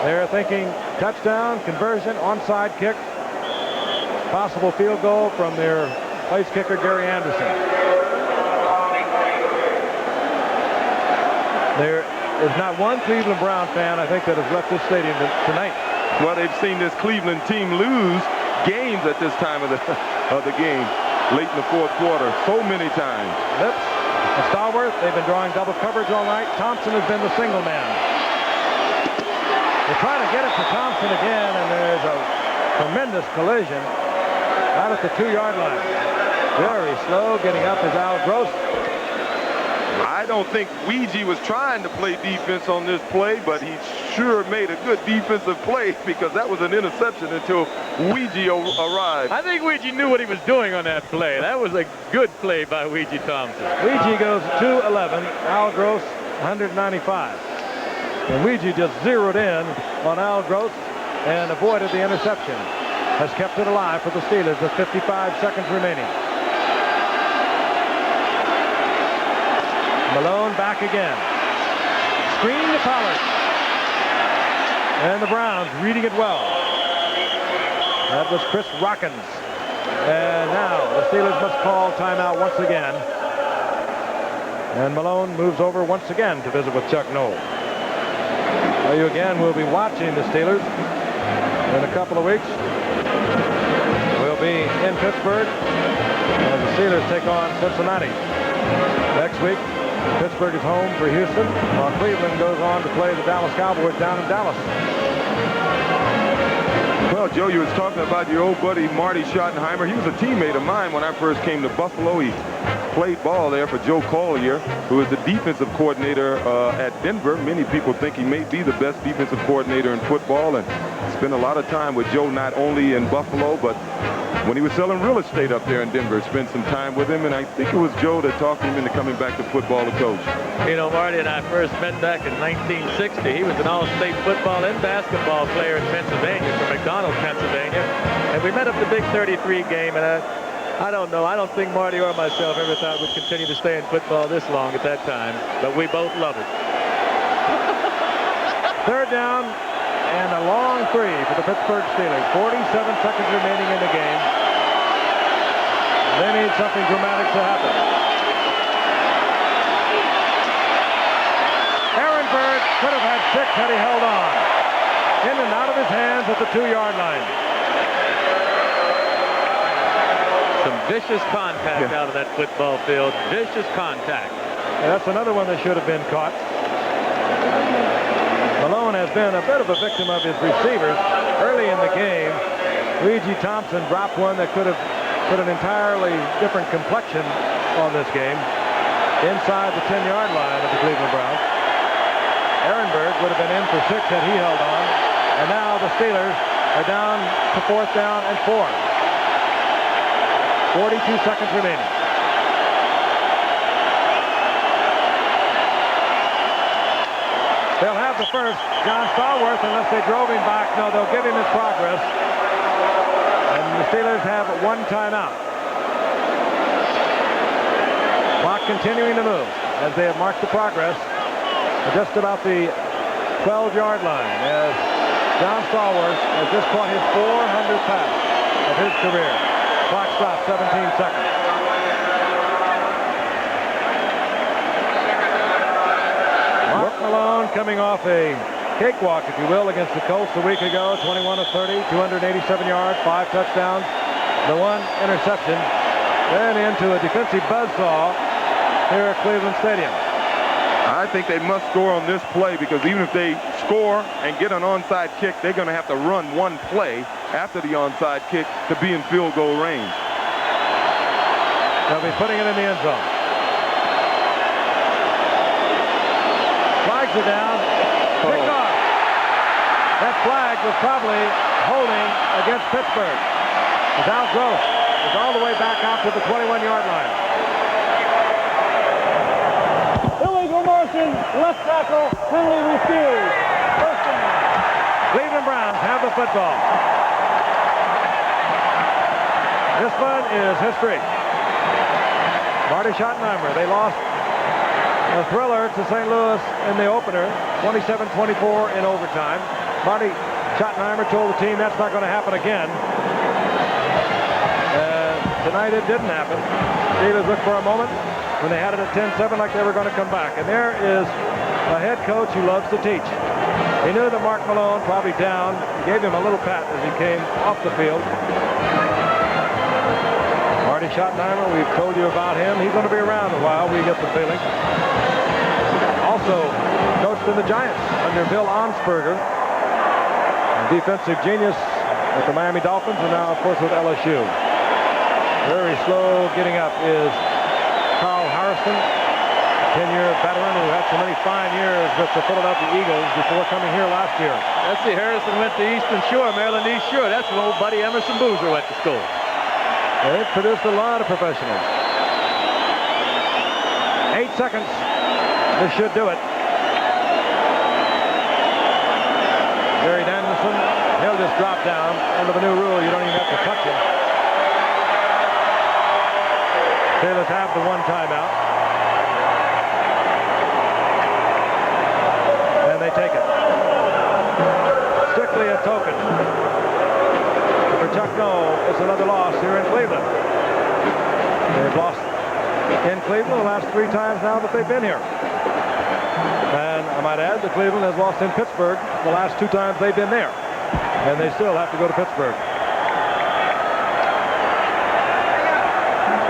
They're thinking touchdown, conversion, onside kick, possible field goal from their place kicker, Gary Anderson. There is not one Cleveland Brown fan, I think, that has left this stadium tonight.
Well, they've seen this Cleveland team lose games at this time of the game, late in the 4th quarter, so many times.
Lips and Stallworth, they've been drawing double coverage all night. Thompson has been the single man. They're trying to get it to Thompson again, and there's a tremendous collision out at the 2-yard line. Very slow getting up is Al Gross.
I don't think Ouija was trying to play defense on this play, but he sure made a good defensive play because that was an interception until Ouija arrived.
I think Ouija knew what he was doing on that play. That was a good play by Ouija Thompson.
Ouija goes 211, Al Gross 195. And Ouija just zeroed in on Al Gross and avoided the interception. Has kept it alive for the Steelers with 55 seconds remaining. Malone back again. Screen to Pollard. And the Browns reading it well. That was Chris Rockins. And now the Steelers must call timeout once again. And Malone moves over once again to visit with Chuck Noll. Well, you again will be watching the Steelers in a couple of weeks. We'll be in Pittsburgh as the Steelers take on Cincinnati. Next week, Pittsburgh is home for Houston, while Cleveland goes on to play the Dallas Cowboys down in Dallas.
Well, Joe, you was talking about your old buddy Marty Schottenheimer. He was a teammate of mine when I first came to Buffalo. He played ball there for Joe Collier, who is the defensive coordinator at Denver. Many people think he may be the best defensive coordinator in football, and spent a lot of time with Joe, not only in Buffalo, but when he was selling real estate up there in Denver. Spent some time with him, and I think it was Joe that talked him into coming back to football to coach.
You know, Marty and I first met back in 1960. He was an all-state football and basketball player in Pennsylvania, from McDonald, Pennsylvania. And we met at the Big 33 game, and I don't know. I don't think Marty or myself ever thought we'd continue to stay in football this long at that time, but we both love it.
3rd down and a long 3 for the Pittsburgh Steelers. 47 seconds remaining in the game. They need something dramatic to happen. Ehrenberg could have had 6 had he held on. In and out of his hands at the 2-yard line.
Some vicious contact out of that football field. Vicious contact.
And that's another one that should have been caught. Malone has been a bit of a victim of his receivers. Early in the game, Ouija Thompson dropped one that could have put an entirely different complexion on this game inside the 10-yard line of the Cleveland Browns. Ehrenberg would have been in for 6 had he held on. And now the Steelers are down to 4th down and 4. 42 seconds remaining. They'll have the first. John Stallworth, unless they drove him back. No, they'll give him his progress. And the Steelers have 1 timeout. Clock continuing to move as they have marked the progress at just about the 12-yard line as John Stallworth has just caught his 400th pass of his career. Clock stops, 17 seconds. Mark Malone coming off a cakewalk, if you will, against the Colts a week ago. 21 of 30, 287 yards, 5 touchdowns, the 1 interception. Then into a defensive buzzsaw here at Cleveland Stadium.
I think they must score on this play because even if they score and get an onside kick, they're going to have to run 1 play after the onside kick to be in field goal range.
They'll be putting it in the end zone. Flags are down. Picked off. That flag was probably holding against Pittsburgh. As Al Gross is all the way back out to the 21-yard line.
Illegal motion, left tackle, penalty refused. First down.
Cleveland Browns have the football. This one is history. Marty Schottenheimer, they lost a thriller to St. Louis in the opener, 27-24 in overtime. Marty Schottenheimer told the team that's not going to happen again. Tonight it didn't happen. Steelers looked for a moment when they had it at 10-7 like they were going to come back. And there is a head coach who loves to teach. He knew that Mark Malone, probably down, gave him a little pat as he came off the field. Marty Schottenheimer, we've told you about him. He's going to be around a while, we get the feeling. Also coached in the Giants under Bill Onsberger, a defensive genius with the Miami Dolphins, and now, of course, with LSU. Very slow getting up is Carl Harrison, 10-year veteran who had so many fine years with the Philadelphia Eagles before coming here last year.
Let's see, Harrison went to Eastern Shore, Maryland East Shore. That's where old buddy Emerson Boozer went to school.
They've produced a lot of professionals. 8 seconds. This should do it. Gary Danielson, he'll just drop down. Under the new rule, you don't even have to touch him. Steelers have the one timeout. And they take it. Strictly a token. For Chuck Noll, it's another loss here in Cleveland. They've lost in Cleveland the last 3 times now that they've been here. And I might add that Cleveland has lost in Pittsburgh the last 2 times they've been there. And they still have to go to Pittsburgh.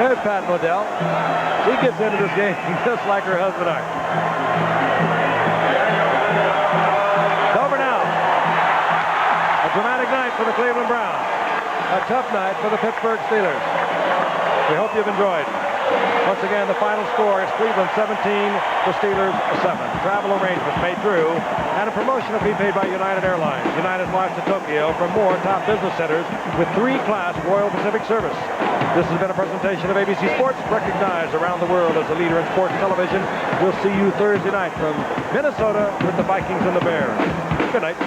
There's Pat Modell. She gets into this game just like her husband Art. It's over now. A dramatic night for the Cleveland Browns. A tough night for the Pittsburgh Steelers. We hope you've enjoyed. Once again, the final score is Cleveland 17, the Steelers 7. Travel arrangements made through, and a promotion fee paid by United Airlines. United flies to Tokyo from more top business centers with 3-class Royal Pacific service. This has been a presentation of ABC Sports, recognized around the world as a leader in sports television. We'll see you Thursday night from Minnesota with the Vikings and the Bears. Good night.